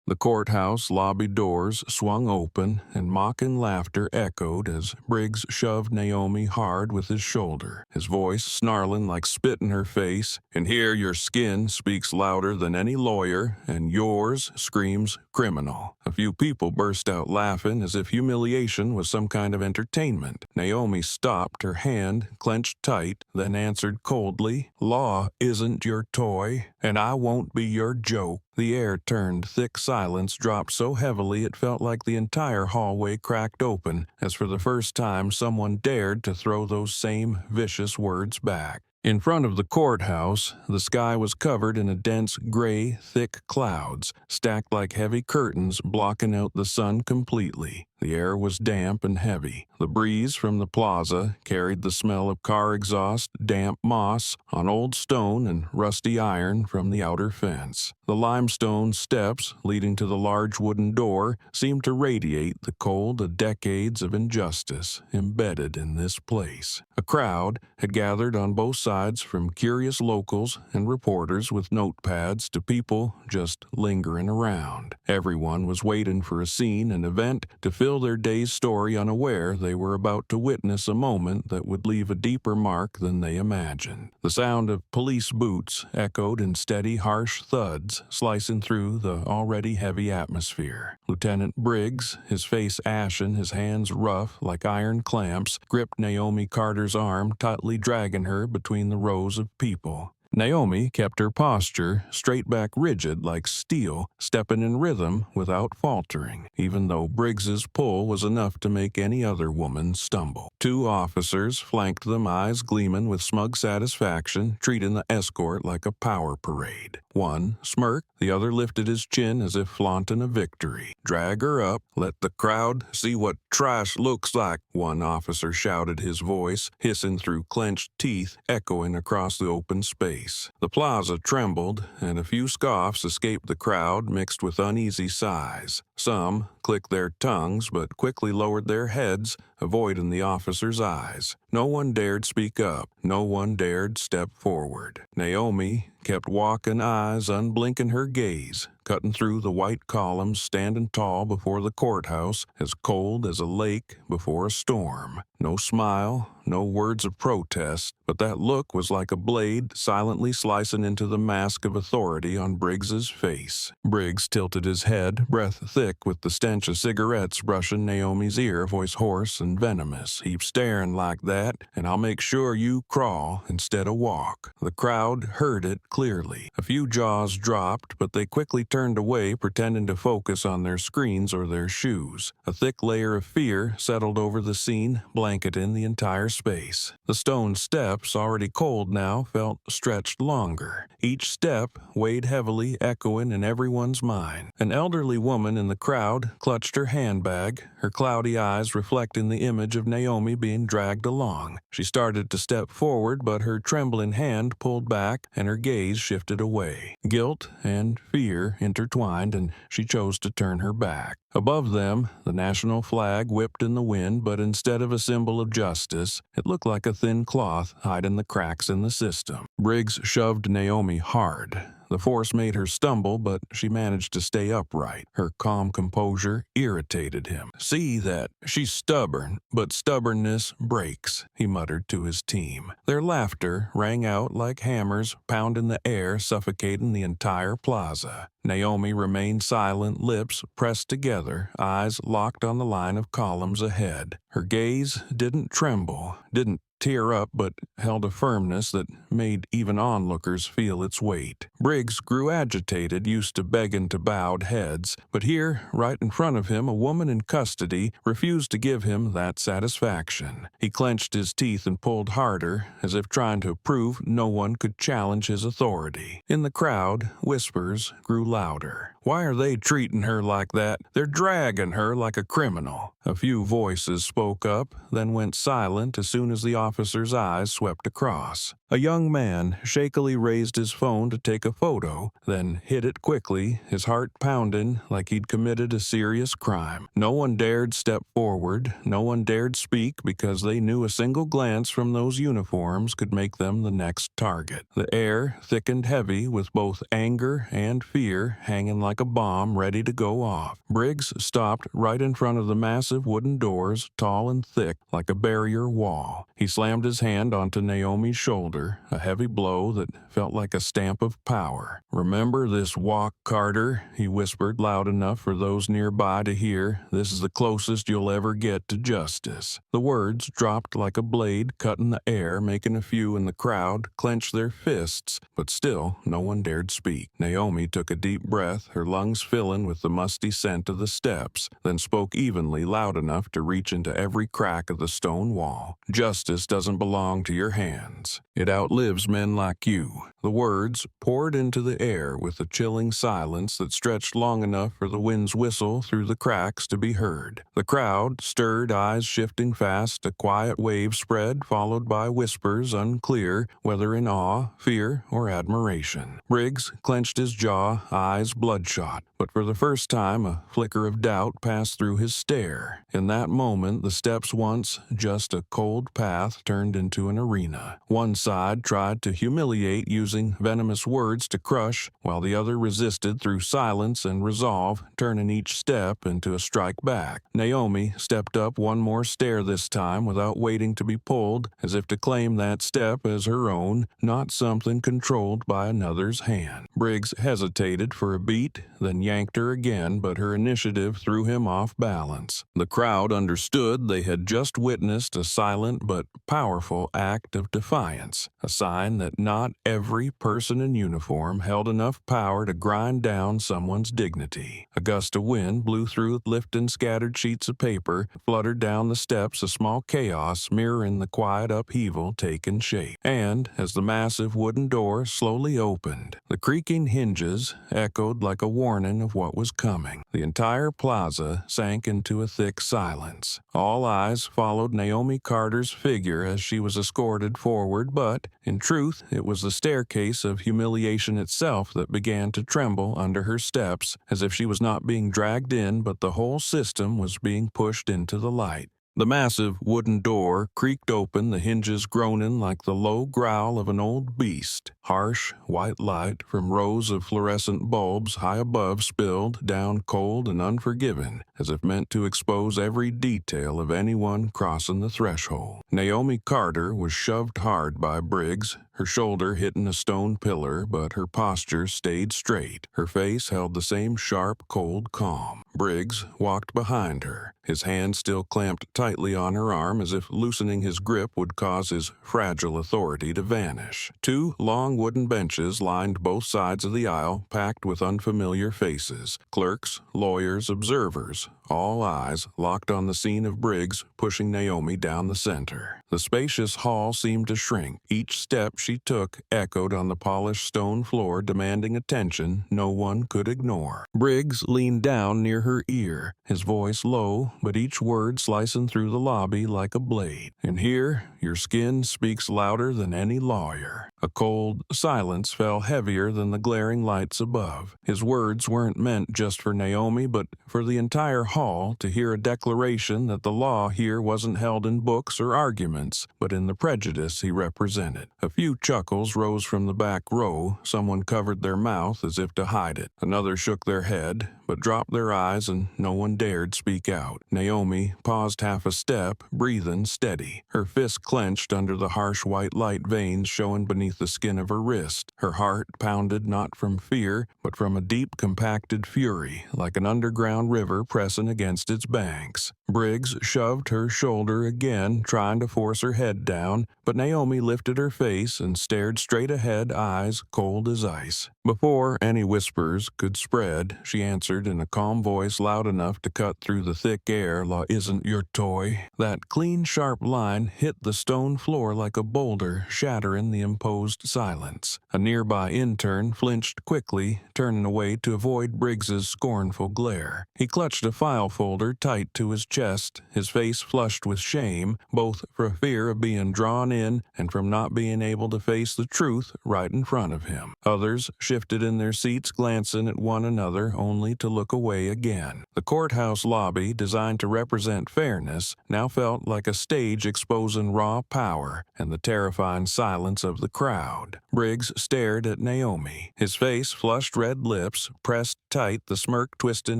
The courthouse lobby doors swung open, and mocking laughter echoed as Briggs shoved Naomi hard with his shoulder, his voice snarling like spit in her face. "And here your skin speaks louder than any lawyer, and yours screams criminal." A few people burst out laughing as if humiliation was some kind of entertainment. Naomi stopped, her hand clenched tight, then answered coldly, "Law isn't your toy, and I won't be your joke." The air turned, thick silence dropped so heavily it felt like the entire hallway cracked open, as for the first time someone dared to throw those same vicious words back. In front of the courthouse, the sky was covered in a dense gray, thick clouds, stacked like heavy curtains blocking out the sun completely. The air was damp and heavy. The breeze from the plaza carried the smell of car exhaust, damp moss on old stone, and rusty iron from the outer fence. The limestone steps leading to the large wooden door seemed to radiate the cold of decades of injustice embedded in this place. A crowd had gathered on both sides, from curious locals and reporters with notepads to people just lingering around. Everyone was waiting for a scene, an event, to fill their day's story, unaware they were about to witness a moment that would leave a deeper mark than they imagined. The sound of police boots echoed in steady, harsh thuds, slicing through the already heavy atmosphere. Lieutenant Briggs, his face ashen, his hands rough like iron clamps, gripped Naomi Carter's arm, tightly dragging her between the rows of people. Naomi kept her posture straight back, rigid like steel, stepping in rhythm without faltering, even though Briggs's pull was enough to make any other woman stumble. Two officers flanked them, eyes gleaming with smug satisfaction, treating the escort like a power parade. One smirked, the other lifted his chin as if flaunting a victory. "Drag her up, let the crowd see what trash looks like," one officer shouted, his voice hissing through clenched teeth, echoing across the open space. The plaza trembled, and a few scoffs escaped the crowd, mixed with uneasy sighs. Some clicked their tongues, but quickly lowered their heads, avoiding the officer's eyes. No one dared speak up. No one dared step forward. Naomi kept walking, eyes unblinking her gaze, cutting through the white columns, standing tall before the courthouse, as cold as a lake before a storm. No smile, no words of protest, but that look was like a blade silently slicing into the mask of authority on Briggs's face. Briggs tilted his head, breath thick with the stench of cigarettes brushing Naomi's ear, voice hoarse and venomous. "Keep staring like that, and I'll make sure you crawl instead of walk." The crowd heard it clearly. A few jaws dropped, but they quickly turned away, pretending to focus on their screens or their shoes. A thick layer of fear settled over the scene, blanketing the entire space. The stone steps, already cold now, felt stretched longer. Each step weighed heavily, echoing in everyone's mind. An elderly woman in the crowd clutched her handbag, her cloudy eyes reflecting the image of Naomi being dragged along. She started to step forward, but her trembling hand pulled back and her gaze shifted away. Guilt and fear intertwined, and she chose to turn her back. Above them, the national flag whipped in the wind, but instead of a symbol of justice, it looked like a thin cloth hiding the cracks in the system. Briggs shoved Naomi hard. The force made her stumble, but she managed to stay upright. Her calm composure irritated him. "See that? She's stubborn, but stubbornness breaks," he muttered to his team. Their laughter rang out like hammers pounding the air, suffocating the entire plaza. Naomi remained silent, lips pressed together, eyes locked on the line of columns ahead. Her gaze didn't tremble, didn't tear up, but held a firmness that made even onlookers feel its weight. Briggs grew agitated, used to begging to bowed heads, but here, right in front of him, a woman in custody refused to give him that satisfaction. He clenched his teeth and pulled harder, as if trying to prove no one could challenge his authority. In the crowd, whispers grew louder. "Why are they treating her like that? They're dragging her like a criminal." A few voices spoke up, then went silent as soon as the officer's eyes swept across. A young man shakily raised his phone to take a photo, then hid it quickly, his heart pounding like he'd committed a serious crime. No one dared step forward, no one dared speak because they knew a single glance from those uniforms could make them the next target. The air thickened heavy with both anger and fear hanging like a bomb ready to go off. Briggs stopped right in front of the massive wooden doors, tall and thick like a barrier wall. He slammed his hand onto Naomi's shoulder, a heavy blow that felt like a stamp of power. "Remember this walk, Carter," he whispered loud enough for those nearby to hear. "This is the closest you'll ever get to justice." The words dropped like a blade cutting the air, making a few in the crowd clench their fists, but still no one dared speak. Naomi took a deep breath, her lungs filling with the musty scent of the steps, then spoke evenly loud enough to reach into every crack of the stone wall. "Justice doesn't belong to your hands. It outlives men like you." The words poured into the air with a chilling silence that stretched long enough for the wind's whistle through the cracks to be heard. The crowd stirred, eyes shifting fast, a quiet wave spread, followed by whispers unclear whether in awe, fear, or admiration. Briggs clenched his jaw, eyes bloodshot, but for the first time a flicker of doubt passed through his stare. In that moment, the steps, once just a cold path, turned into an arena. One side tried to humiliate using venomous words to crush, while the other resisted through silence and resolve, turning each step into a strike back. Naomi stepped up one more stair this time without waiting to be pulled, as if to claim that step as her own, not something controlled by another's hand. Briggs hesitated for a beat, then yanked her again, but her initiative threw him off balance. The crowd understood they had just witnessed a silent but powerful act of defiance, a sign that not every person in uniform held enough power to grind down someone's dignity. A gust of wind blew through, lifting scattered sheets of paper, fluttered down the steps, a small chaos mirroring the quiet upheaval taking shape. And as the massive wooden door slowly opened, the creaking hinges echoed like a warning of what was coming. The entire plaza sank into a thick silence. All eyes followed Naomi Carter's figure as she was escorted forward, but, in truth, it was the staircase of humiliation itself that began to tremble under her steps, as if she was not being dragged in, but the whole system was being pushed into the light. The massive wooden door creaked open, the hinges groaning like the low growl of an old beast. Harsh, white light from rows of fluorescent bulbs high above spilled down cold and unforgiving, as if meant to expose every detail of anyone crossing the threshold. Naomi Carter was shoved hard by Briggs, her shoulder hitting a stone pillar, but her posture stayed straight. Her face held the same sharp, cold calm. Briggs walked behind her, his hand still clamped tightly on her arm as if loosening his grip would cause his fragile authority to vanish. Two long wooden benches lined both sides of the aisle, packed with unfamiliar faces. Clerks, lawyers, observers, all eyes locked on the scene of Briggs pushing Naomi down the center. The spacious hall seemed to shrink. Each step she took echoed on the polished stone floor, demanding attention no one could ignore. Briggs leaned down near her ear, his voice low, but each word slicing through the lobby like a blade. "And here, your skin speaks louder than any lawyer." A cold silence fell heavier than the glaring lights above. His words weren't meant just for Naomi, but for the entire hall to hear a declaration that the law here wasn't held in books or arguments, but in the prejudice he represented. A few chuckles rose from the back row. Someone covered their mouth as if to hide it. Another shook their head, but dropped their eyes, and no one dared speak out. Naomi paused half a step, breathing steady, her fist clenched under the harsh white light veins showing beneath the skin of her wrist. Her heart pounded not from fear, but from a deep compacted fury, like an underground river pressing against its banks. Briggs shoved her shoulder again, trying to force her head down, but Naomi lifted her face and stared straight ahead, eyes cold as ice. Before any whispers could spread, she answered in a calm voice loud enough to cut through the thick air. "Law isn't your toy." That clean, sharp line hit the stone floor like a boulder, shattering the imposed silence. A nearby intern flinched quickly, turning away to avoid Briggs's scornful glare. He clutched a file folder tight to his chest, his face flushed with shame, both for fear of being drawn in and from not being able to face the truth right in front of him. Others shifted in their seats, glancing at one another only to look away again. The courthouse lobby, designed to represent fairness, now felt like a stage exposing raw power and the terrifying silence of the crowd. Briggs stared at Naomi, his face flushed, red lips pressed tight, the smirk twisting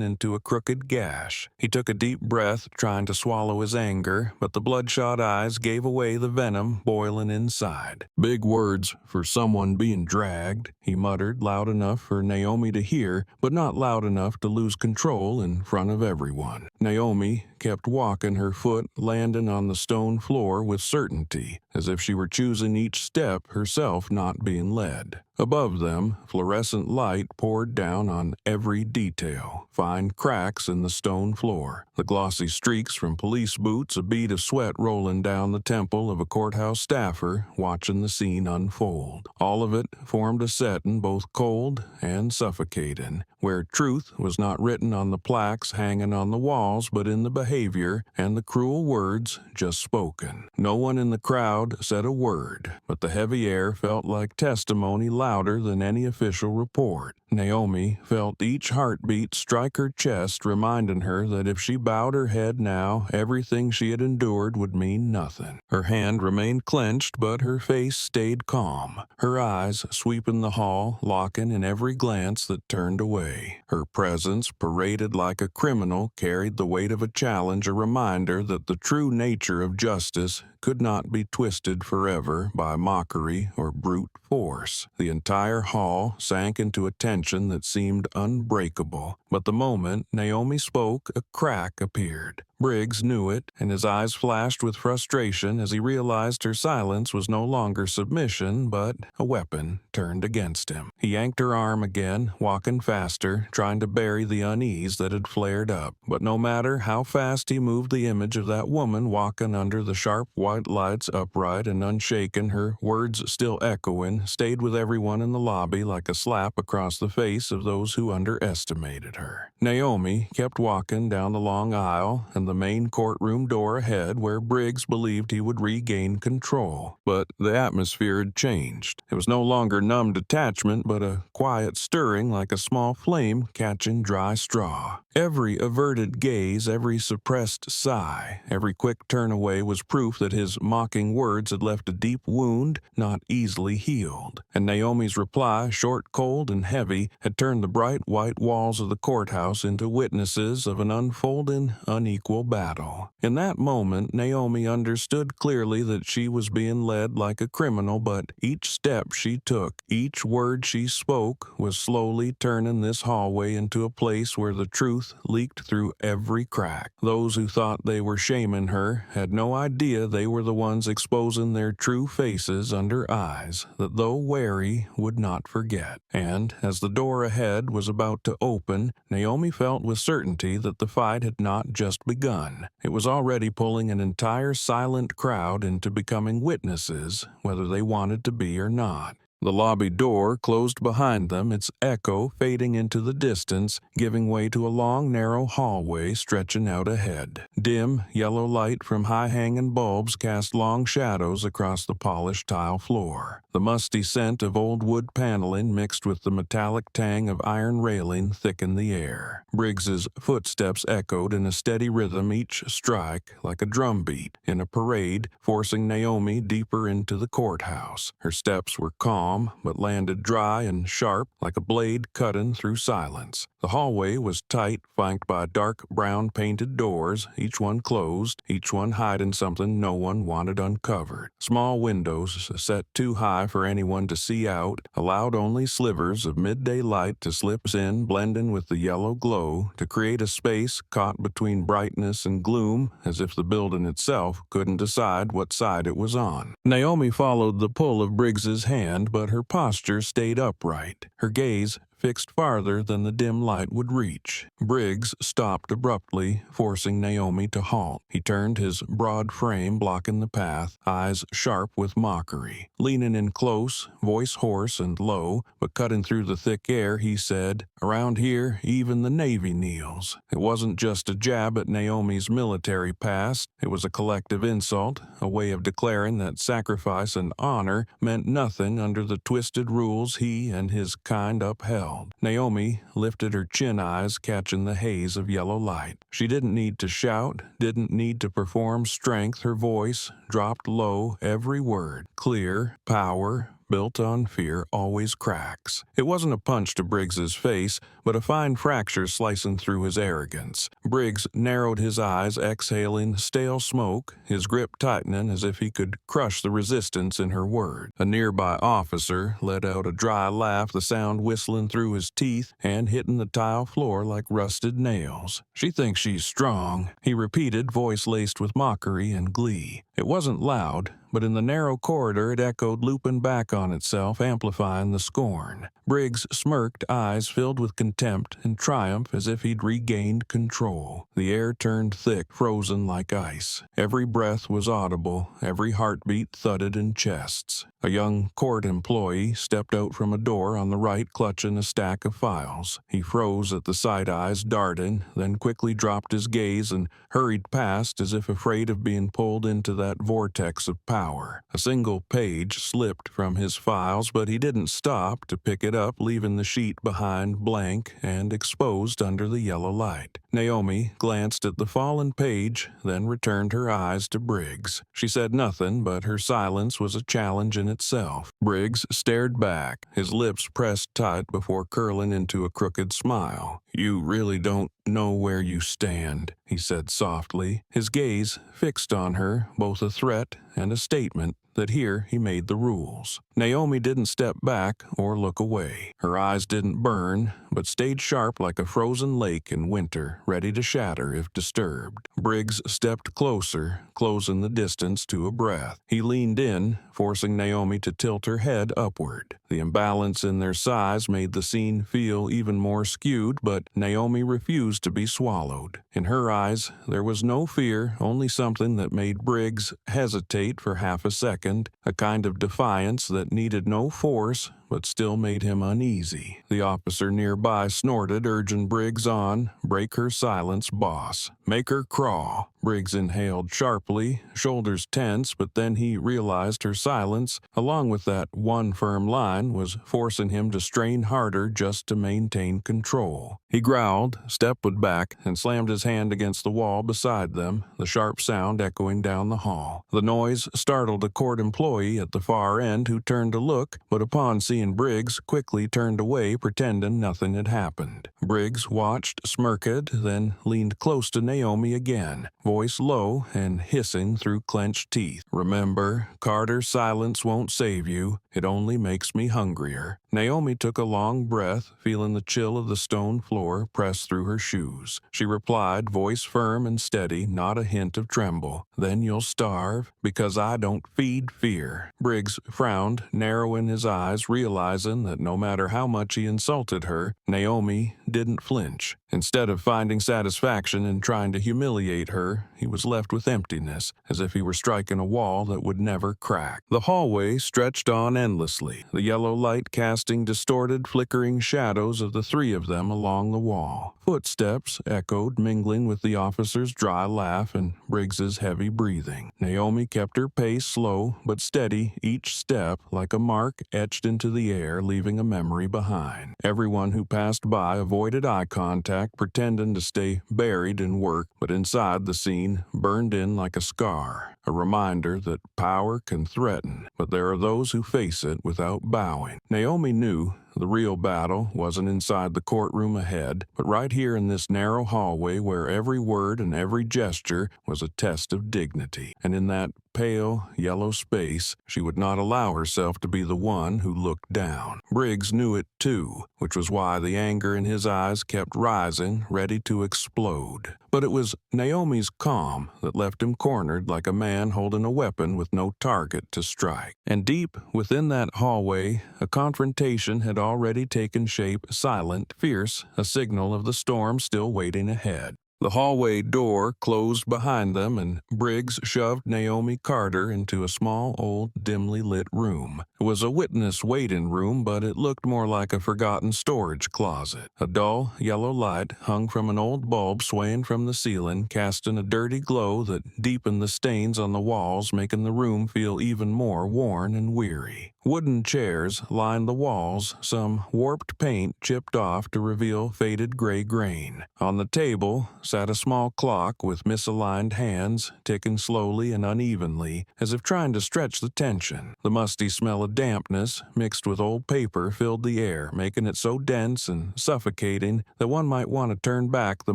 into a crooked gash. He took a deep breath, trying to swallow his anger, but the bloodshot eyes gave away the venom boiling inside. "Big words for someone being dragged," he muttered, loud enough for Naomi to hear, but not loud enough to lose control in front of everyone. Naomi kept walking, her foot landing on the stone floor with certainty, as if she were choosing each step herself, not being led. Above them, fluorescent light poured down on every detail. Fine cracks in the stone floor, the glossy streaks from police boots, a bead of sweat rolling down the temple of a courthouse staffer watching the scene unfold. All of it formed a setting both cold and suffocating, where truth was not written on the plaques hanging on the walls, but in the behavior and the cruel words just spoken. No one in the crowd said a word, but the heavy air felt like testimony louder than any official report. Naomi felt each heartbeat strike her chest, reminding her that if she bowed her head now, everything she had endured would mean nothing. Her hand remained clenched, but her face stayed calm, her eyes sweeping the hall, locking in every glance that turned away. Her presence, paraded like a criminal, carried the weight of a challenge, a reminder that the true nature of justice could not be twisted forever by mockery or brute force. The entire hall sank into a tension that seemed unbreakable, but the moment Naomi spoke, a crack appeared. Briggs knew it, and his eyes flashed with frustration as he realized her silence was no longer submission, but a weapon turned against him. He yanked her arm again, walking faster, trying to bury the unease that had flared up. But no matter how fast he moved, the image of that woman walking under the sharp white lights, upright and unshaken, her words still echoing, stayed with everyone in the lobby like a slap across the face of those who underestimated her. Naomi kept walking down the long aisle and the main courtroom door ahead, where Briggs believed he would regain control. But the atmosphere had changed. It was no longer numb detachment, but a quiet stirring like a small flame catching dry straw. Every averted gaze, every suppressed sigh, every quick turn away was proof that his mocking words had left a deep wound not easily healed. And Naomi's reply, short, cold, and heavy, had turned the bright white walls of the courthouse into witnesses of an unfolding, unequal battle. In that moment, Naomi understood clearly that she was being led like a criminal, but each step she took, each word she spoke, was slowly turning this hallway into a place where the truth leaked through every crack. Those who thought they were shaming her had no idea they were the ones exposing their true faces under eyes that, though wary, would not forget. And as the door ahead was about to open, Naomi felt with certainty that the fight had not just begun. It was already pulling an entire silent crowd into becoming witnesses, whether they wanted to be or not. The lobby door closed behind them, its echo fading into the distance, giving way to a long, narrow hallway stretching out ahead. Dim, yellow light from high-hanging bulbs cast long shadows across the polished tile floor. The musty scent of old wood paneling mixed with the metallic tang of iron railing thickened the air. Briggs's footsteps echoed in a steady rhythm, each strike like a drumbeat in a parade, forcing Naomi deeper into the courthouse. Her steps were calm, but landed dry and sharp like a blade cutting through silence. The hallway was tight, flanked by dark brown painted doors, each one closed, each one hiding something no one wanted uncovered. Small windows, set too high for anyone to see out, allowed only slivers of midday light to slip in, blending with the yellow glow, to create a space caught between brightness and gloom, as if the building itself couldn't decide what side it was on. Naomi followed the pull of Briggs's hand, but but her posture stayed upright, her gaze fixed farther than the dim light would reach. Briggs stopped abruptly, forcing Naomi to halt. He turned, his broad frame blocking the path, eyes sharp with mockery. Leaning in close, voice hoarse and low, but cutting through the thick air, he said, "Around here, even the Navy kneels." It wasn't just a jab at Naomi's military past. It was a collective insult, a way of declaring that sacrifice and honor meant nothing under the twisted rules he and his kind upheld. Naomi lifted her chin eyes, catching the haze of yellow light. She didn't need to shout, didn't need to perform strength. Her voice dropped low, every word clear. Power built on fear always cracks. It wasn't a punch to Briggs's face, but a fine fracture slicing through his arrogance. Briggs narrowed his eyes, exhaling stale smoke, his grip tightening as if he could crush the resistance in her word. A nearby officer let out a dry laugh, the sound whistling through his teeth and hitting the tile floor like rusted nails. "She thinks she's strong," he repeated, voice laced with mockery and glee. It wasn't loud, but in the narrow corridor it echoed, looping back on itself, amplifying the scorn. Briggs smirked, eyes filled with contempt and triumph as if he'd regained control. The air turned thick, frozen like ice. Every breath was audible, every heartbeat thudded in chests. A young court employee stepped out from a door on the right, clutching a stack of files. He froze at the sight, eyes darting, then quickly dropped his gaze and hurried past as if afraid of being pulled into that vortex of power. A single page slipped from his files, but he didn't stop to pick it up, leaving the sheet behind blank and exposed under the yellow light. Naomi glanced at the fallen page, then returned her eyes to Briggs. She said nothing, but her silence was a challenge in itself. Briggs stared back, his lips pressed tight before curling into a crooked smile. "You really don't know where you stand," he said softly, his gaze fixed on her, both a threat and a statement that here he made the rules. Naomi didn't step back or look away. Her eyes didn't burn, but stayed sharp like a frozen lake in winter, ready to shatter if disturbed. Briggs stepped closer, closing the distance to a breath. He leaned in, forcing Naomi to tilt her head upward. The imbalance in their size made the scene feel even more skewed, but Naomi refused to be swallowed. In her eyes, there was no fear, only something that made Briggs hesitate for half a second, a kind of defiance that needed no force but still made him uneasy. The officer nearby snorted, urging Briggs on. "Break her silence, boss. Make her crawl." Briggs inhaled sharply, shoulders tense, but then he realized her silence, along with that one firm line, was forcing him to strain harder just to maintain control. He growled, stepped back, and slammed his hand against the wall beside them, the sharp sound echoing down the hall. The noise startled a court employee at the far end who turned to look, but upon seeing Briggs, quickly turned away, pretending nothing had happened. Briggs watched, smirked, then leaned close to Naomi again, voice low and hissing through clenched teeth. "Remember, Carter's silence won't save you. It only makes me hungrier." Naomi took a long breath, feeling the chill of the stone floor press through her shoes. She replied, voice firm and steady, not a hint of tremble. "Then you'll starve, because I don't feed fear." Briggs frowned, narrowing his eyes, realizing that no matter how much he insulted her, Naomi didn't flinch. Instead of finding satisfaction in trying to humiliate her, he was left with emptiness, as if he were striking a wall that would never crack. The hallway stretched on endlessly, the yellow light casting distorted, flickering shadows of the three of them along the wall. Footsteps echoed, mingling with the officer's dry laugh and Briggs's heavy breathing. Naomi kept her pace slow but steady, each step like a mark etched into the air, leaving a memory behind. Everyone who passed by avoided eye contact, pretending to stay buried in work, but inside the scene burned in like a scar, a reminder that power can threaten, but there are those who face it without bowing. Naomi knew The real battle wasn't inside the courtroom ahead, but right here in this narrow hallway where every word and every gesture was a test of dignity. And in that pale, yellow space, she would not allow herself to be the one who looked down. Briggs knew it too, which was why the anger in his eyes kept rising, ready to explode. But it was Naomi's calm that left him cornered like a man holding a weapon with no target to strike. And deep within that hallway, a confrontation had already taken shape, silent, fierce, a signal of the storm still waiting ahead. The hallway door closed behind them, and Briggs shoved Naomi Carter into a small, old, dimly lit room. It was a witness waiting room, but it looked more like a forgotten storage closet. A dull, yellow light hung from an old bulb swaying from the ceiling, casting a dirty glow that deepened the stains on the walls, making the room feel even more worn and weary. Wooden chairs lined the walls, some warped paint chipped off to reveal faded gray grain. On the table sat a small clock with misaligned hands, ticking slowly and unevenly, as if trying to stretch the tension. The musty smell of dampness, mixed with old paper, filled the air, making it so dense and suffocating that one might want to turn back the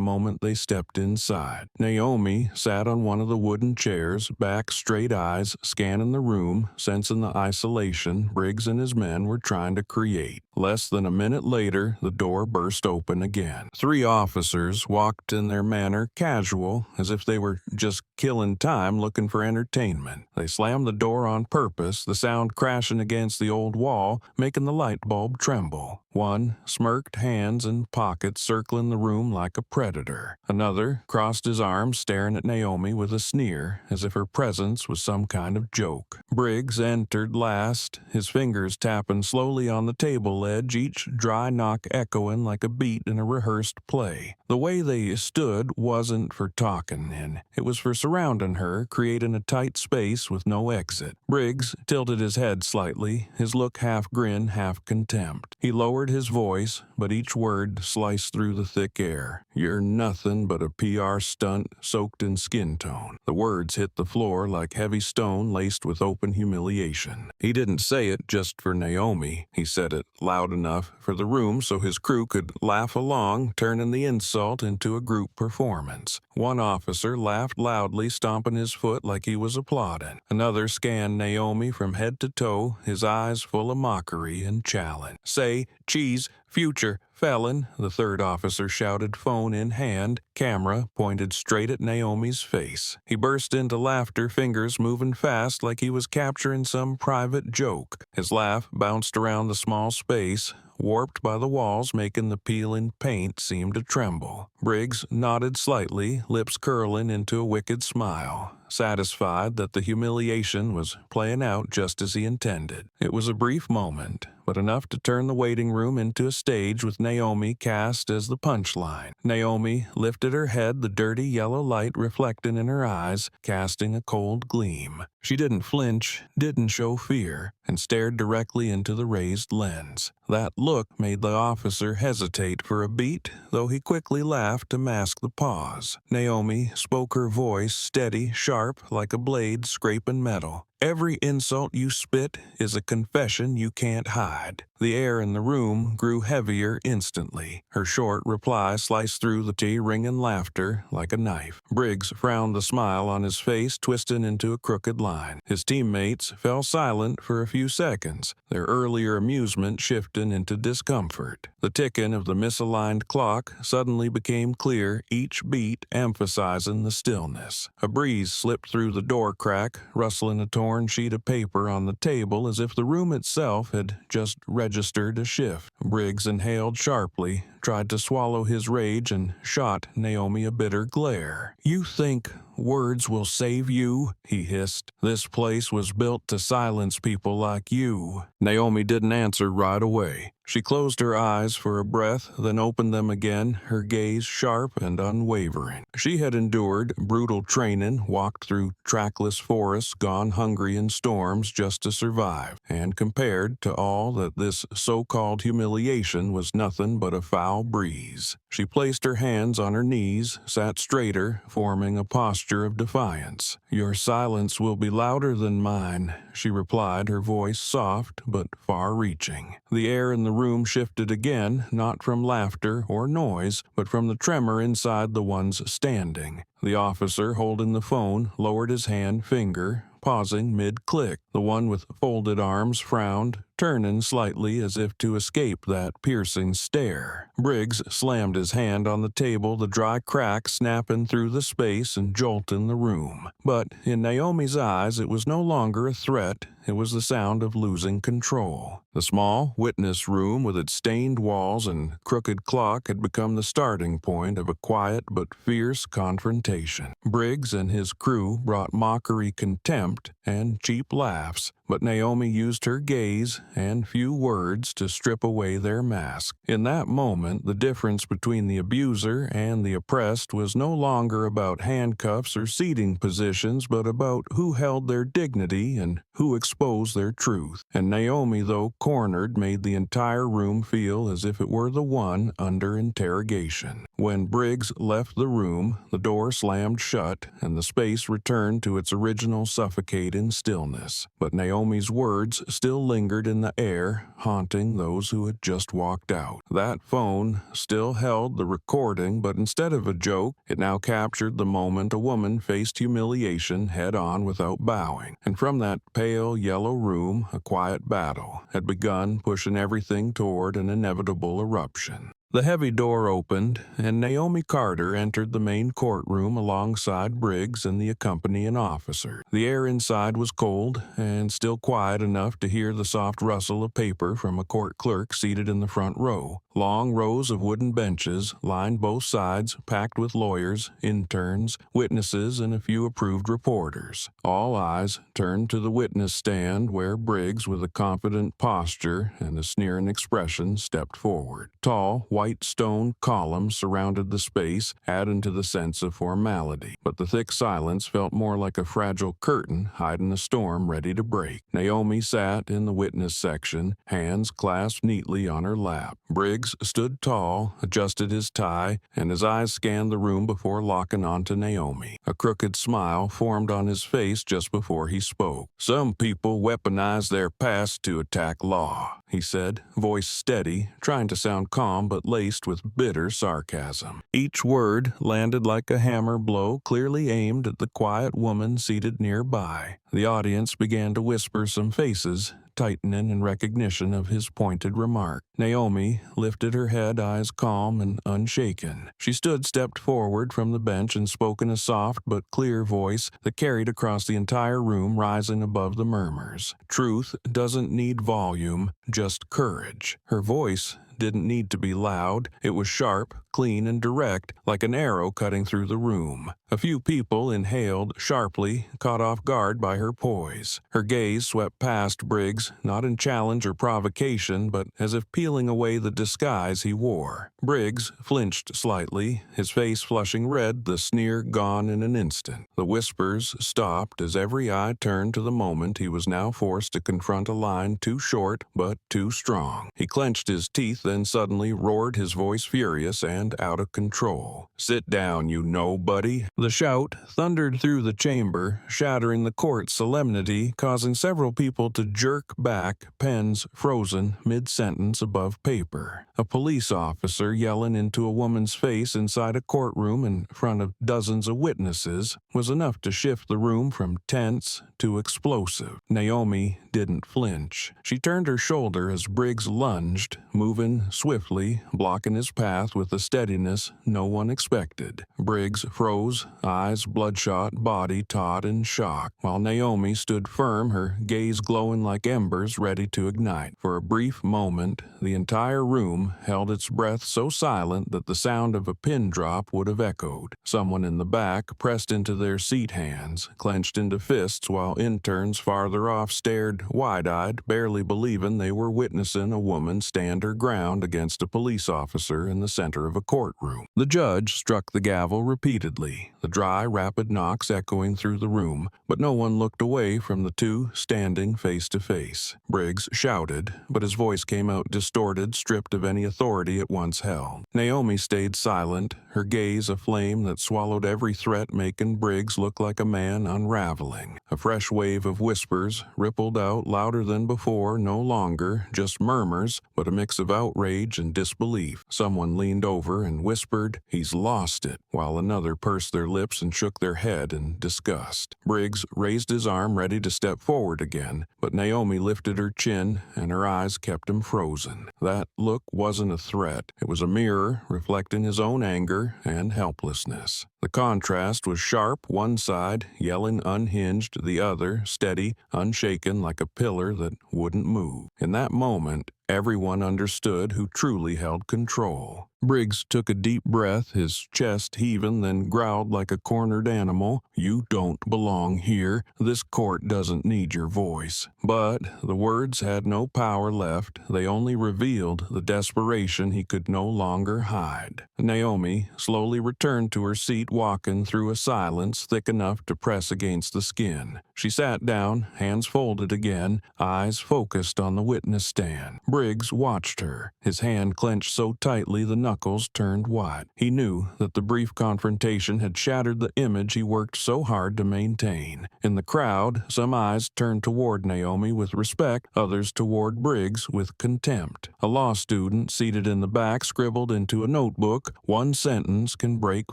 moment they stepped inside. Naomi sat on one of the wooden chairs, back straight eyes, scanning the room, sensing the isolation Briggs and his men were trying to create. Less than a minute later, the door burst open again. 3 officers walked in their manner casual, as if they were just killing time looking for entertainment. They slammed the door on purpose, the sound crashing against the old wall, making the light bulb tremble. One smirked, hands in pockets, circling the room like a predator. Another crossed his arms, staring at Naomi with a sneer, as if her presence was some kind of joke. Briggs entered last, his fingers tapping slowly on the table edge, each dry knock echoing like a beat in a rehearsed play. The way they stood wasn't for talking in. It was for surrounding her, creating a tight space with no exit. Briggs tilted his head slightly, his look half grin, half contempt. He lowered his voice, but each word sliced through the thick air. "You're nothing but a PR stunt soaked in skin tone." The words hit the floor like heavy stone laced with open humiliation. He didn't say it just for Naomi. He said it loud enough for the room so his crew could laugh along, turning the insult into a group performance. One officer laughed loudly, stomping his foot like he was applauding. Another scanned Naomi from head to toe, his eyes full of mockery and challenge. "Say, cheese, future, felon," the third officer shouted, phone in hand, camera pointed straight at Naomi's face. He burst into laughter, fingers moving fast like he was capturing some private joke. His laugh bounced around the small space, warped by the walls, making the peeling paint seem to tremble. Briggs nodded slightly, lips curling into a wicked smile, satisfied that the humiliation was playing out just as he intended. It was a brief moment, but enough to turn the waiting room into a stage with Naomi cast as the punchline. Naomi lifted her head, the dirty yellow light reflecting in her eyes, casting a cold gleam. She didn't flinch, didn't show fear, and stared directly into the raised lens. That look made the officer hesitate for a beat, though he quickly laughed to mask the pause. Naomi spoke, her voice steady, sharp, like a blade scraping metal. "Every insult you spit is a confession you can't hide." The air in the room grew heavier instantly. Her short reply sliced through the tea-ringing laughter like a knife. Briggs frowned, the smile on his face twisting into a crooked line. His teammates fell silent for a few seconds, their earlier amusement shifting into discomfort. The ticking of the misaligned clock suddenly became clear, each beat emphasizing the stillness. A breeze slipped through the door crack, rustling a torn sheet of paper on the table as if the room itself had just registered a shift. Briggs inhaled sharply, tried to swallow his rage, and shot Naomi a bitter glare. "You think words will save you?" he hissed. "This place was built to silence people like you." Naomi didn't answer right away. She closed her eyes for a breath, then opened them again, her gaze sharp and unwavering. She had endured brutal training, walked through trackless forests, gone hungry in storms just to survive, and compared to all that, this so-called humiliation was nothing but a foul breeze. She placed her hands on her knees, sat straighter, forming a posture of defiance. "Your silence will be louder than mine," she replied, her voice soft but far-reaching. The air in the room shifted again, not from laughter or noise, but from the tremor inside the ones standing. The officer holding the phone lowered his hand finger, pausing mid-click. The one with folded arms frowned, turning slightly as if to escape that piercing stare. Briggs slammed his hand on the table, the dry crack snapping through the space and jolting the room. But in Naomi's eyes, it was no longer a threat. It was the sound of losing control. The small witness room with its stained walls and crooked clock had become the starting point of a quiet but fierce confrontation. Briggs and his crew brought mockery, contempt, and cheap laughs, but Naomi used her gaze and few words to strip away their mask. In that moment, the difference between the abuser and the oppressed was no longer about handcuffs or seating positions, but about who held their dignity and who exposed their truth. And Naomi, though cornered, made the entire room feel as if it were the one under interrogation. When Briggs left the room, the door slammed shut, and the space returned to its original suffocating stillness. But Naomi's words still lingered in the air, haunting those who had just walked out. That phone still held the recording, but instead of a joke, it now captured the moment a woman faced humiliation head-on without bowing. And from that pale yellow room, a quiet battle had begun, pushing everything toward an inevitable eruption. The heavy door opened, and Naomi Carter entered the main courtroom alongside Briggs and the accompanying officer. The air inside was cold, and still quiet enough to hear the soft rustle of paper from a court clerk seated in the front row. Long rows of wooden benches lined both sides, packed with lawyers, interns, witnesses, and a few approved reporters. All eyes turned to the witness stand where Briggs, with a confident posture and a sneering expression, stepped forward. Tall, white stone columns surrounded the space, adding to the sense of formality. But the thick silence felt more like a fragile curtain hiding a storm ready to break. Naomi sat in the witness section, hands clasped neatly on her lap. Briggs stood tall, adjusted his tie, and his eyes scanned the room before locking onto Naomi. A crooked smile formed on his face just before he spoke. "Some people weaponize their past to attack law," he said, voice steady, trying to sound calm but laced with bitter sarcasm. Each word landed like a hammer blow clearly aimed at the quiet woman seated nearby. The audience began to whisper, some faces tightening in recognition of his pointed remark. Naomi lifted her head, eyes calm and unshaken. She stepped forward from the bench and spoke in a soft but clear voice that carried across the entire room, rising above the murmurs. "Truth doesn't need volume, just courage." Her voice didn't need to be loud. It was sharp, clean, and direct, like an arrow cutting through the room. A few people inhaled sharply, caught off guard by her poise. Her gaze swept past Briggs, not in challenge or provocation, but as if peeling away the disguise he wore. Briggs flinched slightly, his face flushing red, the sneer gone in an instant. The whispers stopped as every eye turned to the moment he was now forced to confront a line too short but too strong. He clenched his teeth, then suddenly roared, his voice furious and out of control. "Sit down, you nobody." The shout thundered through the chamber, shattering the court's solemnity, causing several people to jerk back, pens frozen mid-sentence above paper. A police officer yelling into a woman's face inside a courtroom in front of dozens of witnesses was enough to shift the room from tense to explosive. Naomi didn't flinch. She turned her shoulder as Briggs lunged, moving swiftly, blocking his path with a steadiness no one expected. Briggs froze, eyes bloodshot, body taut in shock, while Naomi stood firm, her gaze glowing like embers ready to ignite. For a brief moment, the entire room held its breath, so silent that the sound of a pin drop would have echoed. Someone in the back pressed into their seat, hands clenched into fists, while interns farther off stared wide-eyed, barely believing they were witnessing a woman stand her ground against a police officer in the center of a courtroom. The judge struck the gavel repeatedly, the dry, rapid knocks echoing through the room, but no one looked away from the two standing face to face. Briggs shouted, but his voice came out distorted, stripped of any authority it once held. Naomi stayed silent, her gaze a flame that swallowed every threat, making Briggs look like a man unraveling. A fresh wave of whispers rippled out louder than before, no longer just murmurs, but a mix of outrage and disbelief. Someone leaned over and whispered, "He's lost it," while another pursed their lips and shook their head in disgust. Briggs raised his arm ready to step forward again, but Naomi lifted her chin and her eyes kept him frozen. That look wasn't a threat. It was a mirror reflecting his own anger and helplessness. The contrast was sharp, one side yelling unhinged, the other steady, unshaken like a pillar that wouldn't move. In that moment, everyone understood who truly held control. Briggs took a deep breath, his chest heaving, then growled like a cornered animal, "You don't belong here. This court doesn't need your voice." But the words had no power left. They only revealed the desperation he could no longer hide. Naomi slowly returned to her seat, walking through a silence thick enough to press against the skin. She sat down, hands folded again, eyes focused on the witness stand. Briggs watched her, his hand clenched so tightly the knuckles turned white. He knew that the brief confrontation had shattered the image he worked so hard to maintain. In the crowd, some eyes turned toward Naomi with respect, others toward Briggs with contempt. A law student seated in the back scribbled into a notebook, "One sentence can break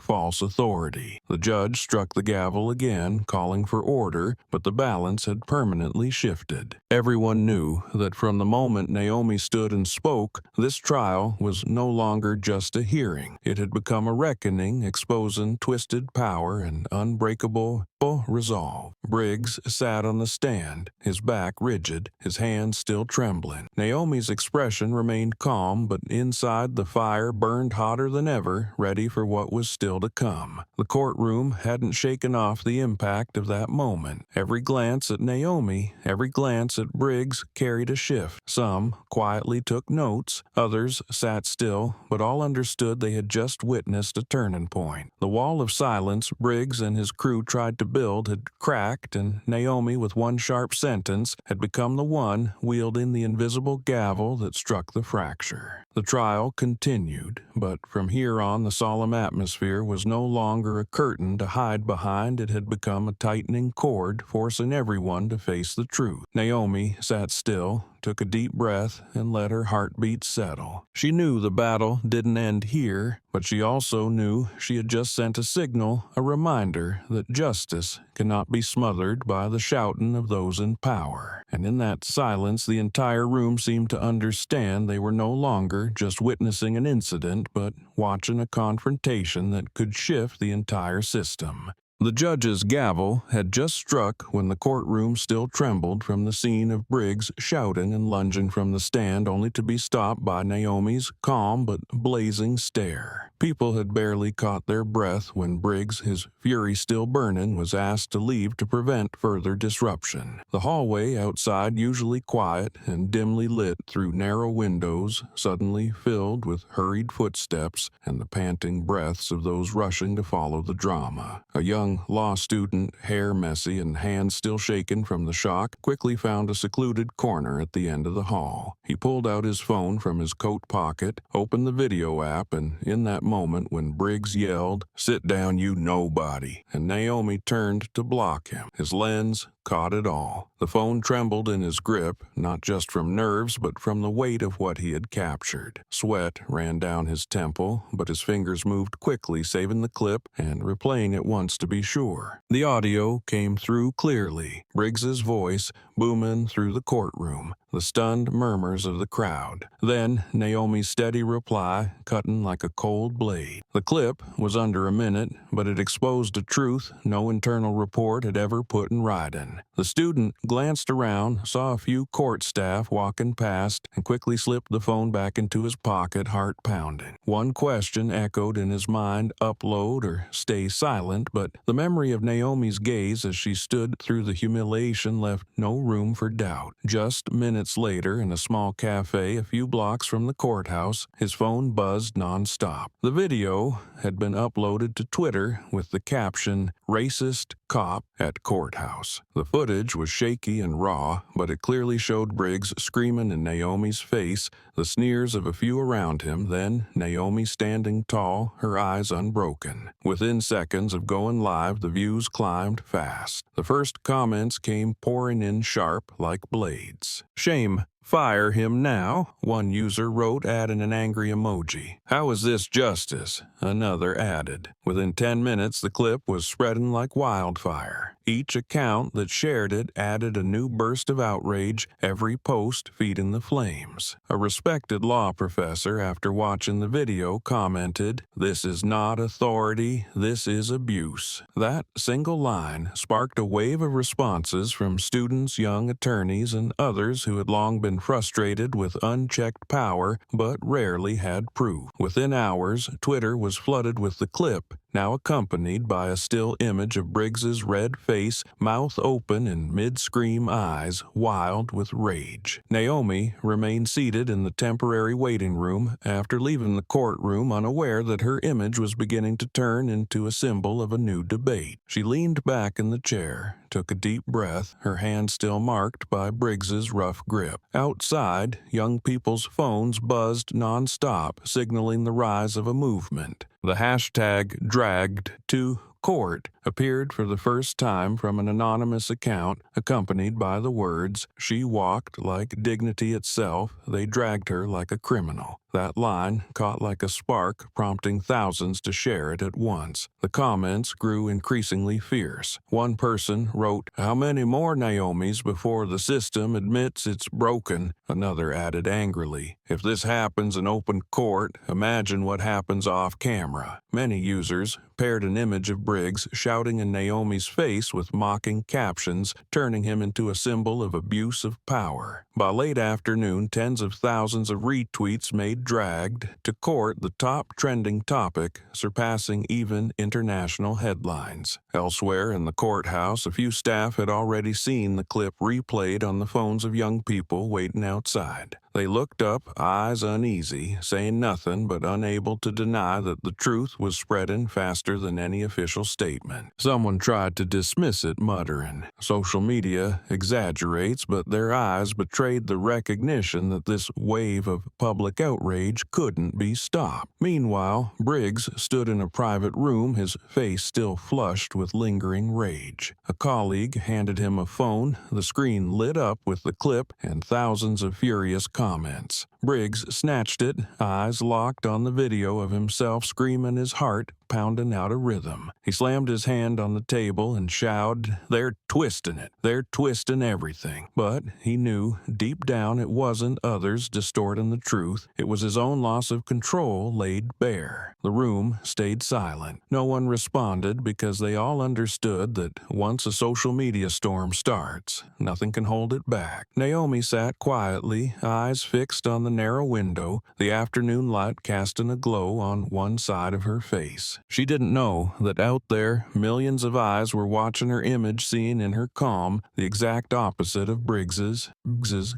false authority." The judge struck the gavel again, calling for order, but the balance had permanently shifted. Everyone knew that from the moment Naomi stood and spoke, this trial was no longer just a hearing. It had become a reckoning, exposing twisted power and unbreakable resolve. Briggs sat on the stand, his back rigid, his hands still trembling. Naomi's expression remained calm, but inside the fire burned hotter than ever, ready for what was still to come. The courtroom hadn't shaken off the impact of that moment. Every glance at Naomi, every glance at Briggs carried a shift. Some quietly took notes, others sat still, but all understood they had just witnessed a turning point. The wall of silence Briggs and his crew tried to build had cracked, and Naomi, with one sharp sentence, had become the one wielding the invisible gavel that struck the fracture. The trial continued, but from here on the solemn atmosphere was no longer a curtain to hide behind. It had become a tightening cord, forcing everyone to face the truth. Naomi sat still, took a deep breath, and let her heartbeat settle. She knew the battle didn't end here, but she also knew she had just sent a signal, a reminder that justice cannot be smothered by the shouting of those in power. And in that silence, the entire room seemed to understand they were no longer just witnessing an incident, but watching a confrontation that could shift the entire system. The judge's gavel had just struck when the courtroom still trembled from the scene of Briggs shouting and lunging from the stand, only to be stopped by Naomi's calm but blazing stare. People had barely caught their breath when Briggs, his fury still burning, was asked to leave to prevent further disruption. The hallway outside, usually quiet and dimly lit through narrow windows, suddenly filled with hurried footsteps and the panting breaths of those rushing to follow the drama. A young law student, hair messy and hands still shaken from the shock, quickly found a secluded corner at the end of the hall. He pulled out his phone from his coat pocket, opened the video app, and in that moment when Briggs yelled, "Sit down, you nobody," and Naomi turned to block him, his lens caught it all. The phone trembled in his grip, not just from nerves, but from the weight of what he had captured. Sweat ran down his temple, but his fingers moved quickly, saving the clip and replaying it once to be sure. The audio came through clearly, Briggs's voice booming through the courtroom, the stunned murmurs of the crowd. Then Naomi's steady reply, cutting like a cold blade. The clip was under a minute, but it exposed a truth no internal report had ever put in writing. again. The student glanced around, saw a few court staff walking past, and quickly slipped the phone back into his pocket, heart pounding. One question echoed in his mind: upload or stay silent, but the memory of Naomi's gaze as she stood through the humiliation left no room for doubt. Just minutes later, in a small cafe a few blocks from the courthouse, his phone buzzed nonstop. The video had been uploaded to Twitter with the caption, "Racist Cop at Courthouse." The footage was shaky and raw, but it clearly showed Briggs screaming in Naomi's face, the sneers of a few around him, then Naomi standing tall, her eyes unbroken. Within seconds of going live, the views climbed fast. The first comments came pouring in sharp like blades. "Shame. Fire him now," one user wrote, adding an angry emoji. "How is this justice?" another added. Within 10 minutes, the clip was spreading like wildfire. Each account that shared it added a new burst of outrage, every post feeding the flames. A respected law professor, after watching the video, commented, "This is not authority, this is abuse." That single line sparked a wave of responses from students, young attorneys, and others who had long been frustrated with unchecked power but rarely had proof. Within hours, Twitter was flooded with the clip, now accompanied by a still image of Briggs's red face, mouth open and mid-scream eyes wild with rage. Naomi remained seated in the temporary waiting room after leaving the courtroom, unaware that her image was beginning to turn into a symbol of a new debate. She leaned back in the chair, took a deep breath, her hand still marked by Briggs's rough grip. Outside, young people's phones buzzed non-stop, signaling the rise of a movement. The hashtag "dragged to court" appeared for the first time from an anonymous account, accompanied by the words, "She walked like dignity itself, they dragged her like a criminal." That line caught like a spark, prompting thousands to share it at once. The comments grew increasingly fierce. One person wrote, "How many more Naomis before the system admits it's broken?" Another added angrily, "If this happens in open court, imagine what happens off camera." Many users paired an image of Briggs shouting in Naomi's face with mocking captions, turning him into a symbol of abuse of power. By late afternoon, tens of thousands of retweets made "dragged to court" the top trending topic, surpassing even international headlines. Elsewhere in the courthouse, a few staff had already seen the clip replayed on the phones of young people waiting outside. They looked up, eyes uneasy, saying nothing but unable to deny that the truth was spreading faster than any official statement. Someone tried to dismiss it, muttering, "Social media exaggerates," but their eyes betrayed the recognition that this wave of public outrage couldn't be stopped. Meanwhile, Briggs stood in a private room, his face still flushed with lingering rage. A colleague handed him a phone, the screen lit up with the clip and thousands of furious comments. Briggs snatched it, eyes locked on the video of himself screaming, his heart pounding out a rhythm. He slammed his hand on the table and shouted, "They're twisting it. They're twisting everything." But he knew deep down it wasn't others distorting the truth. It was his own loss of control laid bare. The room stayed silent. No one responded because they all understood that once a social media storm starts, nothing can hold it back. Naomi sat quietly, eyes fixed on the narrow window, the afternoon light casting a glow on one side of her face. She didn't know that out there, millions of eyes were watching her image, seeing in her calm the exact opposite of Briggs's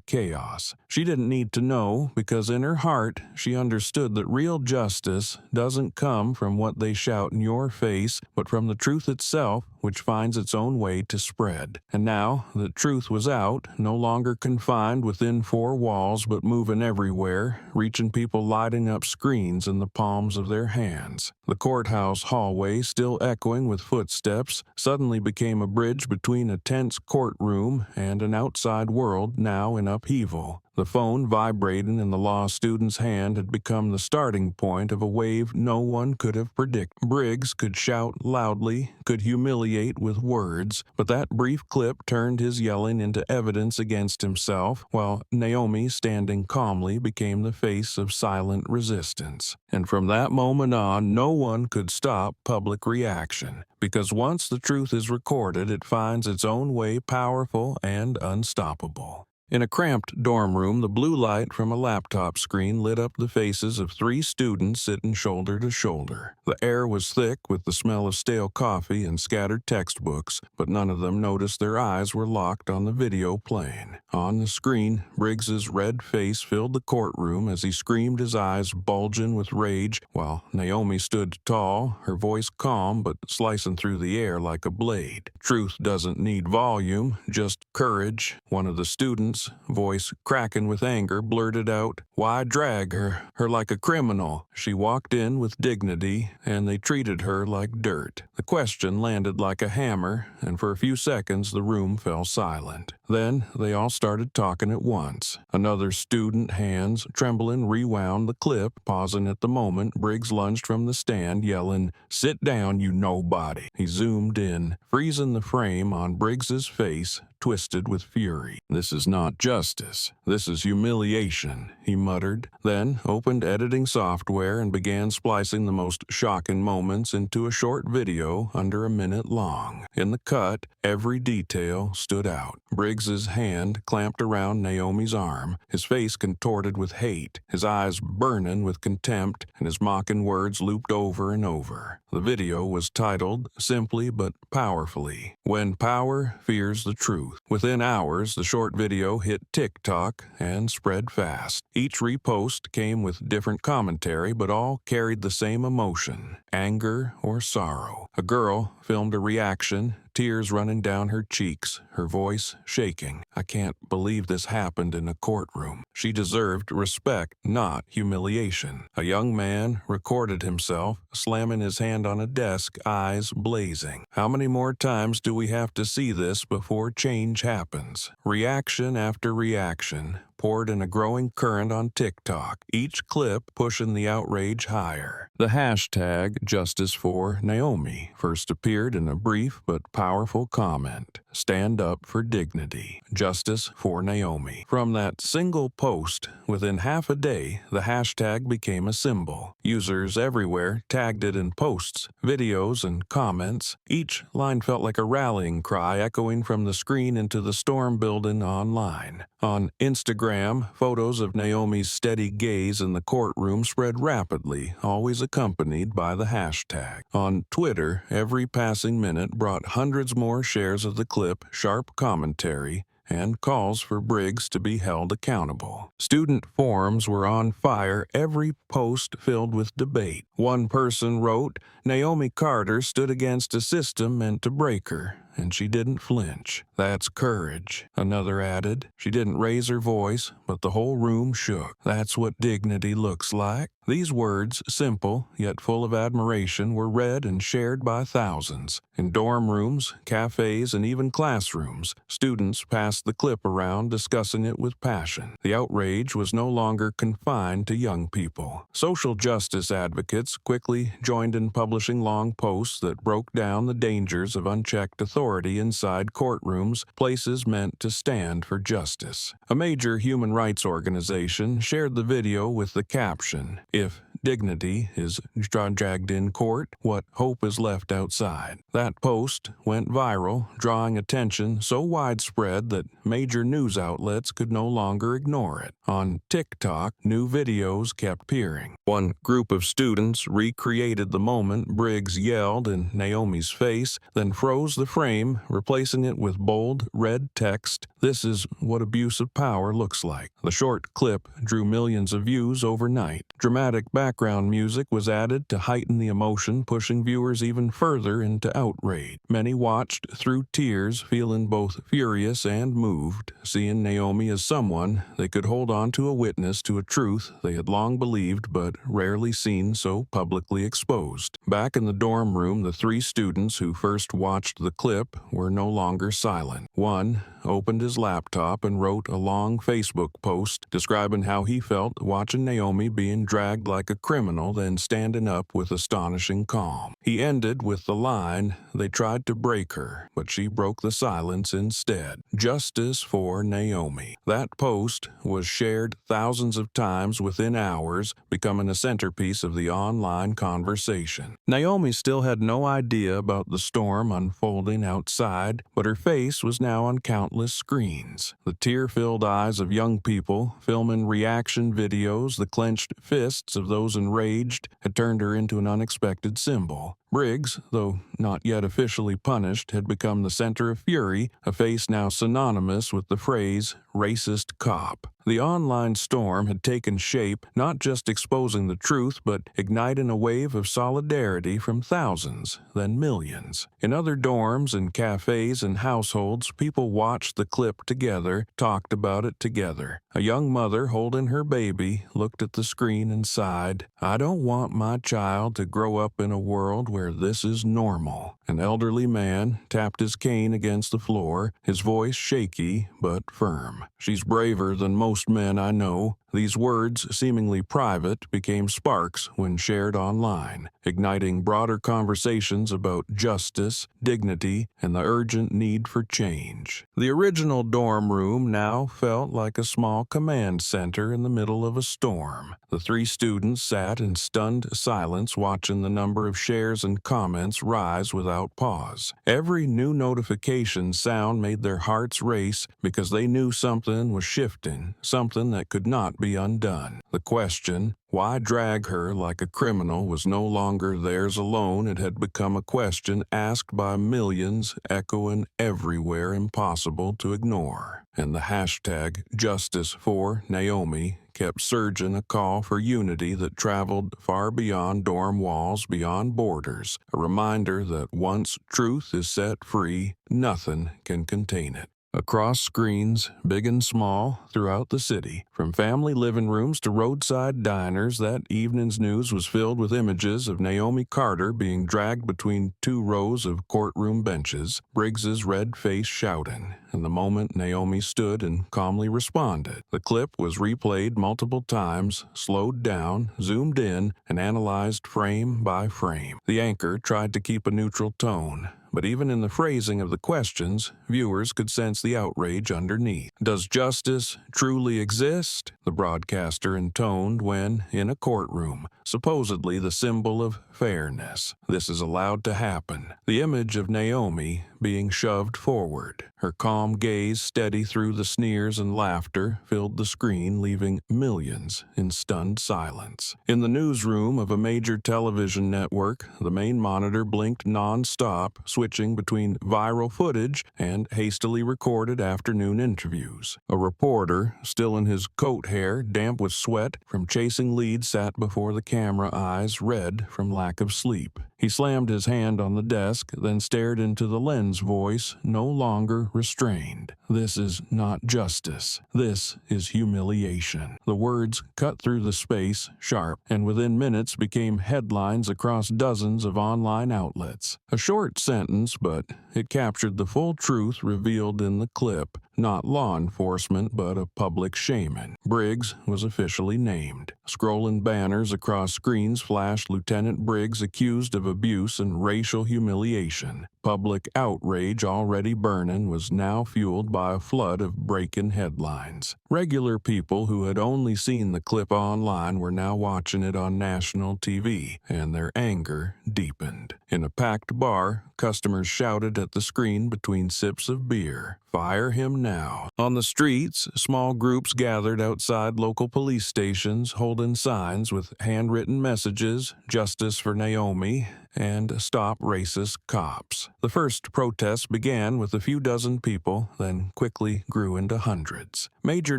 chaos. She didn't need to know, because in her heart, she understood that real justice doesn't come from what they shout in your face, but from the truth itself, which finds its own way to spread. And now that truth was out, no longer confined within four walls, but moving everywhere, reaching people lighting up screens in the palms of their hands. The courthouse hallway, still echoing with footsteps, suddenly became a bridge between a tense courtroom and an outside world now in upheaval. The phone vibrating in the law student's hand had become the starting point of a wave no one could have predicted. Briggs could shout loudly, could humiliate with words, but that brief clip turned his yelling into evidence against himself, while Naomi, standing calmly, became the face of silent resistance. And from that moment on, no one could stop public reaction, because once the truth is recorded, it finds its own way powerful and unstoppable. In a cramped dorm room, the blue light from a laptop screen lit up the faces of 3 students sitting shoulder to shoulder. The air was thick with the smell of stale coffee and scattered textbooks, but none of them noticed their eyes were locked on the video playing. On the screen, Briggs's red face filled the courtroom as he screamed, his eyes bulging with rage, while Naomi stood tall, her voice calm but slicing through the air like a blade. Truth doesn't need volume, just courage. One of the students, voice cracking with anger, blurted out, "Why drag her like a criminal? She walked in with dignity, and they treated her like dirt." The question landed like a hammer, and for a few seconds the room fell silent. Then they all started talking at once. Another student, hands trembling, rewound the clip, pausing at the moment Briggs lunged from the stand, yelling, "Sit down, you nobody." He zoomed in, freezing the frame on Briggs's face, twisted with fury. "This is not justice. This is humiliation," he muttered, then opened editing software and began splicing the most shocking moments into a short video under a minute long. In the cut, every detail stood out. Briggs's hand clamped around Naomi's arm, his face contorted with hate, his eyes burning with contempt, and his mocking words looped over and over. The video was titled, simply but powerfully, "When Power Fears the Truth." Within hours, the short video hit TikTok and spread fast. Each repost came with different commentary, but all carried the same emotion, anger or sorrow. A girl filmed a reaction, tears running down her cheeks, her voice shaking. "I can't believe this happened in a courtroom." She deserved respect, not humiliation. A young man recorded himself, slamming his hand on a desk, eyes blazing. "How many more times do we have to see this before change happens?" Reaction after reaction poured in a growing current on TikTok, each clip pushing the outrage higher. The hashtag Justice for Naomi first appeared in a brief but powerful comment. "Stand up for dignity. Justice for Naomi." From that single post, within half a day, the hashtag became a symbol. Users everywhere tagged it in posts, videos, and comments. Each line felt like a rallying cry echoing from the screen into the storm building online. On Instagram, photos of Naomi's steady gaze in the courtroom spread rapidly, always accompanied by the hashtag. On Twitter, every passing minute brought hundreds more shares of the clip, sharp commentary, and calls for Briggs to be held accountable. Student forums were on fire, every post filled with debate. One person wrote, "Naomi Carter stood against a system meant to break her, and she didn't flinch. That's courage." Another added, "She didn't raise her voice, but the whole room shook. That's what dignity looks like." These words, simple yet full of admiration, were read and shared by thousands. In dorm rooms, cafes, and even classrooms, students passed the clip around, discussing it with passion. The outrage was no longer confined to young people. Social justice advocates quickly joined in publishing long posts that broke down the dangers of unchecked authority inside courtrooms, places meant to stand for justice. A major human rights organization shared the video with the caption, "If dignity is dragged in court, what hope is left outside?" That post went viral, drawing attention so widespread that major news outlets could no longer ignore it. On TikTok, new videos kept appearing. One group of students recreated the moment Briggs yelled in Naomi's face, then froze the frame, replacing it with bold, red text, "This is what abuse of power looks like." The short clip drew millions of views overnight. Dramatic background music was added to heighten the emotion, pushing viewers even further into outrage. Many watched through tears, feeling both furious and moved, seeing Naomi as someone they could hold on to, a witness to a truth they had long believed but rarely seen so publicly exposed. Back in the dorm room, the 3 students who first watched the clip were no longer silent. One opened his his laptop and wrote a long Facebook post describing how he felt watching Naomi being dragged like a criminal, then standing up with astonishing calm. He ended with the line, "They tried to break her, but she broke the silence instead. Justice for Naomi." That post was shared thousands of times within hours, becoming a centerpiece of the online conversation. Naomi still had no idea about the storm unfolding outside, but her face was now on countless screens. The tear-filled eyes of young people filming reaction videos, the clenched fists of those enraged, had turned her into an unexpected symbol. Briggs, though not yet officially punished, had become the center of fury, a face now synonymous with the phrase racist cop. The online storm had taken shape, not just exposing the truth, but igniting a wave of solidarity from thousands, then millions. In other dorms and cafes and households, people watched the clip together, talked about it together. A young mother holding her baby looked at the screen and sighed, "I don't want my child to grow up in a world where this is normal." An elderly man tapped his cane against the floor, his voice shaky but firm. "She's braver than most men I know." These words, seemingly private, became sparks when shared online, igniting broader conversations about justice, dignity, and the urgent need for change. The original dorm room now felt like a small command center in the middle of a storm. The three students sat in stunned silence, watching the number of shares and comments rise without pause. Every new notification sound made their hearts race because they knew something was shifting, something that could not be undone. The question, why drag her like a criminal, was no longer theirs alone. It had become a question asked by millions, echoing everywhere, impossible to ignore. And the hashtag Justice for Naomi kept surging, a call for unity that traveled far beyond dorm walls, beyond borders, a reminder that once truth is set free, nothing can contain it. Across screens, big and small, throughout the city, from family living rooms to roadside diners, that evening's news was filled with images of Naomi Carter being dragged between two rows of courtroom benches, Briggs's red face shouting, and the moment Naomi stood and calmly responded. The clip was replayed multiple times, slowed down, zoomed in, and analyzed frame by frame. The anchor tried to keep a neutral tone, but even in the phrasing of the questions, viewers could sense the outrage underneath. "Does justice truly exist?" the broadcaster intoned when, in a courtroom, supposedly the symbol of fairness, this is allowed to happen. The image of Naomi being shoved forward, her calm gaze steady through the sneers and laughter, filled the screen, leaving millions in stunned silence. In the newsroom of a major television network, the main monitor blinked non-stop, switching between viral footage and hastily recorded afternoon interviews. A reporter, still in his coat hair, damp with sweat from chasing leads, sat before the camera, eyes red from lack of sleep. He slammed his hand on the desk, then stared into the lens, voice no longer restrained. "This is not justice. This is humiliation." The words cut through the space, sharp, and within minutes became headlines across dozens of online outlets. A short sentence, but it captured the full truth revealed in the clip. Not law enforcement, but a public shaming. Briggs was officially named. Scrolling banners across screens flashed Lieutenant Briggs accused of abuse and racial humiliation. Public outrage, already burning, was now fueled by a flood of breaking headlines. Regular people who had only seen the clip online were now watching it on national TV, and their anger deepened. In a packed bar, customers shouted at the screen between sips of beer, "Fire him now." On the streets, small groups gathered outside local police stations, holding signs with handwritten messages, "Justice for Naomi," and "Stop Racist Cops." The first protests began with a few dozen people, then quickly grew into hundreds. Major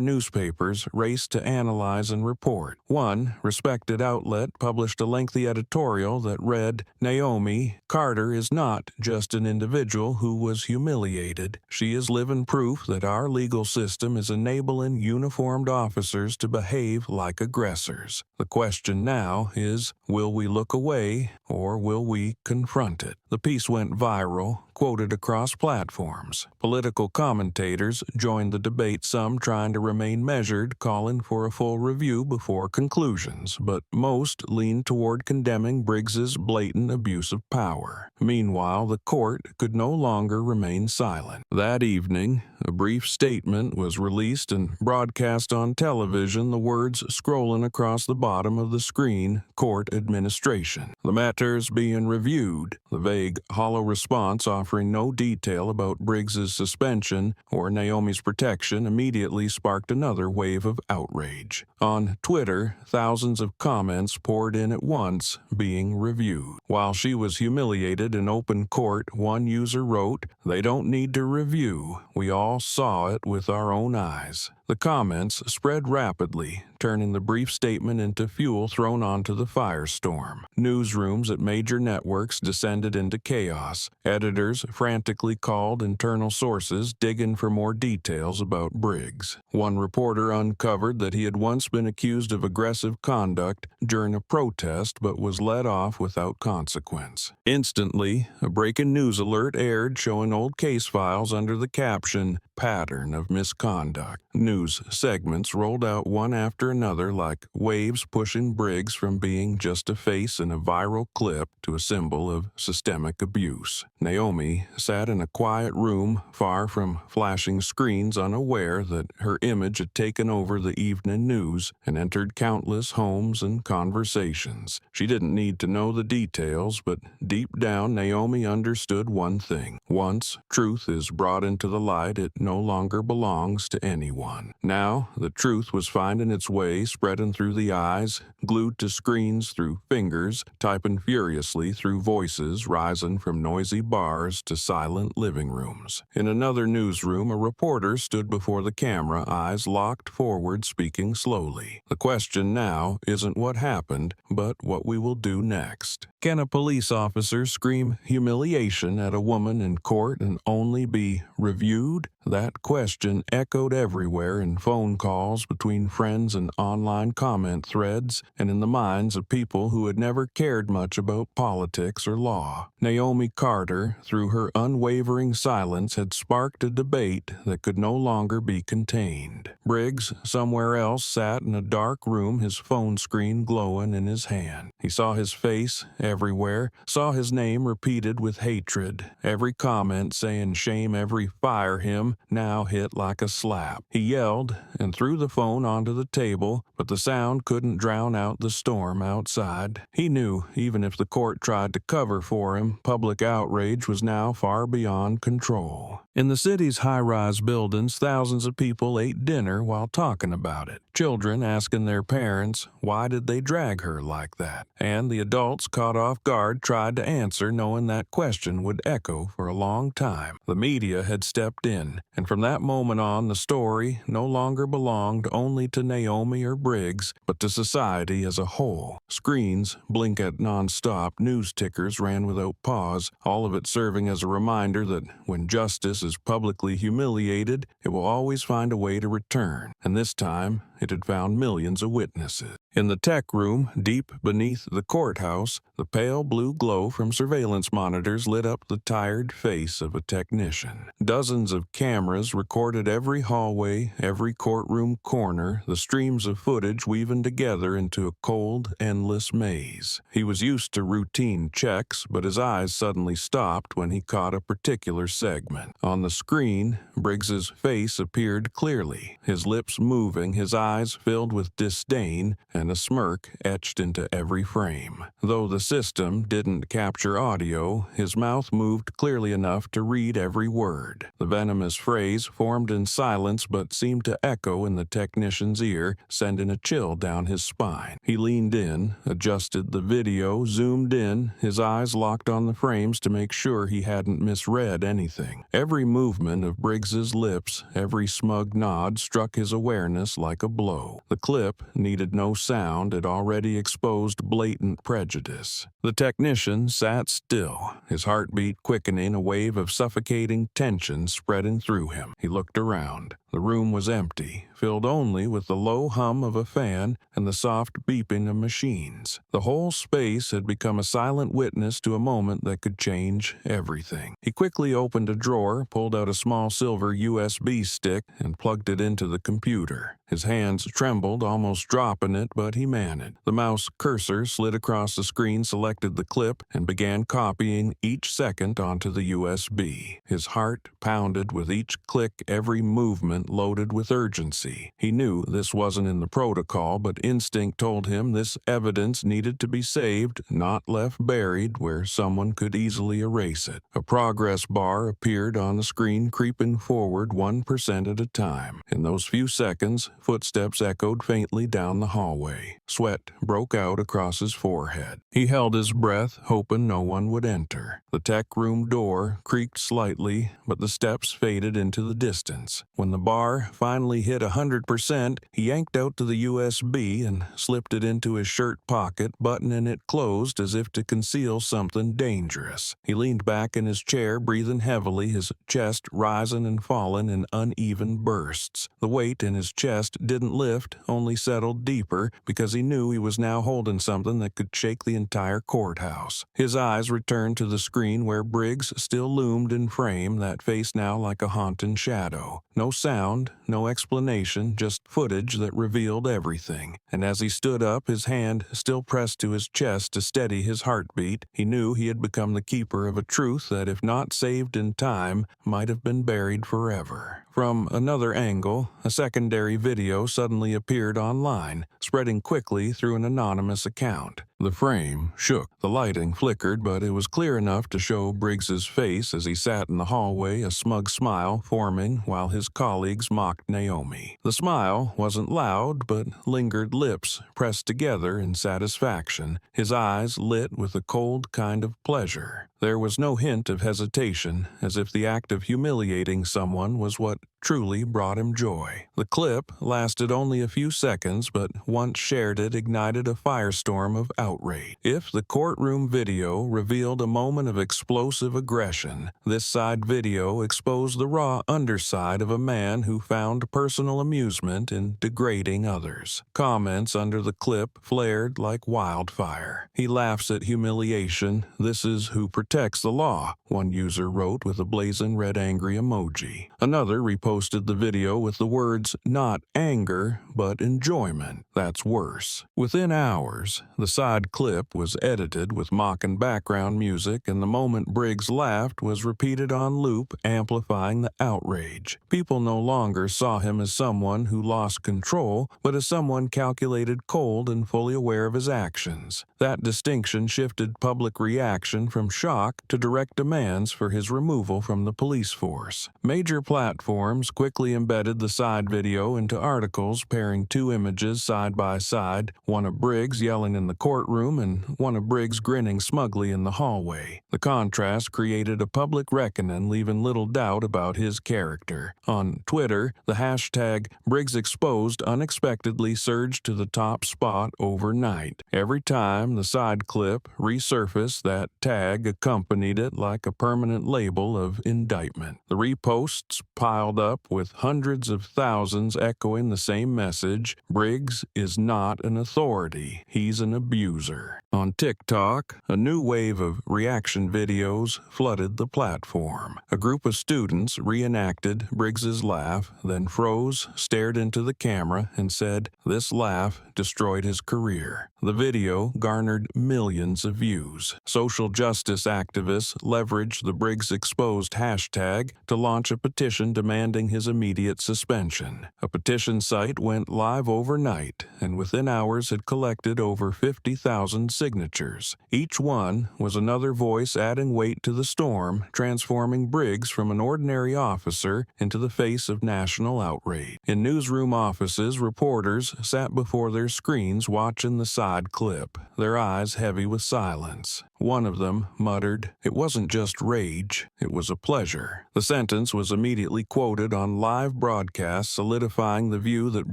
newspapers raced to analyze and report. One respected outlet published a lengthy editorial that read, "Naomi Carter is not just an individual who was humiliated. She is living proof that our legal system is enabling uniformed officers to behave like aggressors. The question now is, will we look away or will we confront it. The piece went viral, quoted across platforms. Political commentators joined the debate, some trying to remain measured, calling for a full review before conclusions, but most leaned toward condemning Briggs's blatant abuse of power. Meanwhile, the court could no longer remain silent. That evening, a brief statement was released and broadcast on television, the words scrolling across the bottom of the screen, "Court Administration." The matters being reviewed, the vague, hollow response offering no detail about Briggs's suspension or Naomi's protection immediately sparked another wave of outrage. On Twitter, thousands of comments poured in at once, being reviewed. While she was humiliated in open court, one user wrote, "They don't need to review. We all saw it with our own eyes." The comments spread rapidly, turning the brief statement into fuel thrown onto the firestorm. Newsrooms at major networks descended into chaos. Editors frantically called internal sources, digging for more details about Briggs. One reporter uncovered that he had once been accused of aggressive conduct during a protest but was let off without consequence. Instantly, a breaking news alert aired showing old case files under the caption, "Pattern of Misconduct." News segments rolled out one after another like waves, pushing Briggs from being just a face in a viral clip to a symbol of systemic abuse. Naomi sat in a quiet room, far from flashing screens, unaware that her image had taken over the evening news and entered countless homes and conversations. She didn't need to know the details, but deep down Naomi understood one thing. Once truth is brought into the light, it no longer belongs to anyone. Now, the truth was finding its way, spreading through the eyes, glued to screens through fingers, typing furiously through voices rising from noisy bars to silent living rooms. In another newsroom, a reporter stood before the camera, eyes locked forward, speaking slowly. The question now isn't what happened, but what we will do next. Can a police officer scream humiliation at a woman in court and only be reviewed? That question echoed everywhere in phone calls, between friends and online comment threads, and in the minds of people who had never cared much about politics or law. Naomi Carter, through her unwavering silence, had sparked a debate that could no longer be contained. Briggs, somewhere else, sat in a dark room, his phone screen glowing in his hand. He saw his face everywhere, saw his name repeated with hatred, every comment saying shame, every fire him, now hit like a slap. He yelled and threw the phone onto the table, but the sound couldn't drown out the storm outside. He knew, even if the court tried to cover for him, public outrage was now far beyond control. In the city's high-rise buildings, thousands of people ate dinner while talking about it. Children asking their parents, why did they drag her like that? And the adults, caught off guard, tried to answer, knowing that question would echo for a long time. The media had stepped in, and from that moment on, the story no longer belonged only to Naomi or Briggs, but to society as a whole. Screens blink at nonstop, news tickers ran without pause, all of it serving as a reminder that when justice is publicly humiliated, it will always find a way to return. And this time, it had found millions of witnesses. In the tech room, deep beneath the courthouse, the pale blue glow from surveillance monitors lit up the tired face of a technician. Dozens of cameras recorded every hallway, every courtroom corner, the streams of footage weaving together into a cold, endless maze. He was used to routine checks, but his eyes suddenly stopped when he caught a particular segment. On the screen, Briggs's face appeared clearly, his lips moving, his eyes filled with disdain, and a smirk etched into every frame. Though the system didn't capture audio, his mouth moved clearly enough to read every word. The venomous phrase formed in silence but seemed to echo in the technician's ear, sending a chill down his spine. He leaned in, adjusted the video, zoomed in, his eyes locked on the frames to make sure he hadn't misread anything. Every movement of Briggs's lips, every smug nod struck his awareness like a blow. The clip needed no sound, it already exposed blatant prejudice. The technician sat still, his heartbeat quickening, a wave of suffocating tension spreading through him. He looked around. The room was empty, filled only with the low hum of a fan and the soft beeping of machines. The whole space had become a silent witness to a moment that could change everything. He quickly opened a drawer, pulled out a small silver USB stick, and plugged it into the computer. His hands trembled, almost dropping it, but he managed. The mouse cursor slid across the screen, selected the clip, and began copying each second onto the USB. His heart pounded with each click, every movement loaded with urgency. He knew this wasn't in the protocol, but instinct told him this evidence needed to be saved, not left buried where someone could easily erase it. A progress bar appeared on the screen, creeping forward 1% at a time. In those few seconds, footsteps echoed faintly down the hallway. Sweat broke out across his forehead. He held his breath, hoping no one would enter. The tech room door creaked slightly, but the steps faded into the distance. When the bar finally hit 100%, he yanked out to the USB and slipped it into his shirt pocket, buttoning it closed as if to conceal something dangerous. He leaned back in his chair, breathing heavily, his chest rising and falling in uneven bursts. The weight in his chest didn't lift, only settled deeper, because he knew he was now holding something that could shake the entire courthouse. His eyes returned to the screen where Briggs still loomed in frame, that face now like a haunting shadow. No sound, no explanation, just footage that revealed everything. And as he stood up, his hand still pressed to his chest to steady his heartbeat, he knew he had become the keeper of a truth that, if not saved in time, might have been buried forever. From another angle, a secondary video suddenly appeared online, spreading quickly through an anonymous account. The frame shook. The lighting flickered, but it was clear enough to show Briggs's face as he sat in the hallway, a smug smile forming while his colleagues mocked Naomi. The smile wasn't loud, but lingered, lips pressed together in satisfaction, his eyes lit with a cold kind of pleasure. There was no hint of hesitation, as if the act of humiliating someone was what truly brought him joy. The clip lasted only a few seconds, but once shared it ignited a firestorm of outrage. If the courtroom video revealed a moment of explosive aggression, this side video exposed the raw underside of a man who found personal amusement in degrading others. Comments under the clip flared like wildfire. "He laughs at humiliation. This is who protects the law," one user wrote with a blazing red angry emoji. Another reposted the video with the words, "Not anger, but enjoyment. That's worse." Within hours, the side clip was edited with mocking background music, and the moment Briggs laughed was repeated on loop, amplifying the outrage. People no longer saw him as someone who lost control, but as someone calculated, cold, and fully aware of his actions. That distinction shifted public reaction from shock to direct demands for his removal from the police force. Major platforms quickly embedded the side video into articles pairing two images side by side, one of Briggs yelling in the courtroom and one of Briggs grinning smugly in the hallway. The contrast created a public reckoning, leaving little doubt about his character. On Twitter, the hashtag #BriggsExposed unexpectedly surged to the top spot overnight. Every time the side clip resurfaced, that tag accompanied it like a permanent label of indictment. The reposts piled up, with hundreds of thousands echoing the same message: Briggs is not an authority, he's an abuser. On TikTok, a new wave of reaction videos flooded the platform. A group of students reenacted Briggs's laugh, then froze, stared into the camera, and said this laugh destroyed his career. The video garnered millions of views. Social justice activists leveraged the Briggs Exposed hashtag to launch a petition demanding his immediate suspension. A petition site went live overnight, and within hours had collected over 50,000 signatures. Each one was another voice adding weight to the storm, transforming Briggs from an ordinary officer into the face of national outrage. In newsroom offices, reporters sat before their screens watching the site side clip, their eyes heavy with silence. One of them muttered, "It wasn't just rage, it was a pleasure." The sentence was immediately quoted on live broadcast, solidifying the view that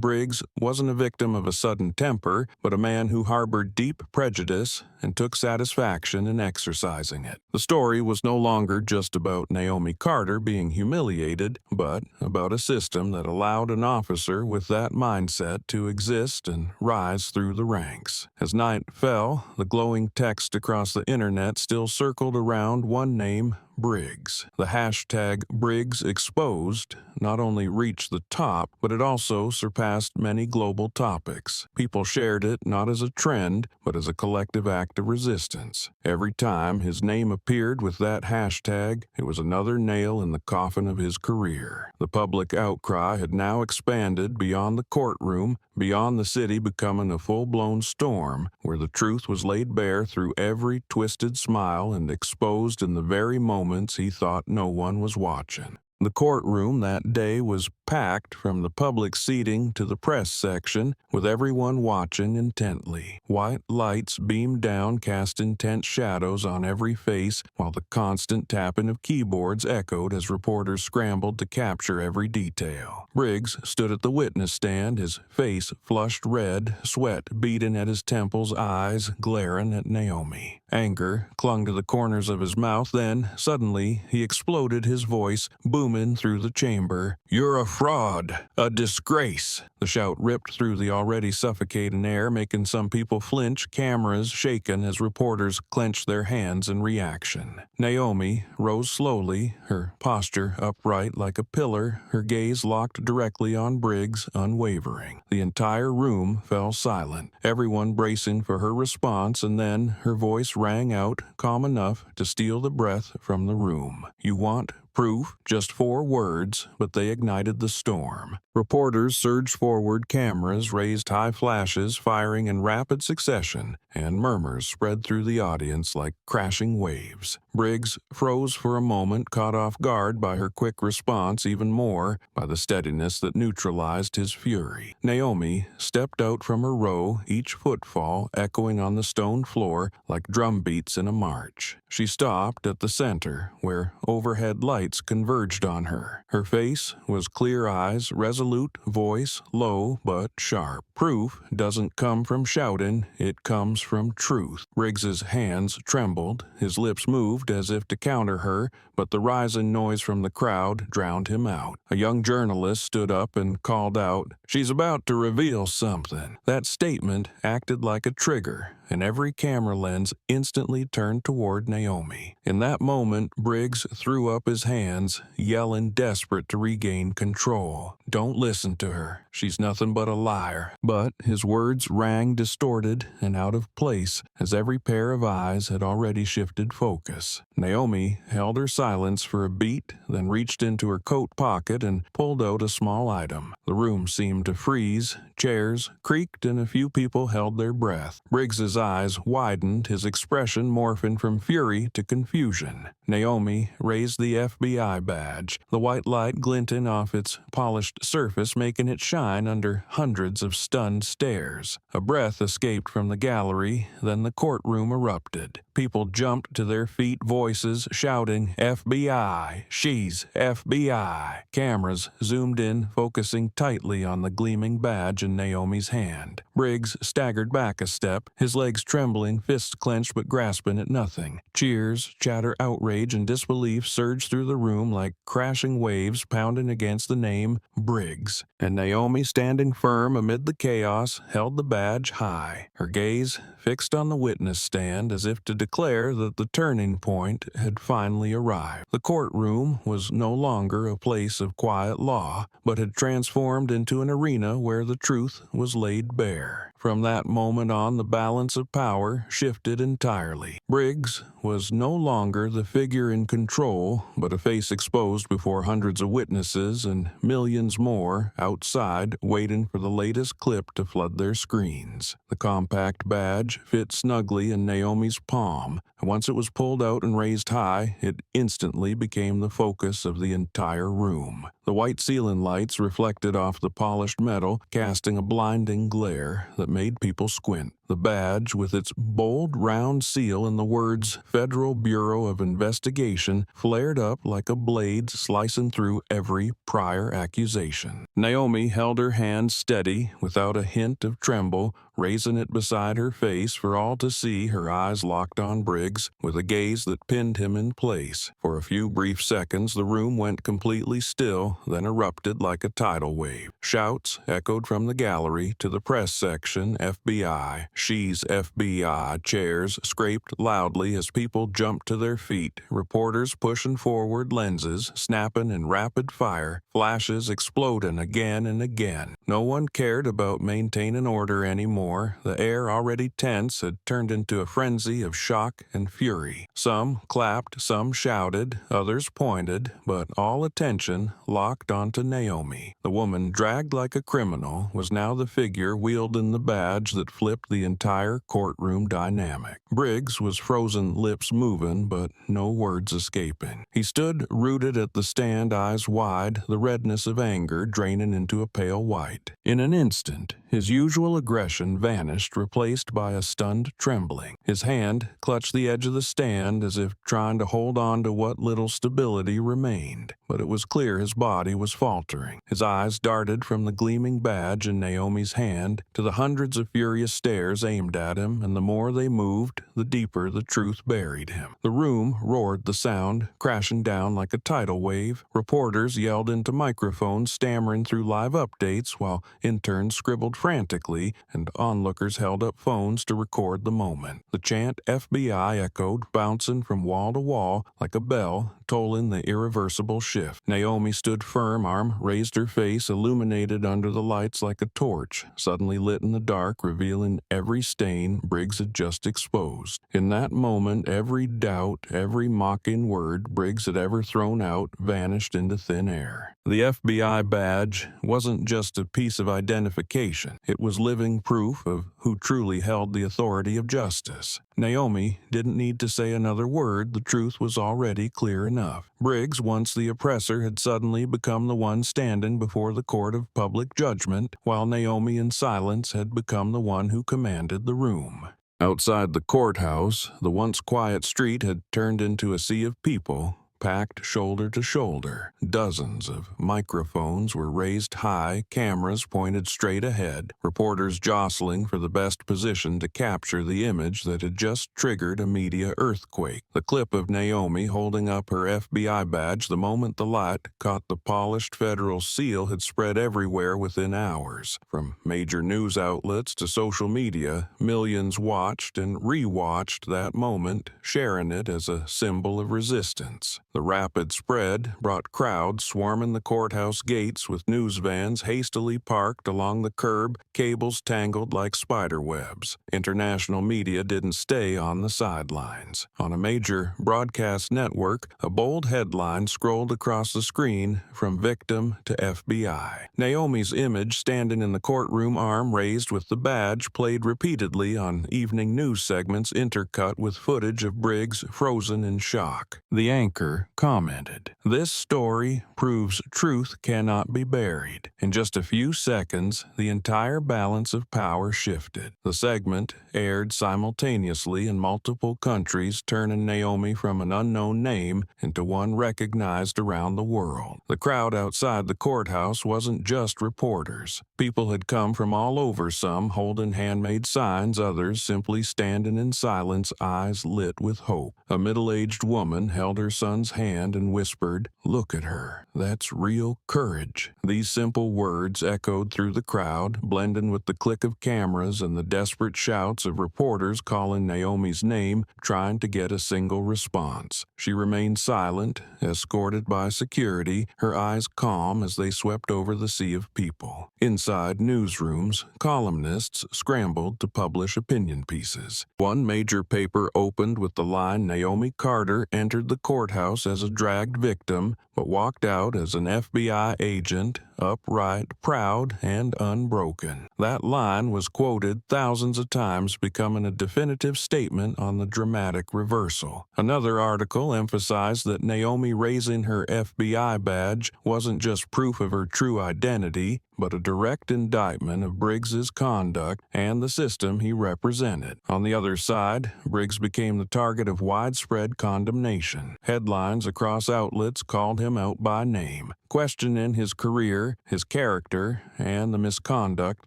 Briggs wasn't a victim of a sudden temper, but a man who harbored deep prejudice and took satisfaction in exercising it. The story was no longer just about Naomi Carter being humiliated, but about a system that allowed an officer with that mindset to exist and rise through the ranks. As night fell, the glowing text across the internet still circled around one name: Briggs. The hashtag Briggs Exposed not only reached the top, but it also surpassed many global topics. People shared it not as a trend, but as a collective act of resistance. Every time his name appeared with that hashtag, it was another nail in the coffin of his career. The public outcry had now expanded beyond the courtroom, beyond the city becoming a full-blown storm, where the truth was laid bare through every twisted smile and exposed in the very moments he thought no one was watching. The courtroom that day was packed from the public seating to the press section, with everyone watching intently. White lights beamed down, cast intense shadows on every face, while the constant tapping of keyboards echoed as reporters scrambled to capture every detail. Briggs stood at the witness stand, his face flushed red, sweat beading at his temples, eyes glaring at Naomi. Anger clung to the corners of his mouth, then, suddenly, he exploded, his voice booming through the chamber. "You're a fraud, a disgrace." The shout ripped through the already suffocating air, making some people flinch, cameras shaken as reporters clenched their hands in reaction. Naomi rose slowly, her posture upright like a pillar, her gaze locked directly on Briggs, unwavering. The entire room fell silent, everyone bracing for her response, and then her voice rang out, calm enough to steal the breath from the room. "You want proof?" Just 4 words, but they ignited the storm. Reporters surged forward, cameras raised high flashes, firing in rapid succession, and murmurs spread through the audience like crashing waves. Briggs froze for a moment, caught off guard by her quick response, even more by the steadiness that neutralized his fury. Naomi stepped out from her row, each footfall echoing on the stone floor like drum beats in a march. She stopped at the center, where overhead lights converged on her. Her face was clear eyes, resolute, voice low but sharp. Proof doesn't come from shouting, it comes from truth. Briggs's hands trembled, his lips moved as if to counter her, but the rising noise from the crowd drowned him out. A young journalist stood up and called out, "She's about to reveal something." That statement acted like a trigger, and every camera lens instantly turned toward Naomi. In that moment, Briggs threw up his hands, yelling, desperate to regain control. "Don't listen to her. She's nothing but a liar." But his words rang distorted and out of place, as every pair of eyes had already shifted focus. Naomi held her silence for a beat, then reached into her coat pocket and pulled out a small item. The room seemed to freeze, chairs creaked, and a few people held their breath. Briggs's eyes widened, his expression morphing from fury to confusion. Naomi raised the FBI badge, the white light glinting off its polished surface, making it shine under hundreds of stunned stares. A breath escaped from the gallery, then the courtroom erupted. People jumped to their feet, voices shouting, "FBI! She's FBI!" Cameras zoomed in, focusing tightly on the gleaming badge in Naomi's hand. Briggs staggered back a step, his legs trembling, fists clenched but grasping at nothing. Cheers, chatter, outrage, and disbelief surged through the room like crashing waves pounding against the name Briggs. And Naomi, standing firm amid the chaos, held the badge high, her gaze fixed on the witness stand as if to declare that the turning point had finally arrived. The courtroom was no longer a place of quiet law, but had transformed into an arena where the truth was laid bare. From that moment on, the balance of power shifted entirely. Briggs was no longer the figure in control, but a face exposed before hundreds of witnesses and millions more outside waiting for the latest clip to flood their screens. The compact badge fit snugly in Naomi's palm, and once it was pulled out and raised high, it instantly became the focus of the entire room. The white ceiling lights reflected off the polished metal, casting a blinding glare that made people squint. The badge, with its bold round seal and the words Federal Bureau of Investigation, flared up like a blade slicing through every prior accusation. Naomi held her hand steady, without a hint of tremble, raising it beside her face for all to see, her eyes locked on Briggs, with a gaze that pinned him in place. For a few brief seconds, the room went completely still, then erupted like a tidal wave. Shouts echoed from the gallery to the press section, FBI, she's FBI. Chairs scraped loudly as people jumped to their feet, reporters pushing forward, lenses snapping in rapid fire, flashes exploding again and again. No one cared about maintaining order anymore. The air, already tense, had turned into a frenzy of shock and fury. Some clapped, some shouted, others pointed, but all attention locked onto Naomi. The woman, dragged like a criminal, was now the figure wielding the badge that flipped the entire courtroom dynamic. Briggs was frozen, lips moving, but no words escaping. He stood rooted at the stand, eyes wide, the redness of anger draining into a pale white. In an instant, his usual aggression vanished, replaced by a stunned trembling. His hand clutched the edge of the stand as if trying to hold on to what little stability remained. But it was clear his body was faltering. His eyes darted from the gleaming badge in Naomi's hand to the hundreds of furious stares aimed at him, and the more they moved, the deeper the truth buried him. The room roared, the sound crashing down like a tidal wave. Reporters yelled into microphones, stammering through live updates, while interns scribbled frantically, and onlookers held up phones to record the moment. The chant FBI echoed, bouncing from wall to wall like a bell, tolling the irreversible shift. Naomi stood firm, arm raised, her face illuminated under the lights like a torch, suddenly lit in the dark, revealing every stain Briggs had just exposed. In that moment, every doubt, every mocking word Briggs had ever thrown out vanished into thin air. The FBI badge wasn't just a piece of identification. It was living proof of who truly held the authority of justice. Naomi didn't need to say another word. The truth was already clear enough. Briggs, once the oppressor, had suddenly become the one standing before the court of public judgment, while Naomi in silence had become the one who commanded the room. Outside the courthouse, the once quiet street had turned into a sea of people, packed shoulder to shoulder. Dozens of microphones were raised high, cameras pointed straight ahead, reporters jostling for the best position to capture the image that had just triggered a media earthquake. The clip of Naomi holding up her FBI badge the moment the light caught the polished federal seal had spread everywhere within hours. From major news outlets to social media, millions watched and re-watched that moment, sharing it as a symbol of resistance. The rapid spread brought crowds swarming the courthouse gates, with news vans hastily parked along the curb, cables tangled like spider webs. International media didn't stay on the sidelines. On a major broadcast network, a bold headline scrolled across the screen, "From victim to FBI." Naomi's image standing in the courtroom, arm raised with the badge, played repeatedly on evening news segments, intercut with footage of Briggs frozen in shock. The anchor commented, "This story proves truth cannot be buried." In just a few seconds, the entire balance of power shifted. The segment aired simultaneously in multiple countries, turning Naomi from an unknown name into one recognized around the world. The crowd outside the courthouse wasn't just reporters. People had come from all over, some holding handmade signs, others simply standing in silence, eyes lit with hope. A middle-aged woman held her son's hand and whispered, "Look at her. That's real courage." These simple words echoed through the crowd, blending with the click of cameras and the desperate shouts of reporters calling Naomi's name, trying to get a single response. She remained silent, escorted by security, her eyes calm as they swept over the sea of people. Inside newsrooms, columnists scrambled to publish opinion pieces. One major paper opened with the line, "Naomi Carter entered the courthouse as a dragged victim, but walked out as an FBI agent, upright, proud, and unbroken. That line was quoted thousands of times, becoming a definitive statement on the dramatic reversal. Another article emphasized that Naomi raising her FBI badge wasn't just proof of her true identity, but a direct indictment of Briggs's conduct and the system he represented. On the other side, Briggs became the target of widespread condemnation. Headlines across outlets called him out by name, questioning his career, his character, and the misconduct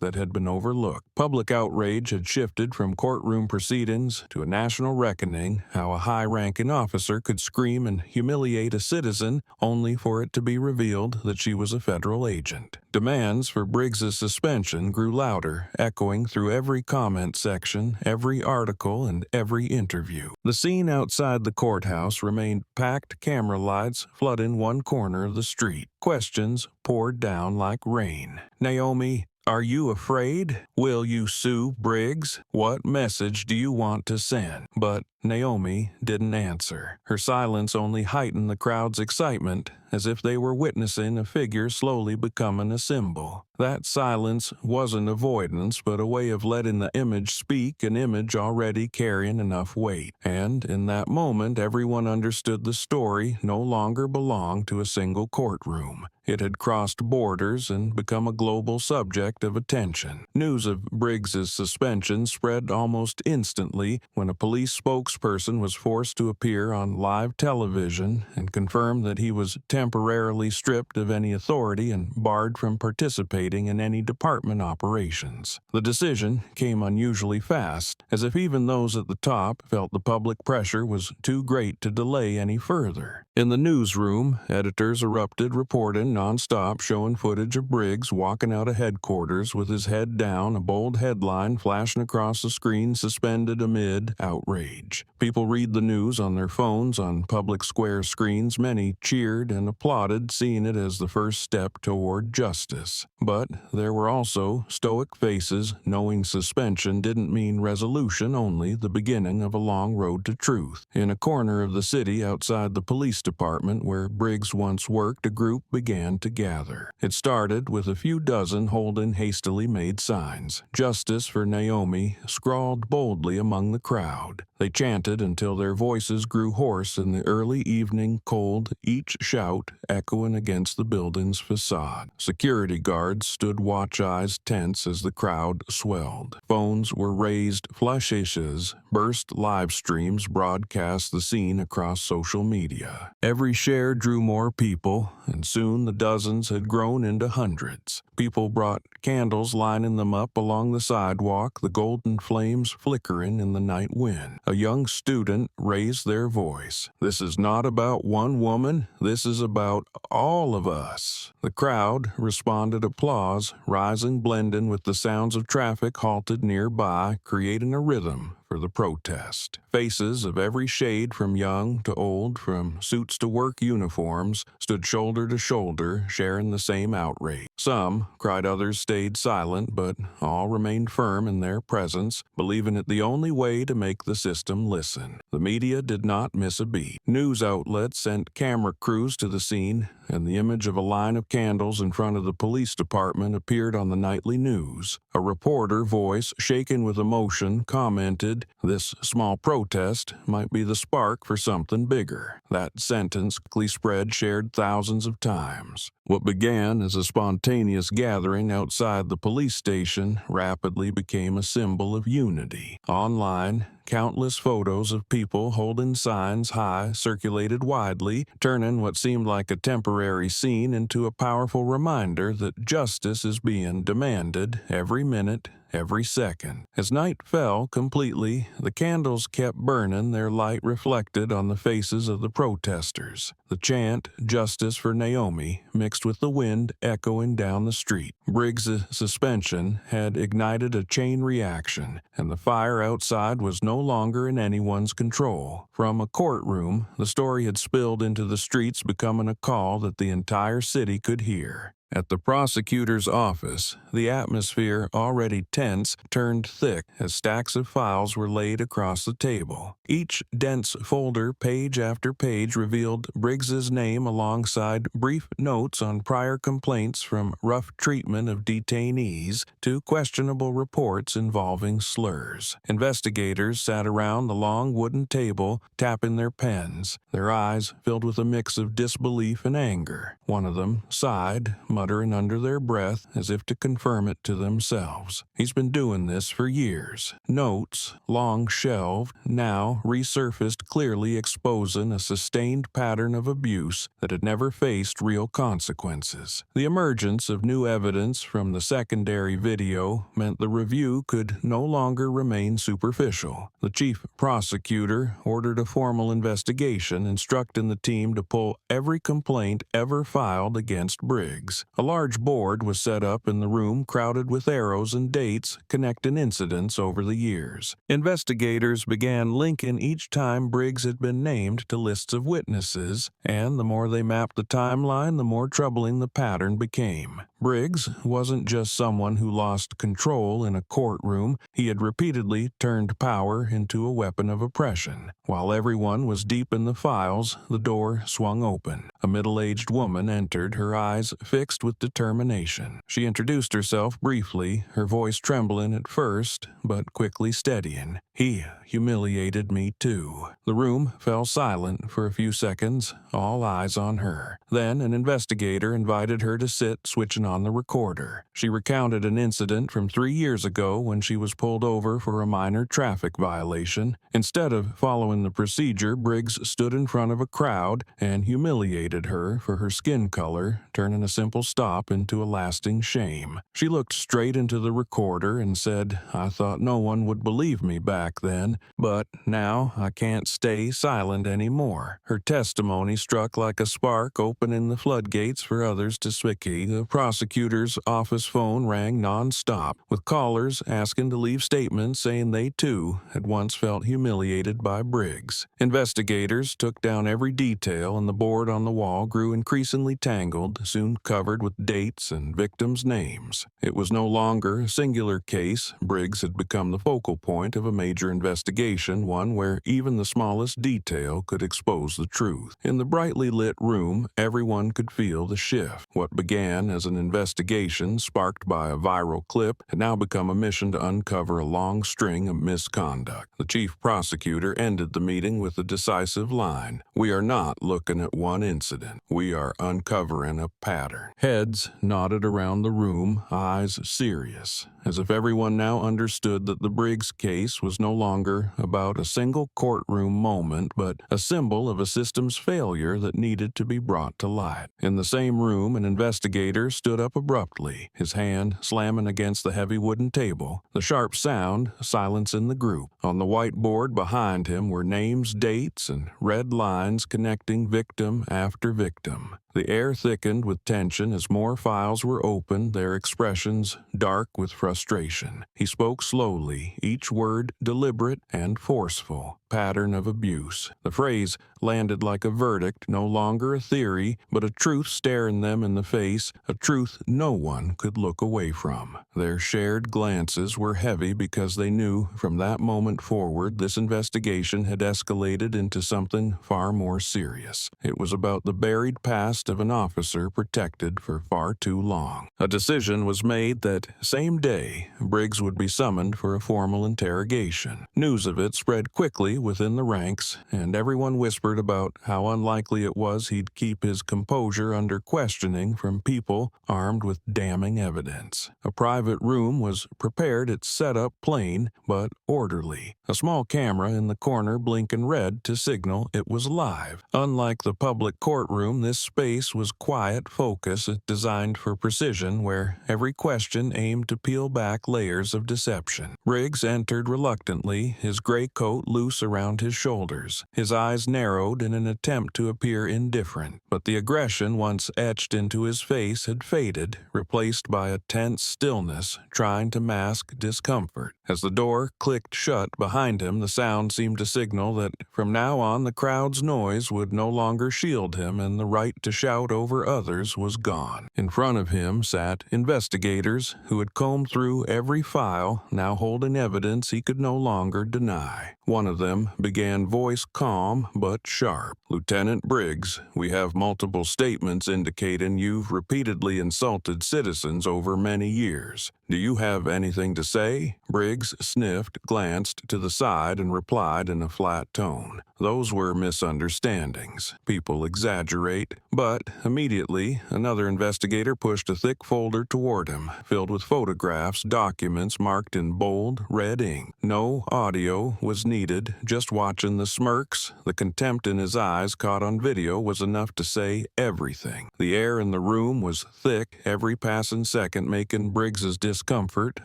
that had been overlooked. Public outrage had shifted from courtroom proceedings to a national reckoning, how a high-ranking officer could scream and humiliate a citizen only for it to be revealed that she was a federal agent. Demands for Briggs's suspension grew louder, echoing through every comment section, every article, and every interview. The scene outside the courthouse remained packed, camera lights flooding one corner of the street. Questions poured down like rain. Naomi, are you afraid? Will you sue Briggs? What message do you want to send? But Naomi didn't answer. Her silence only heightened the crowd's excitement, as if they were witnessing a figure slowly becoming a symbol. That silence wasn't avoidance, but a way of letting the image speak, an image already carrying enough weight. And in that moment, everyone understood the story no longer belonged to a single courtroom. It had crossed borders and become a global subject of attention. News of Briggs's suspension spread almost instantly when a police spokesperson was forced to appear on live television and confirm that he was temporarily stripped of any authority and barred from participating in any department operations. The decision came unusually fast, as if even those at the top felt the public pressure was too great to delay any further. In the newsroom, editors erupted, reporting nonstop, showing footage of Briggs walking out of headquarters with his head down, a bold headline flashing across the screen, suspended amid outrage. People read the news on their phones on public square screens. Many cheered and applauded, seeing it as the first step toward justice. But there were also stoic faces, knowing suspension didn't mean resolution, only the beginning of a long road to truth. In a corner of the city outside the police department where Briggs once worked, a group began to gather. It started with a few dozen holding hastily made signs. "Justice for Naomi" scrawled boldly among the crowd. They chanted until their voices grew hoarse in the early evening cold, each shout echoing against the building's facade. Security guards stood watch-eyes tense as the crowd swelled. Phones were raised, flashes burst, live streams broadcast the scene across social media. Every share drew more people, and soon the dozens had grown into hundreds. People brought candles, lining them up along the sidewalk, the golden flames flickering in the night wind. A young student raised their voice. "This is not about one woman. This is about all of us." The crowd responded, applause rising, blending with the sounds of traffic halted nearby, creating a rhythm for the protest. Faces of every shade, from young to old, from suits to work uniforms, stood shoulder to shoulder, sharing the same outrage. Some cried, others stayed silent, but all remained firm in their presence, believing it the only way to make the system listen. The media did not miss a beat. News outlets sent camera crews to the scene, and the image of a line of candles in front of the police department appeared on the nightly news. A reporter, voice shaken with emotion, commented, "This small protest might be the spark for something bigger." That sentence quickly spread, shared thousands of times. What began as a spontaneous gathering outside the police station rapidly became a symbol of unity. Online, countless photos of people holding signs high circulated widely, turning what seemed like a temporary scene into a powerful reminder that justice is being demanded every minute, every second. As night fell completely, the candles kept burning, their light reflected on the faces of the protesters. The chant, "Justice for Naomi," mixed with the wind echoing down the street. Briggs' suspension had ignited a chain reaction, and the fire outside was no longer in anyone's control. From a courtroom, the story had spilled into the streets, becoming a call that the entire city could hear. At the prosecutor's office, the atmosphere, already tense, turned thick as stacks of files were laid across the table. Each dense folder, page after page, revealed Briggs's name alongside brief notes on prior complaints from rough treatment of detainees to questionable reports involving slurs. Investigators sat around the long wooden table, tapping their pens, their eyes filled with a mix of disbelief and anger. One of them sighed, muttering under their breath as if to confirm it to themselves. He's been doing this for years. Notes, long shelved, now resurfaced, clearly exposing a sustained pattern of abuse that had never faced real consequences. The emergence of new evidence from the secondary video meant the review could no longer remain superficial. The chief prosecutor ordered a formal investigation, instructing the team to pull every complaint ever filed against Briggs. A large board was set up in the room, crowded with arrows and dates connecting incidents over the years. Investigators began linking each time Briggs had been named to lists of witnesses, and the more they mapped the timeline, the more troubling the pattern became. Briggs wasn't just someone who lost control in a courtroom. He had repeatedly turned power into a weapon of oppression. While everyone was deep in the files, the door swung open. A middle-aged woman entered, her eyes fixed with determination. She introduced herself briefly, her voice trembling at first, but quickly steadying. "He humiliated me too." The room fell silent for a few seconds, all eyes on her. Then an investigator invited her to sit, switching on the recorder. She recounted an incident from 3 years ago when she was pulled over for a minor traffic violation. Instead of following the procedure, Briggs stood in front of a crowd and humiliated her for her skin color, turning a simple stop into a lasting shame. She looked straight into the recorder and said, "I thought no one would believe me back then, but now I can't stay silent anymore." Her testimony struck like a spark, opening the floodgates for others to speak. The prosecutor's office phone rang non-stop, with callers asking to leave statements saying they too had once felt humiliated by Briggs. Investigators took down every detail, and the board on the wall grew increasingly tangled, soon covered with dates and victims' names. It was no longer a singular case. Briggs had become the focal point of a major investigation, one where even the smallest detail could expose the truth. In the brightly lit room, everyone could feel the shift. What began as an investigation sparked by a viral clip had now become a mission to uncover a long string of misconduct. The chief prosecutor ended the meeting with a decisive line: "We are not looking at one incident. We are uncovering a pattern." Heads nodded around the room, eyes serious, as if everyone now understood that the Briggs case was no longer about a single courtroom moment, but a symbol of a system's failure that needed to be brought to light. In the same room, an investigator stood up abruptly, his hand slamming against the heavy wooden table. The sharp sound silencing the group. On the whiteboard behind him were names, dates, and red lines connecting victim after victim. The air thickened with tension as more files were opened, their expressions dark with frustration. He spoke slowly, each word deliberate and forceful. "Pattern of abuse." The phrase landed like a verdict, no longer a theory, but a truth staring them in the face, a truth no one could look away from. Their shared glances were heavy because they knew from that moment forward this investigation had escalated into something far more serious. It was about the buried past of an officer protected for far too long. A decision was made that same day Briggs would be summoned for a formal interrogation. News of it spread quickly within the ranks, and everyone whispered about how unlikely it was he'd keep his composure under questioning from people armed with damning evidence. A private room was prepared, its setup plain but orderly. A small camera in the corner blinking red to signal it was live. Unlike the public courtroom, this space was quiet, focused, designed for precision, where every question aimed to peel back layers of deception. Briggs entered reluctantly, his gray coat loose around his shoulders. His eyes narrowed in an attempt to appear indifferent, but the aggression once etched into his face had faded, replaced by a tense stillness trying to mask discomfort. As the door clicked shut behind him, the sound seemed to signal that from now on the crowd's noise would no longer shield him and the right to shout over others was gone. In front of him sat investigators who had combed through every file, now holding evidence he could no longer deny. One of them began, voice calm but sharp. "Lieutenant Briggs, we have multiple statements indicating you've repeatedly insulted citizens over many years. Do you have anything to say?" Briggs sniffed, glanced to the side, and replied in a flat tone. "Those were misunderstandings. People exaggerate." But immediately, another investigator pushed a thick folder toward him, filled with photographs, documents marked in bold, red ink. No audio was needed, just watching the smirks, the contempt in his eyes caught on video was enough to say everything. The air in the room was thick, every passing second making Briggs's discomfort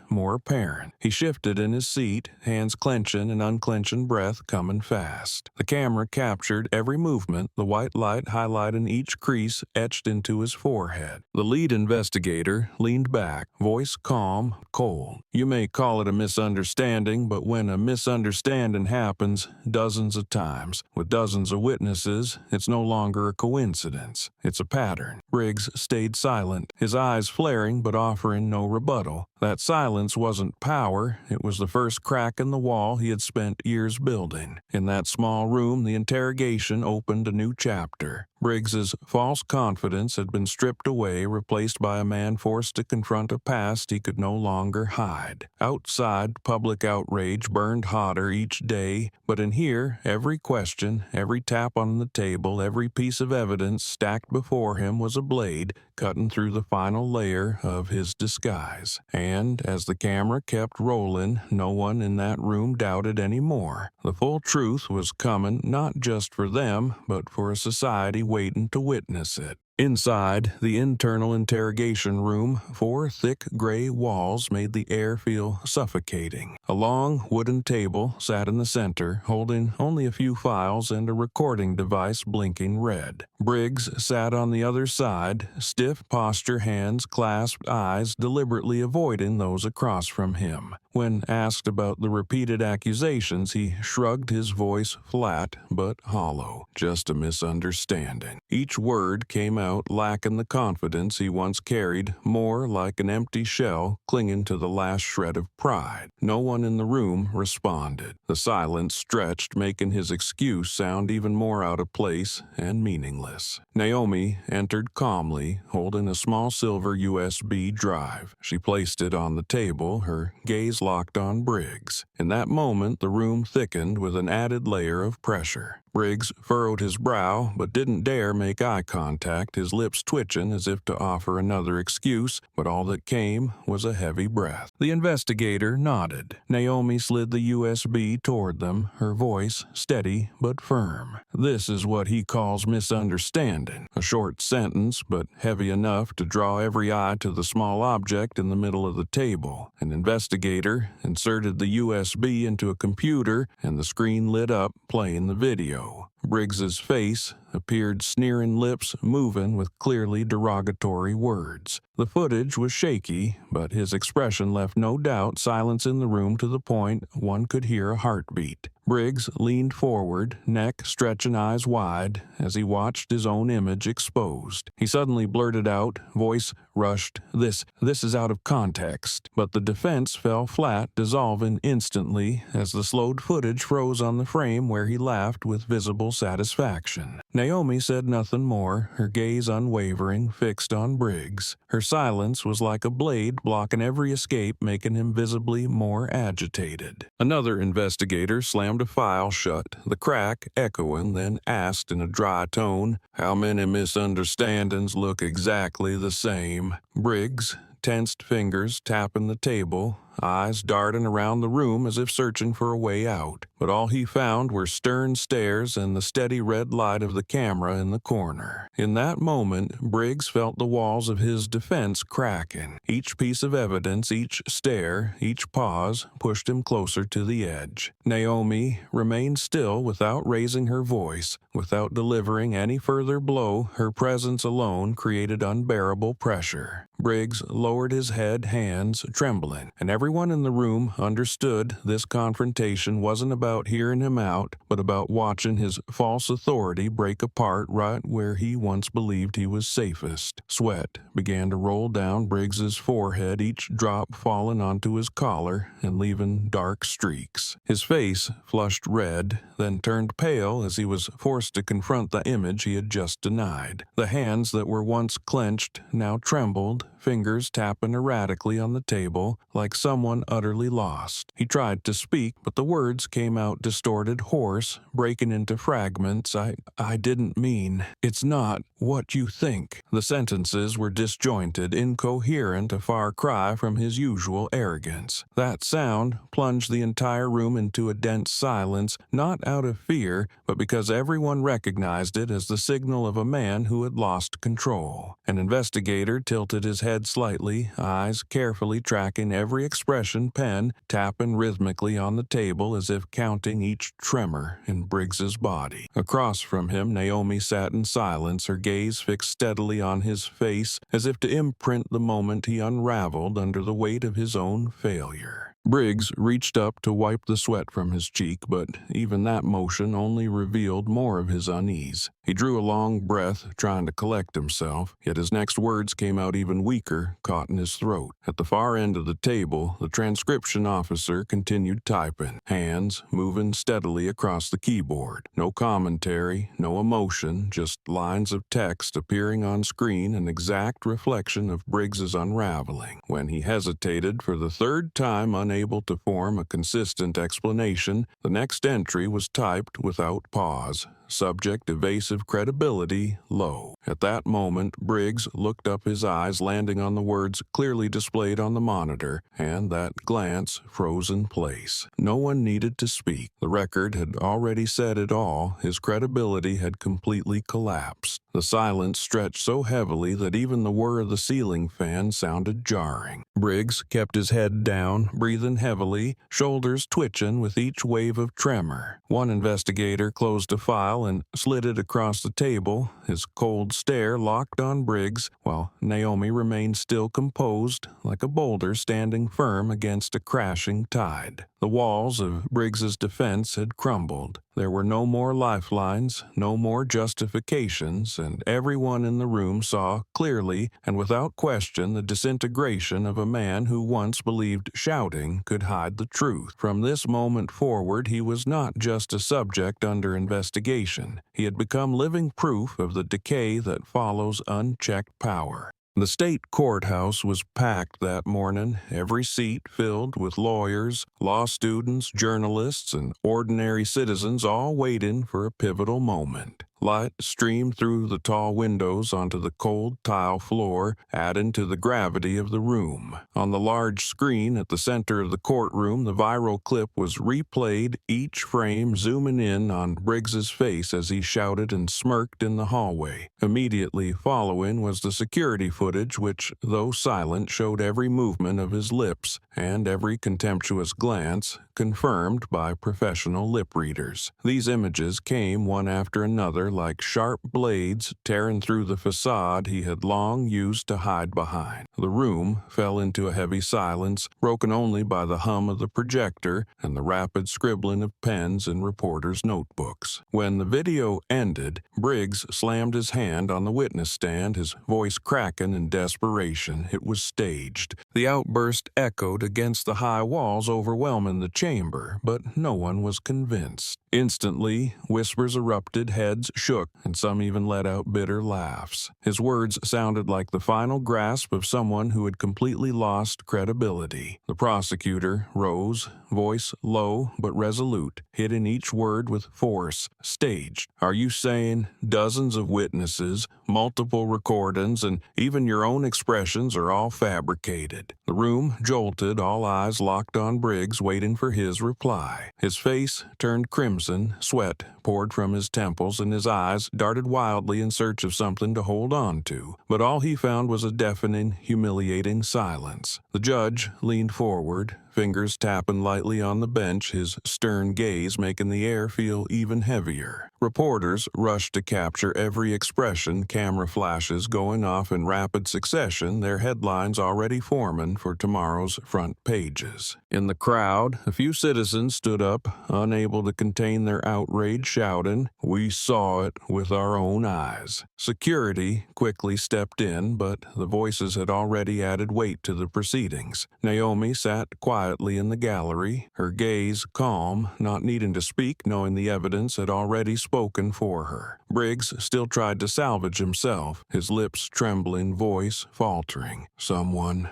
more apparent. He shifted in his seat, hands clenching and unclenching, breath coming fast. The camera captured every movement, the white light highlighting each crease etched into his forehead. The lead investigator leaned back, voice calm, cold. "You may call it a misunderstanding, but when a misunderstanding happens dozens of times, with dozens of witnesses, it's no longer a coincidence. It's a pattern." Briggs stayed silent, his eyes flaring but offering no rebuttal. That silence wasn't power, it was the first crack in the wall he had spent years building. In that small room, the interrogation opened a new chapter. Briggs's false confidence had been stripped away, replaced by a man forced to confront a past he could no longer hide. Outside, public outrage burned hotter each day, but in here, every question, every tap on the table, every piece of evidence stacked before him was a blade cutting through the final layer of his disguise. And as the camera kept rolling, no one in that room doubted anymore. The full truth was coming, not just for them, but for a society waiting to witness it. Inside the internal interrogation room, 4 thick gray walls made the air feel suffocating. A long wooden table sat in the center, holding only a few files and a recording device blinking red. Briggs sat on the other side, stiff posture, hands clasped, eyes deliberately avoiding those across from him. When asked about the repeated accusations, he shrugged, his voice flat but hollow. "Just a misunderstanding." Each word came out lacking the confidence he once carried, more like an empty shell clinging to the last shred of pride. No one in the room responded. The silence stretched, making his excuse sound even more out of place and meaningless. Naomi entered calmly, holding a small silver USB drive. She placed it on the table, her gaze locked on Briggs. In that moment, the room thickened with an added layer of pressure. Briggs furrowed his brow, but didn't dare make eye contact, his lips twitching as if to offer another excuse, but all that came was a heavy breath. The investigator nodded. Naomi slid the USB toward them, her voice steady but firm. "This is what he calls misunderstanding." A short sentence, but heavy enough to draw every eye to the small object in the middle of the table. An investigator inserted the USB into a computer, and the screen lit up, playing the video. Briggs's face appeared, sneering lips moving with clearly derogatory words. The footage was shaky, but his expression left no doubt, silence in the room to the point one could hear a heartbeat. Briggs leaned forward, neck stretching, eyes wide, as he watched his own image exposed. He suddenly blurted out, voice rushed, This is out of context." But the defense fell flat, dissolving instantly as the slowed footage froze on the frame where he laughed with visible satisfaction. Naomi said nothing more, her gaze unwavering, fixed on Briggs. Her silence was like a blade blocking every escape, making him visibly more agitated. Another investigator slammed a file shut, the crack echoing, then asked in a dry tone, "How many misunderstandings look exactly the same?" Briggs, tensed fingers tapping the table, eyes darting around the room as if searching for a way out. But all he found were stern stares and the steady red light of the camera in the corner. In that moment, Briggs felt the walls of his defense cracking. Each piece of evidence, each stare, each pause pushed him closer to the edge. Naomi remained still without raising her voice, without delivering any further blow. Her presence alone created unbearable pressure. Briggs lowered his head, hands trembling, and everyone in the room understood this confrontation wasn't about hearing him out, but about watching his false authority break apart right where he once believed he was safest. Sweat began to roll down Briggs's forehead, each drop falling onto his collar and leaving dark streaks. His face flushed red, then turned pale as he was forced to confront the image he had just denied. The hands that were once clenched now trembled, fingers tapping erratically on the table like someone utterly lost. He tried to speak, but the words came out distorted, hoarse, breaking into fragments. I didn't mean. It's not what you think. The sentences were disjointed, incoherent, a far cry from his usual arrogance. That sound plunged the entire room into a dense silence, not out of fear, but because everyone recognized it as the signal of a man who had lost control. An investigator tilted his head slightly, eyes carefully tracking every expression, pen tapping rhythmically on the table as if counting each tremor in Briggs's body. Across from him, Naomi sat in silence, her gaze fixed steadily on his face, as if to imprint the moment he unraveled under the weight of his own failure. Briggs reached up to wipe the sweat from his cheek, but even that motion only revealed more of his unease. He drew a long breath, trying to collect himself, yet his next words came out even weaker, caught in his throat. At the far end of the table, the transcription officer continued typing, hands moving steadily across the keyboard. No commentary, no emotion, just lines of text appearing on screen, an exact reflection of Briggs's unraveling. When he hesitated for the third time, unable to form a consistent explanation, the next entry was typed without pause. Subject evasive credibility low. At that moment, Briggs looked up, his eyes landing on the words clearly displayed on the monitor, and that glance froze in place. No one needed to speak. The record had already said it all. His credibility had completely collapsed. The silence stretched so heavily that even the whir of the ceiling fan sounded jarring. Briggs kept his head down, breathing heavily, shoulders twitching with each wave of tremor. One investigator closed a file and slid it across the table, his cold stare locked on Briggs, while Naomi remained still, composed, like a boulder standing firm against a crashing tide. The walls of Briggs's defense had crumbled. There were no more lifelines, no more justifications, and everyone in the room saw clearly and without question the disintegration of a man who once believed shouting could hide the truth. From this moment forward, he was not just a subject under investigation. He had become living proof of the decay that follows unchecked power. The state courthouse was packed that morning, every seat filled with lawyers, law students, journalists, and ordinary citizens, all waiting for a pivotal moment. Light streamed through the tall windows onto the cold tile floor, adding to the gravity of the room. On the large screen at the center of the courtroom, the viral clip was replayed, each frame zooming in on Briggs's face as he shouted and smirked in the hallway. Immediately following was the security footage, which, though silent, showed every movement of his lips and every contemptuous glance, confirmed by professional lip readers. These images came one after another like sharp blades tearing through the facade he had long used to hide behind. The room fell into a heavy silence, broken only by the hum of the projector and the rapid scribbling of pens in reporters' notebooks. When the video ended, Briggs slammed his hand on the witness stand, his voice cracking in desperation. It was staged. The outburst echoed against the high walls, overwhelming the chamber, but no one was convinced. Instantly, whispers erupted, heads shook, and some even let out bitter laughs. His words sounded like the final grasp of someone who had completely lost credibility. The prosecutor rose, voice low but resolute, hitting each word with force. Staged. Are you saying dozens of witnesses, multiple recordings, and even your own expressions are all fabricated? The room jolted, all eyes locked on Briggs, waiting for his reply. His face turned crimson, sweat poured from his temples, and his eyes darted wildly in search of something to hold on to. But all he found was a deafening, humiliating silence. The judge leaned forward, fingers tapping lightly on the bench, his stern gaze making the air feel even heavier. Reporters rushed to capture every expression, camera flashes going off in rapid succession, their headlines already forming for tomorrow's front pages. In the crowd, a few citizens stood up, unable to contain their outrage, shouting, "We saw it with our own eyes." Security quickly stepped in, but the voices had already added weight to the proceedings. Naomi sat quietly in the gallery, her gaze calm, not needing to speak, knowing the evidence had already spoken for her. Briggs still tried to salvage himself, his lips trembling, voice faltering. Someone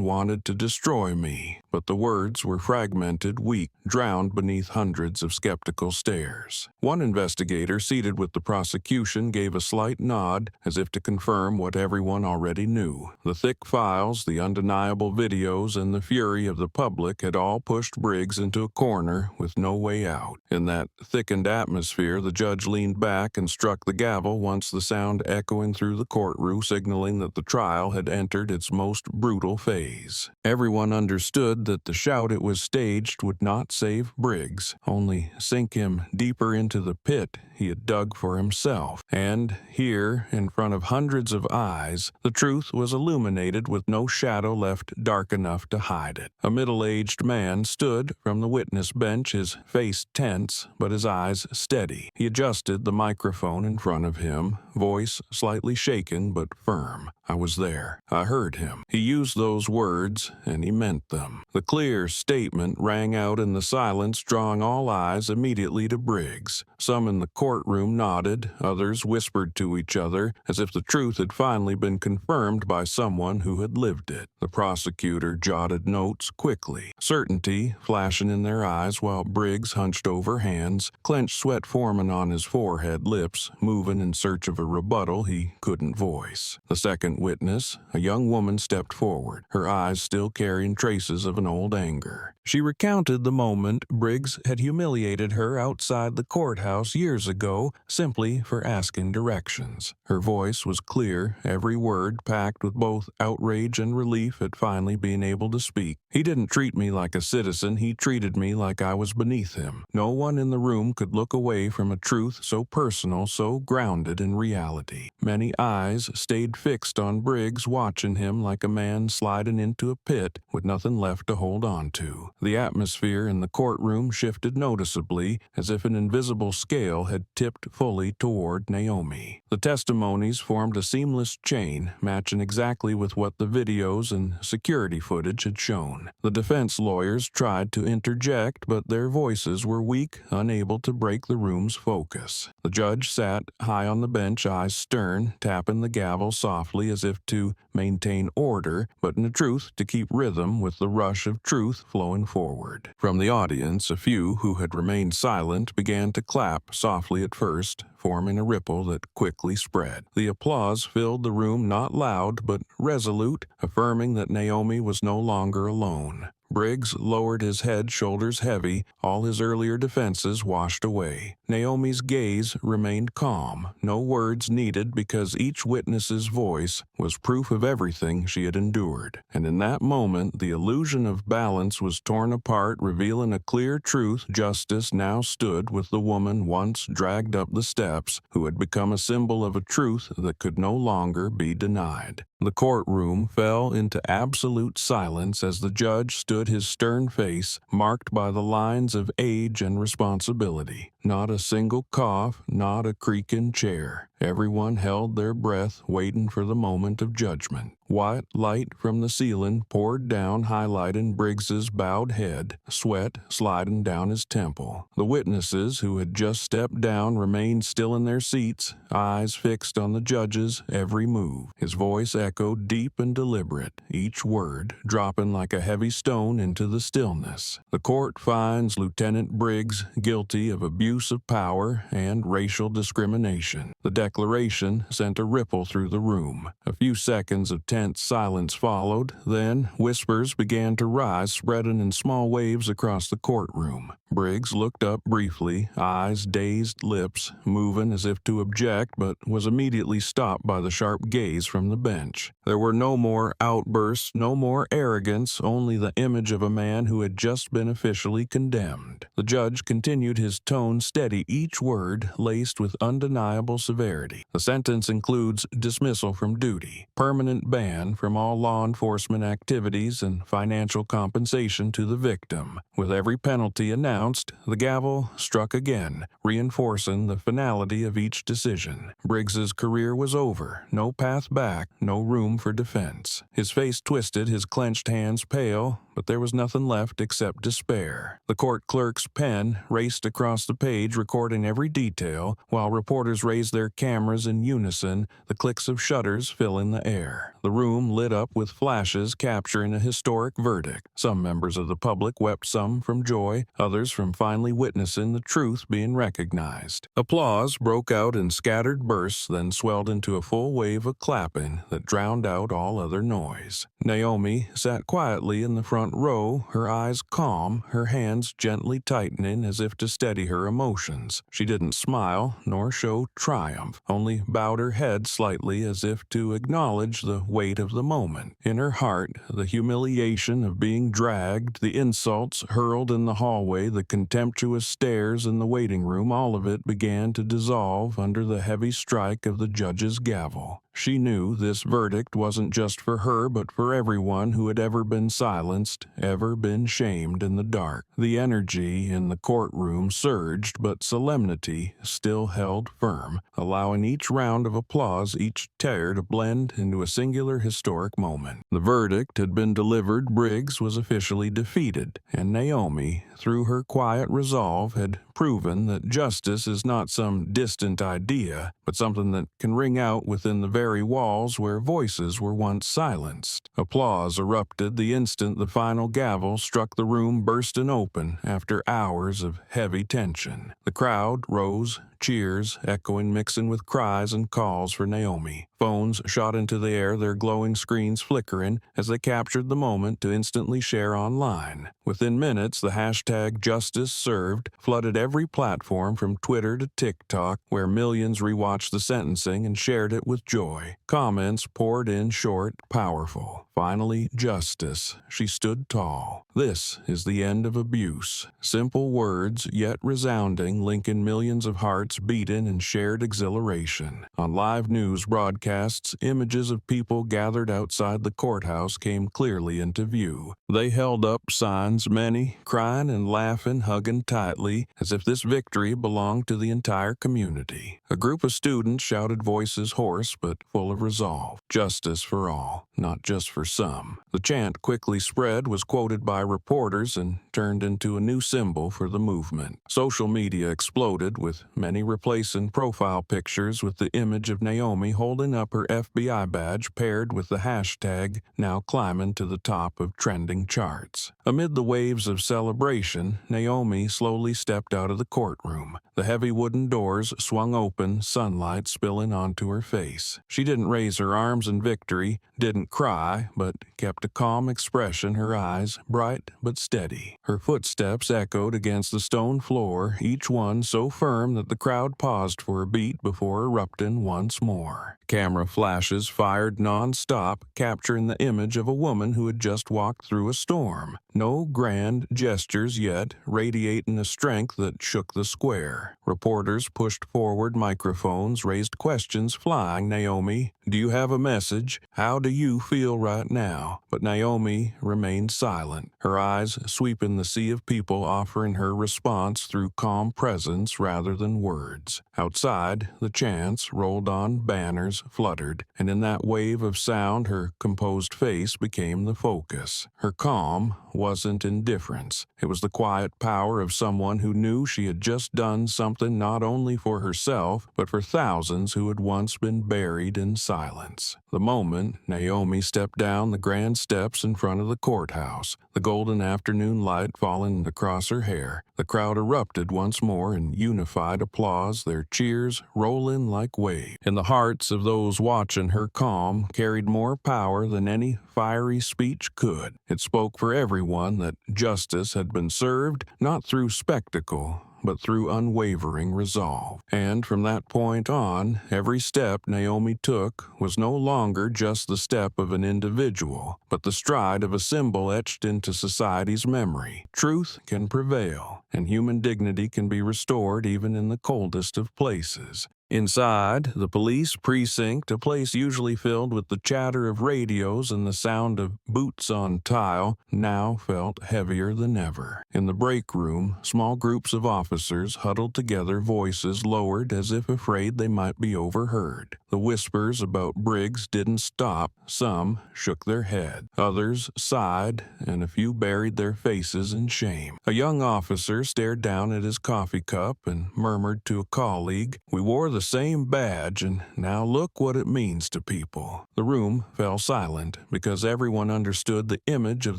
wanted to destroy me. But the words were fragmented, weak, drowned beneath hundreds of skeptical stares. One investigator seated with the prosecution gave a slight nod, as if to confirm what everyone already knew. The thick files, the undeniable videos, and the fury of the public had all pushed Briggs into a corner with no way out. In that thickened atmosphere, the judge leaned back and struck the gavel, once the sound echoing through the courtroom, signaling that the trial had entered its most brutal phase. Everyone understood that the shout it was staged would not save Briggs, only sink him deeper into the pit he had dug for himself. And here, in front of hundreds of eyes, the truth was illuminated with no shadow left dark enough to hide it. A middle-aged man stood from the witness bench, his face tense, but his eyes steady. He adjusted the microphone in front of him, voice slightly shaken but firm. "I was there. I heard him." He used those words, and he meant them. The clear statement rang out in the silence, drawing all eyes immediately to Briggs. Some in the courtroom nodded, others whispered to each other, as if the truth had finally been confirmed by someone who had lived it. The prosecutor jotted notes quickly, certainty flashing in their eyes while Briggs hunched over, hands, clenched, sweat forming on his forehead, lips moving in search of a rebuttal he couldn't voice. The second witness, a young woman, stepped forward, her eyes still carrying traces of an old anger. She recounted the moment Briggs had humiliated her outside the courthouse years ago simply for asking directions. Her voice was clear, every word packed with both outrage and relief at finally being able to speak. "He didn't treat me like a citizen, he treated me like I was beneath him." No one in the room could look away from a truth so personal, so grounded in reality. Many eyes stayed fixed on Briggs, watching him like a man sliding into a pit with nothing left to hold on to. The atmosphere in the courtroom shifted noticeably, as if an invisible scale had tipped fully toward Naomi. The testimonies formed a seamless chain, matching exactly with what the videos and security footage had shown. The defense lawyers tried to interject, but their voices were weak, unable to break the room's focus. The judge sat high on the bench, eyes stern, tapping the gavel softly as if to maintain order, but in truth to keep rhythm with the rush of truth flowing forward. From the audience, a few who had remained silent began to clap, softly at first, forming a ripple that quickly spread. The applause filled the room, not loud but resolute, affirming that Naomi was no longer alone. Briggs lowered his head, shoulders heavy, all his earlier defenses washed away. Naomi's gaze remained calm, no words needed because each witness's voice was proof of everything she had endured. And in that moment, the illusion of balance was torn apart, revealing a clear truth. Justice now stood with the woman once dragged up the steps, who had become a symbol of a truth that could no longer be denied. The courtroom fell into absolute silence as the judge stood, his stern face marked by the lines of age and responsibility. Not a single cough, not a creaking chair. Everyone held their breath, waiting for the moment of judgment. White light from the ceiling poured down, highlighting Briggs's bowed head, sweat sliding down his temple. The witnesses, who had just stepped down, remained still in their seats, eyes fixed on the judge's every move. His voice echoed deep and deliberate, each word dropping like a heavy stone into the stillness. "The court finds Lieutenant Briggs guilty of abuse abuse of power and racial discrimination. The declaration sent a ripple through the room. A few seconds of tense silence followed, then whispers began to rise, spreading in small waves across the courtroom. Briggs looked up briefly, eyes dazed, lips moving as if to object, but was immediately stopped by the sharp gaze from the bench. There were no more outbursts, no more arrogance, only the image of a man who had just been officially condemned. The judge continued, his tone steady, each word laced with undeniable severity. The sentence includes dismissal from duty, permanent ban from all law enforcement activities, and financial compensation to the victim. With every penalty announced, the gavel struck again, reinforcing the finality of each decision. Briggs's career was over, no path back, no room for defense. His face twisted, his clenched hands pale, but there was nothing left except despair. The court clerk's pen raced across the page, recording every detail, while reporters raised their cameras in unison, the clicks of shutters filling the air. The room lit up with flashes capturing a historic verdict. Some members of the public wept, some from joy, others from finally witnessing the truth being recognized. Applause broke out in scattered bursts, then swelled into a full wave of clapping that drowned out all other noise. Naomi sat quietly in the front row, her eyes calm, her hands gently tightening as if to steady her emotions. She didn't smile nor show triumph, only bowed her head slightly as if to acknowledge the weight of the moment. In her heart, the humiliation of being dragged, the insults hurled in the hallway, the contemptuous stares in the waiting room, all of it began to dissolve under the heavy strike of the judge's gavel. She knew this verdict wasn't just for her, but for everyone who had ever been silenced, ever been shamed in the dark. The energy in the courtroom surged, but solemnity still held firm, allowing each round of applause, each tear to blend into a singular historic moment. The verdict had been delivered, Briggs was officially defeated, and Naomi, through her quiet resolve, had proven that justice is not some distant idea, but something that can ring out within the very walls where voices were once silenced. Applause erupted the instant the final gavel struck the room, bursting open after hours of heavy tension. The crowd rose, cheers echoing, mixing with cries and calls for Naomi. Phones shot into the air, their glowing screens flickering as they captured the moment to instantly share online. Within minutes, the hashtag Justice Served flooded every platform from Twitter to TikTok, where millions rewatched the sentencing and shared it with joy. Comments poured in, short, powerful. Finally, justice. She stood tall. This is the end of abuse. Simple words, yet resounding, linking millions of hearts beating in shared exhilaration. On live news broadcasts, images of people gathered outside the courthouse came clearly into view. They held up signs, many crying and laughing, hugging tightly, as if this victory belonged to the entire community. A group of students shouted, voices hoarse but full of resolve. Justice for all, not just for some. The chant quickly spread, was quoted by reporters, and turned into a new symbol for the movement. Social media exploded, with many replacing profile pictures with the image of Naomi holding up her FBI badge paired with the hashtag, now climbing to the top of trending charts. Amid the waves of celebration, Naomi slowly stepped out of the courtroom. The heavy wooden doors swung open, sunlight spilling onto her face. She didn't raise her arms in victory, didn't cry, but kept a calm expression, her eyes bright but steady. Her footsteps echoed against the stone floor, each one so firm that the crowd paused for a beat before erupting once more. Camera flashes fired non-stop, capturing the image of a woman who had just walked through a storm. No grand gestures yet, radiating a strength that shook the square. Reporters pushed forward microphones, raised questions flying. Naomi, do you have a message? How do you feel right now? But Naomi remained silent, her eyes sweeping the sea of people, offering her response through calm presence rather than words. Outside, the chants rolled on, banners fluttered, and in that wave of sound her composed face became the focus. Her calm, wasn't indifference. It was the quiet power of someone who knew she had just done something not only for herself, but for thousands who had once been buried in silence. The moment Naomi stepped down the grand steps in front of the courthouse, the golden afternoon light falling across her hair, the crowd erupted once more in unified applause, their cheers rolling like waves. In the hearts of those watching, her calm carried more power than any fiery speech could. It spoke for everyone that justice had been served, not through spectacle, but through unwavering resolve. And from that point on, every step Naomi took was no longer just the step of an individual, but the stride of a symbol etched into society's memory. Truth can prevail, and human dignity can be restored even in the coldest of places. Inside the police precinct, a place usually filled with the chatter of radios and the sound of boots on tile, now felt heavier than ever. In the break room, small groups of officers huddled together, voices lowered as if afraid they might be overheard. The whispers about Briggs didn't stop. Some shook their head, others sighed, and a few buried their faces in shame. A young officer stared down at his coffee cup and murmured to a colleague, "We wore the same badge, and now look what it means to people." The room fell silent because everyone understood the image of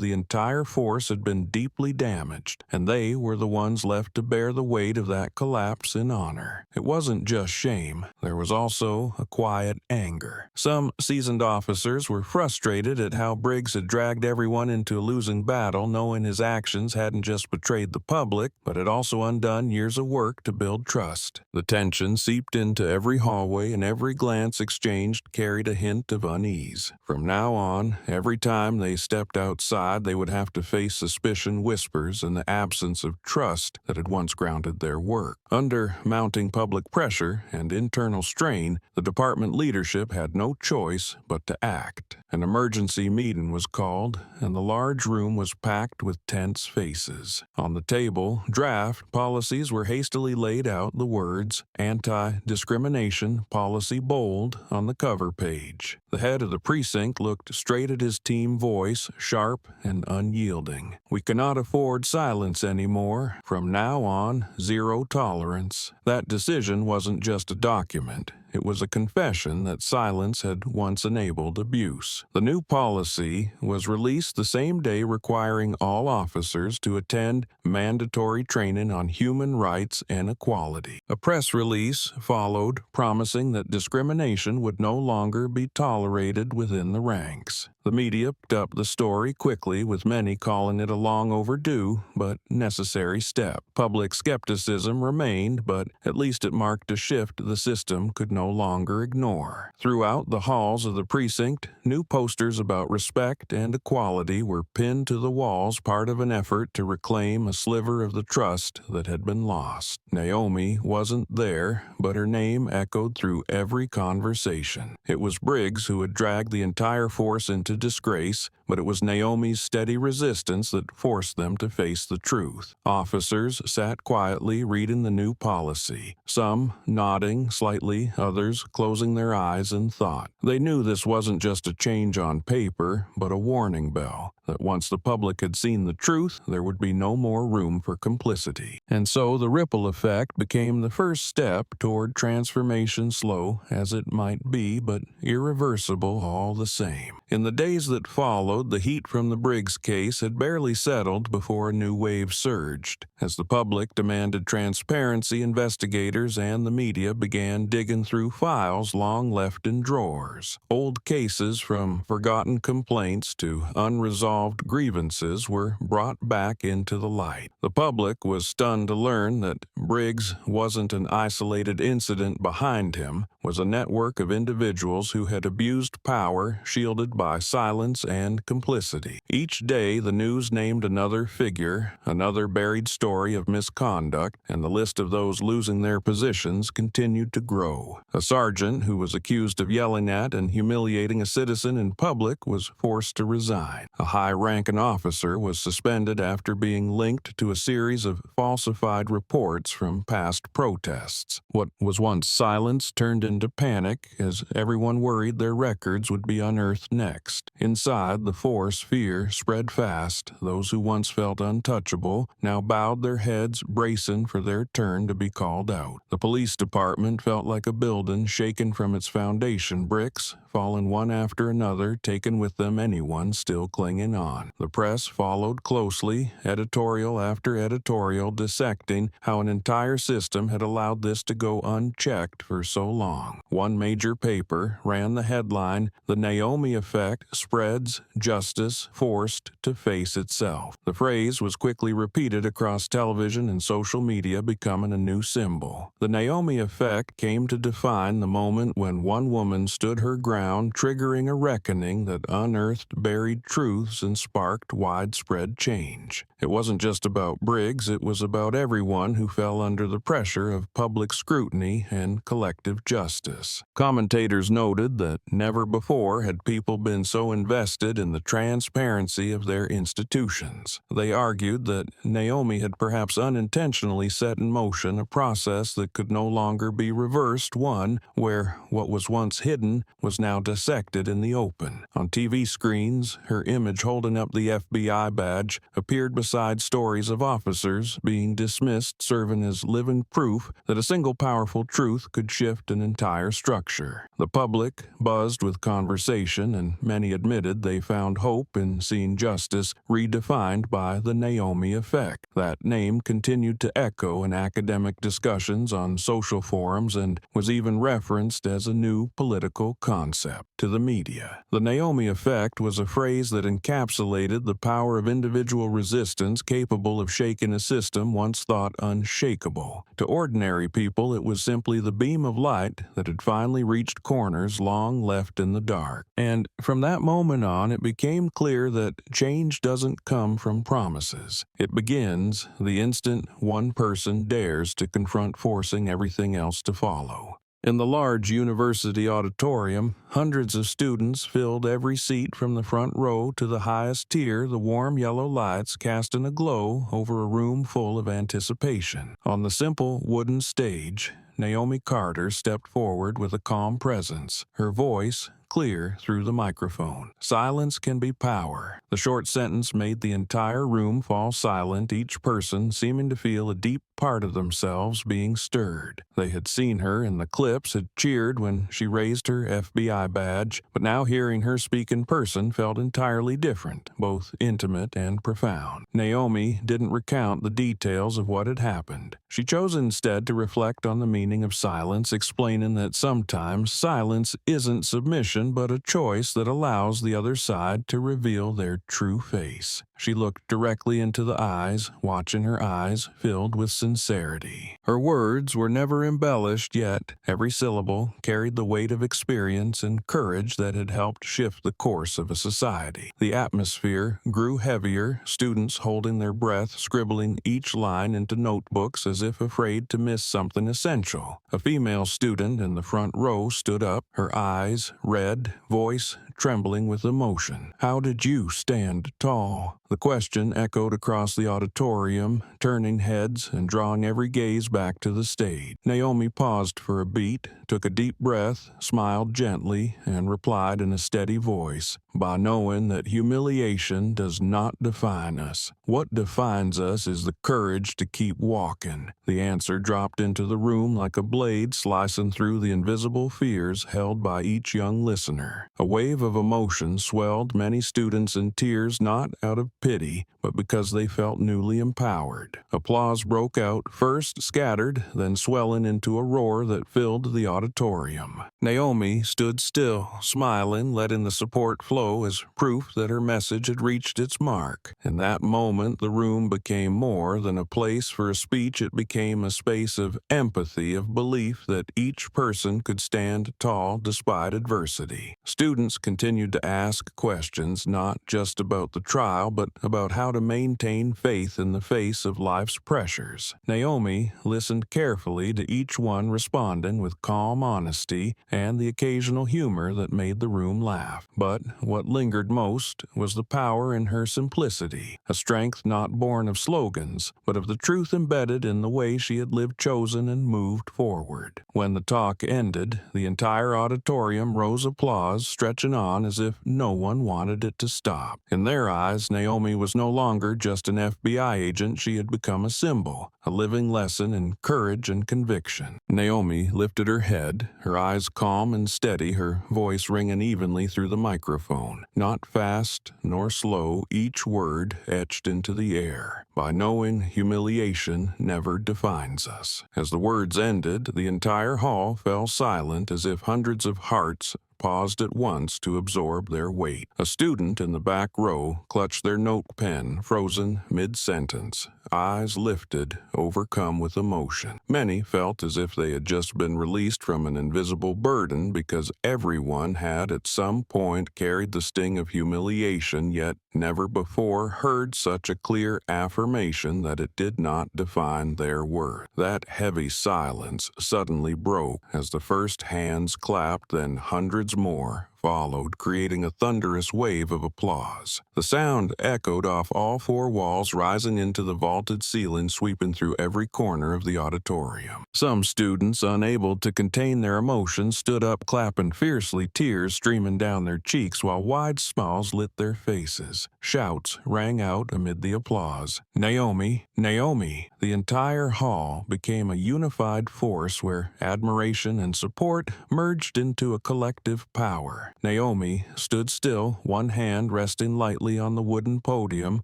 the entire force had been deeply damaged, and they were the ones left to bear the weight of that collapse in honor. It wasn't just shame. There was also a quiet anger. Some seasoned officers were frustrated at how Briggs had dragged everyone into a losing battle, knowing his actions hadn't just betrayed the public, but had also undone years of work to build trust. The tension seeped into every hallway, and every glance exchanged carried a hint of unease. From now on, every time they stepped outside, they would have to face suspicion, whispers, and the absence of trust that had once grounded their work. Under mounting public pressure and internal strain, the department leadership had no choice but to act. An emergency meeting was called, and the large room was packed with tense faces. On the table, draft policies were hastily laid out, the words "anti-discrimination policy" bold on the cover page. The head of the precinct looked straight at his team, voice sharp and unyielding. "We cannot afford silence anymore. From now on, zero tolerance." That decision wasn't just a document. It was a confession that silence had once enabled abuse. The new policy was released the same day, requiring all officers to attend mandatory training on human rights and equality. A press release followed, promising that discrimination would no longer be tolerated within the ranks. The media picked up the story quickly, with many calling it a long overdue but necessary step. Public skepticism remained, but at least it marked a shift the system could no longer ignore. Throughout the halls of the precinct, new posters about respect and equality were pinned to the walls, part of an effort to reclaim a sliver of the trust that had been lost. Naomi wasn't there, but her name echoed through every conversation. It was Briggs who had dragged the entire force into disgrace, but it was Naomi's steady resistance that forced them to face the truth. Officers sat quietly reading the new policy, some nodding slightly, others closing their eyes in thought. They knew this wasn't just a change on paper, but a warning bell, that once the public had seen the truth, there would be no more room for complicity. And so the ripple effect became the first step toward transformation, slow as it might be, but irreversible all the same. In the days that followed, the heat from the Briggs case had barely settled before a new wave surged. As the public demanded transparency, investigators and the media began digging through files long left in drawers. Old cases, from forgotten complaints to unresolved grievances, were brought back into the light. The public was stunned to learn that Briggs wasn't an isolated incident. Behind him was a network of individuals who had abused power, shielded by silence and complicity. Each day, the news named another figure, another buried story of misconduct, and the list of those losing their positions continued to grow. A sergeant who was accused of yelling at and humiliating a citizen in public was forced to resign. A high-ranking officer was suspended after being linked to a series of falsified reports from past protests. What was once silence turned into panic as everyone worried their records would be unearthed next. Inside the force fear spread fast. Those who once felt untouchable now bowed their heads, bracing for their turn to be called out. The police department felt like a building shaken from its foundation, bricks fallen one after another, taking with them anyone still clinging on. The press followed closely, editorial after editorial, dissecting how an entire system had allowed this to go unchecked for so long. One major paper ran the headline, "The Naomi Effect Spreads, Justice Forced to Face Itself." The phrase was quickly repeated across television and social media, becoming a new symbol. The Naomi Effect came to define the moment when one woman stood her ground, triggering a reckoning that unearthed buried truths and sparked widespread change. It wasn't just about Briggs, it was about everyone who fell under the pressure of public scrutiny and collective justice. Commentators noted that never before had people been so invested in the transparency of their institutions. They argued that Naomi had perhaps unintentionally set in motion a process that could no longer be reversed, one where what was once hidden was now dissected in the open. On TV screens, her image holding up the FBI badge appeared beside stories of officers being dismissed, serving as living proof that a single powerful truth could shift an entire structure. The public buzzed with conversation, and many admitted they found hope in seeing justice redefined by the Naomi Effect. That name continued to echo in academic discussions on social forums and was even referenced as a new political concept to the media. The Naomi Effect was a phrase that encapsulated the power of individual resistance capable of shaking a system once thought unshakable. To ordinary people, it was simply the beam of light that had finally reached corners long left in the dark. And from that moment on, it became clear that change doesn't come from promises. It begins the instant one person dares to confront forcing everything else to follow. In the large university auditorium, hundreds of students filled every seat from the front row to the highest tier, the warm yellow lights casting a glow over a room full of anticipation. On the simple wooden stage, Naomi Carter stepped forward with a calm presence, her voice clear through the microphone. Silence can be power. The short sentence made the entire room fall silent, each person seeming to feel a deep part of themselves being stirred. They had seen her in the clips, had cheered when she raised her FBI badge, but now hearing her speak in person felt entirely different, both intimate and profound. Naomi didn't recount the details of what had happened. She chose instead to reflect on the meaning of silence, explaining that sometimes silence isn't submission, but a choice that allows the other side to reveal their true face. She looked directly into the eyes, watching her eyes filled with sincerity. Her words were never embellished, yet every syllable carried the weight of experience and courage that had helped shift the course of a society. The atmosphere grew heavier, students holding their breath, scribbling each line into notebooks as if afraid to miss something essential. A female student in the front row stood up, her eyes red, voice trembling with emotion. "How did you stand tall?" The question echoed across the auditorium, turning heads and drawing every gaze back to the stage. Naomi paused for a beat, took a deep breath, smiled gently, and replied in a steady voice, "By knowing that humiliation does not define us. What defines us is the courage to keep walking." The answer dropped into the room like a blade slicing through the invisible fears held by each young listener. A wave of emotion swelled many students in tears, not out of pity, but because they felt newly empowered. Applause broke out, first scattered, then swelling into a roar that filled the auditorium. Naomi stood still, smiling, letting the support flow as proof that her message had reached its mark. In that moment, the room became more than a place for a speech. It became a space of empathy, of belief that each person could stand tall despite adversity. Students continued to ask questions, not just about the trial, but about how to maintain faith in the face of life's pressures. Naomi listened carefully to each one, responding with calm calm honesty and the occasional humor that made the room laugh. But what lingered most was the power in her simplicity, a strength not born of slogans, but of the truth embedded in the way she had lived chosen and moved forward. When the talk ended, the entire auditorium rose applause, stretching on as if no one wanted it to stop. In their eyes, Naomi was no longer just an FBI agent. She had become a symbol, a living lesson in courage and conviction. Naomi lifted her head, her eyes calm and steady, her voice ringing evenly through the microphone. Not fast nor slow, each word etched into the air. By knowing humiliation never defines us. As the words ended, the entire hall fell silent as if hundreds of hearts paused at once to absorb their weight. A student in the back row clutched their note pen, frozen mid-sentence, eyes lifted, overcome with emotion. Many felt as if they had just been released from an invisible burden because everyone had at some point carried the sting of humiliation, yet never before heard such a clear affirmation that it did not define their worth. That heavy silence suddenly broke as the first hands clapped, then hundreds more followed, creating a thunderous wave of applause. The sound echoed off all four walls, rising into the vaulted ceiling, sweeping through every corner of the auditorium. Some students, unable to contain their emotions, stood up clapping fiercely, tears streaming down their cheeks while wide smiles lit their faces. Shouts rang out amid the applause. "Naomi! Naomi!" The entire hall became a unified force where admiration and support merged into a collective power. Naomi stood still, one hand resting lightly on the wooden podium,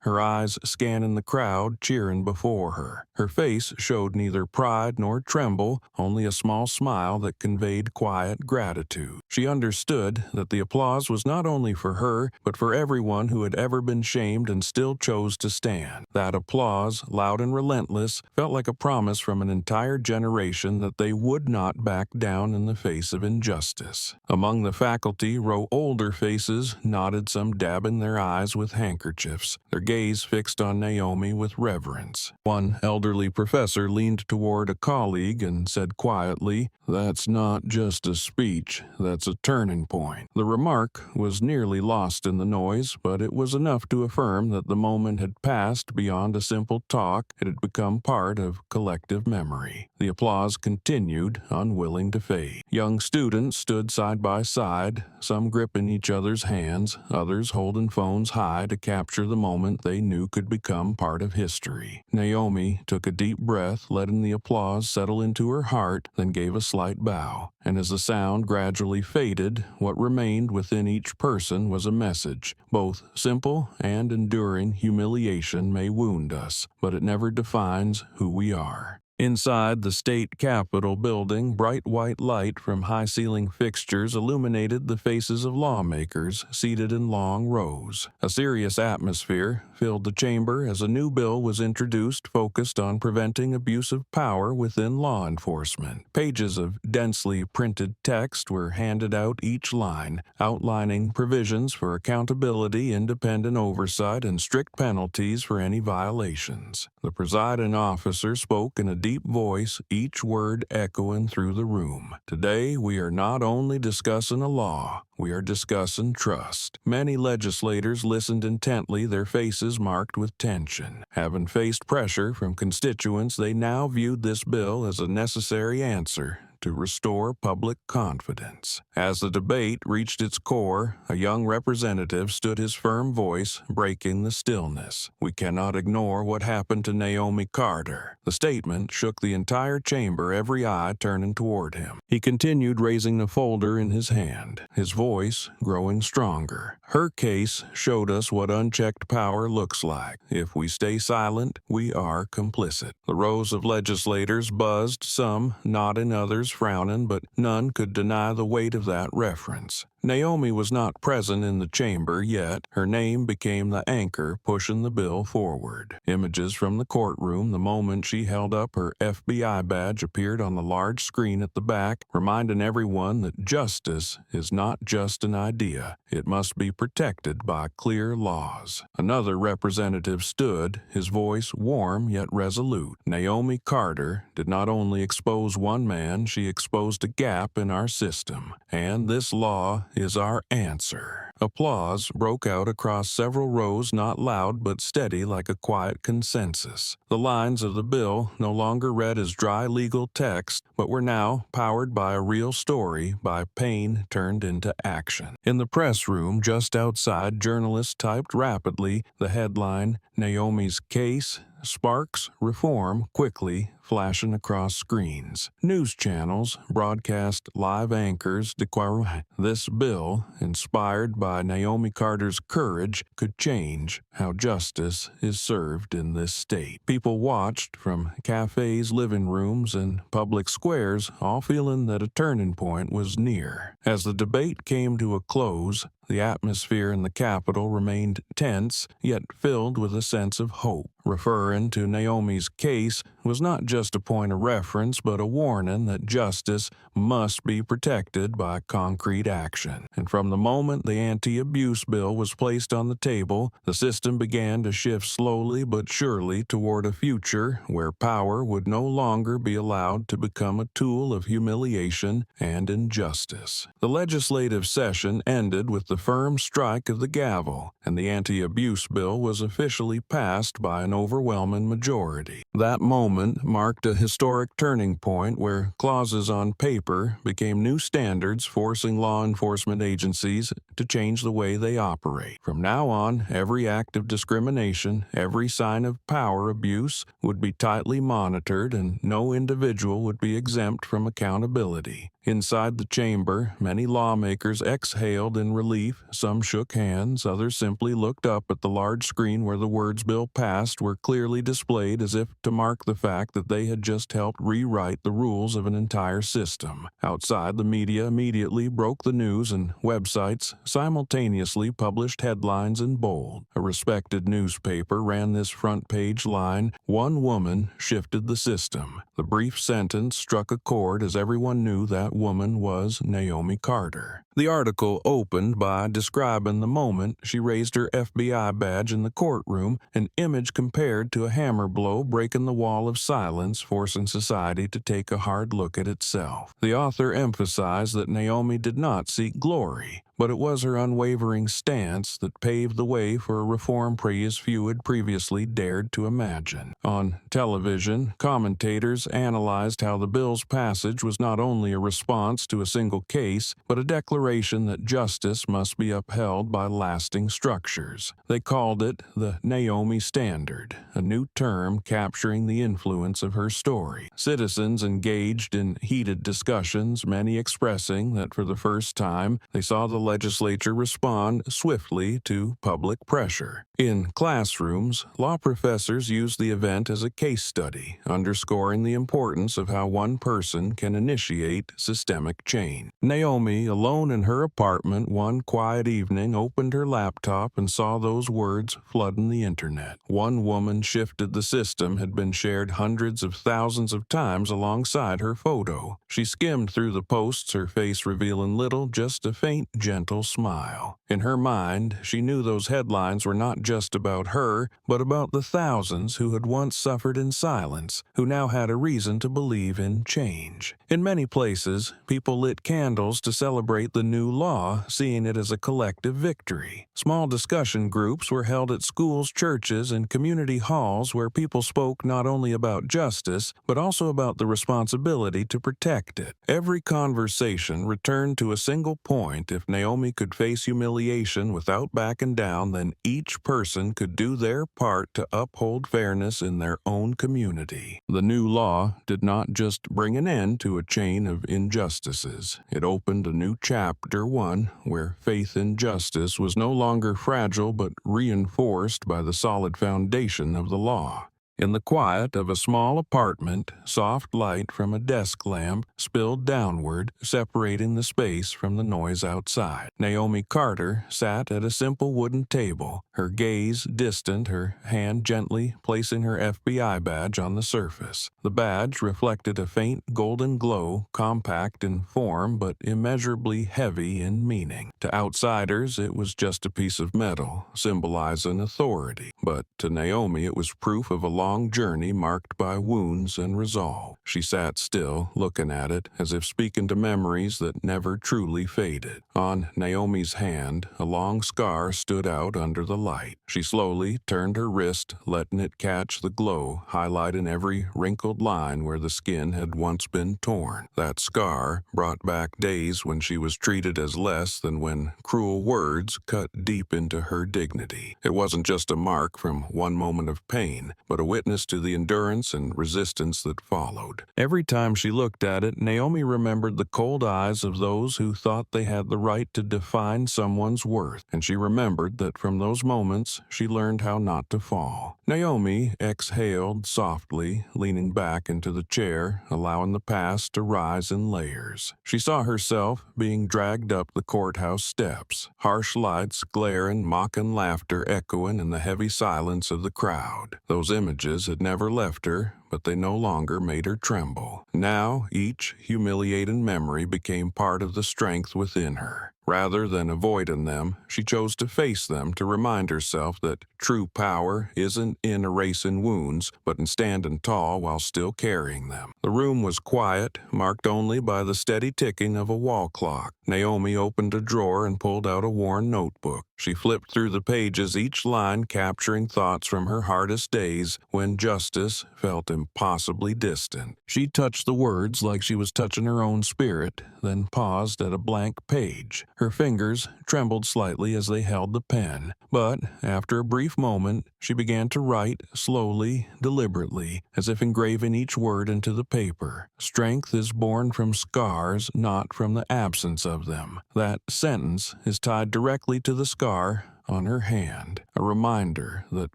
her eyes scanning the crowd cheering before her. Her face showed neither pride nor tremble, only a small smile that conveyed quiet gratitude. She understood that the applause was not only for her, but for everyone who had ever been shamed and still chose to stand. That applause, loud and relentless, felt like a promise from an entire generation that they would not back down in the face of injustice. Among the faculty, row older faces nodded, some dabbing their eyes with handkerchiefs, their gaze fixed on Naomi with reverence. One elderly professor leaned toward a colleague and said quietly, "That's not just a speech, that's a turning point." The remark was nearly lost in the noise, but it was enough to affirm that the moment had passed beyond a simple talk. It had become part of collective memory. The applause continued, unwilling to fade. Young students stood side by side, some gripping each other's hands, others holding phones high to capture the moment they knew could become part of history. Naomi took a deep breath, letting the applause settle into her heart, then gave a slight bow. And as the sound gradually faded, what remained within each person was a message. Both simple and enduring: humiliation may wound us, but it never defines who we are. Inside the state capitol building, bright white light from high-ceiling fixtures illuminated the faces of lawmakers seated in long rows. A serious atmosphere filled the chamber as a new bill was introduced focused on preventing abuse of power within law enforcement. Pages of densely printed text were handed out, each line outlining provisions for accountability, independent oversight, and strict penalties for any violations. The presiding officer spoke in a deep voice, each word echoing through the room. "Today, we are not only discussing a law, we are discussing trust." Many legislators listened intently, their faces marked with tension. Having faced pressure from constituents, they now viewed this bill as a necessary answer to restore public confidence. As the debate reached its core, a young representative stood, his firm voice breaking the stillness. "We cannot ignore what happened to Naomi Carter." The statement shook the entire chamber, every eye turning toward him. He continued, raising the folder in his hand, his voice growing stronger. "Her case showed us what unchecked power looks like. If we stay silent, we are complicit." The rows of legislators buzzed, some nodding, others frowning, but none could deny the weight of that reference. Naomi was not present in the chamber, yet her name became the anchor pushing the bill forward. Images from the courtroom the moment she held up her FBI badge appeared on the large screen at the back, reminding everyone that justice is not just an idea. It must be protected by clear laws. Another representative stood, his voice warm yet resolute. Naomi Carter did not only expose one man, she exposed a gap in our system. And this law is our answer. Applause broke out across several rows, not loud but steady like a quiet consensus. The lines of the bill no longer read as dry legal text, but were now powered by a real story, by pain turned into action. In the press room just outside, journalists typed rapidly the headline, "Naomi's Case Sparks Reform," quickly flashing across screens. News channels broadcast live anchors declaring this bill, inspired by Naomi Carter's courage, could change how justice is served in this state. People watched from cafes, living rooms, and public squares, all feeling that a turning point was near. As the debate came to a close, the atmosphere in the Capitol remained tense, yet filled with a sense of hope. Referring to Naomi's case was not just a point of reference, but a warning that justice must be protected by concrete action. And from the moment the anti-abuse bill was placed on the table, the system began to shift slowly but surely toward a future where power would no longer be allowed to become a tool of humiliation and injustice. The legislative session ended with the firm strike of the gavel, and the anti-abuse bill was officially passed by an overwhelming majority. That moment marked a historic turning point where clauses on paper became new standards, forcing law enforcement agencies to change the way they operate. From now on, every act of discrimination, every sign of power abuse would be tightly monitored, and no individual would be exempt from accountability. Inside the chamber, many lawmakers exhaled in relief. Some shook hands, others simply looked up at the large screen where the words "bill passed" were clearly displayed, as if to mark the fact that they had just helped rewrite the rules of an entire system. Outside, the media immediately broke the news, and websites simultaneously published headlines in bold. A respected newspaper ran this front-page line, "One woman shifted the system." The brief sentence struck a chord, as everyone knew that woman was Naomi Carter. The article opened by describing the moment she raised her FBI badge in the courtroom, an image compared to a hammer blow breaking the wall of silence, forcing society to take a hard look at itself. The author emphasized that Naomi did not seek glory, but it was her unwavering stance that paved the way for a reform as few had previously dared to imagine. On television, commentators analyzed how the bill's passage was not only a response to a single case, but a declaration that justice must be upheld by lasting structures. They called it the Naomi Standard, a new term capturing the influence of her story. Citizens engaged in heated discussions, many expressing that for the first time they saw the legislature respond swiftly to public pressure. In classrooms, law professors used the event as a case study, underscoring the importance of how one person can initiate systemic change. Naomi, alone in her apartment one quiet evening, opened her laptop and saw those words flooding the internet. "One woman shifted the system" had been shared hundreds of thousands of times alongside her photo. She skimmed through the posts, her face revealing little, just a faint, gentle smile. In her mind, she knew those headlines were not just about her, but about the thousands who had once suffered in silence, who now had a reason to believe in change. In many places, people lit candles to celebrate the new law, seeing it as a collective victory. Small discussion groups were held at schools, churches, and community halls where people spoke not only about justice, but also about the responsibility to protect it. Every conversation returned to a single point: if Naomi could face humiliation without backing down, then each person could do their part to uphold fairness in their own community. The new law did not just bring an end to a chain of injustices. It opened a new chapter, one where faith in justice was no longer fragile but reinforced by the solid foundation of the law. In the quiet of a small apartment, soft light from a desk lamp spilled downward, separating the space from the noise outside. Naomi Carter sat at a simple wooden table, her gaze distant, her hand gently placing her FBI badge on the surface. The badge reflected a faint golden glow, compact in form but immeasurably heavy in meaning. To outsiders, it was just a piece of metal, symbolizing authority, but to Naomi it was proof of a long journey marked by wounds and resolve. She sat still, looking at it, as if speaking to memories that never truly faded. On Naomi's hand, a long scar stood out under the light. She slowly turned her wrist, letting it catch the glow, highlighting every wrinkled line where the skin had once been torn. That scar brought back days when she was treated as less than when cruel words cut deep into her dignity. It wasn't just a mark from one moment of pain, but a witness to the endurance and resistance that followed. Every time she looked at it, Naomi remembered the cold eyes of those who thought they had the right to define someone's worth, and she remembered that from those moments she learned how not to fall. Naomi exhaled softly, leaning back into the chair, allowing the past to rise in layers. She saw herself being dragged up the courthouse steps, harsh lights glaring, mocking laughter echoing in the heavy silence of the crowd. Those images had never left her, but they no longer made her tremble. Now, each humiliating memory became part of the strength within her. Rather than avoiding them, she chose to face them to remind herself that true power isn't in erasing wounds, but in standing tall while still carrying them. The room was quiet, marked only by the steady ticking of a wall clock. Naomi opened a drawer and pulled out a worn notebook. She flipped through the pages, each line capturing thoughts from her hardest days when justice felt impossibly distant. She touched the words like she was touching her own spirit, then paused at a blank page. Her fingers trembled slightly as they held the pen, but after a brief moment, she began to write slowly, deliberately, as if engraving each word into the paper. Strength is born from scars, not from the absence of them. That sentence is tied directly to the scar on her hand, a reminder that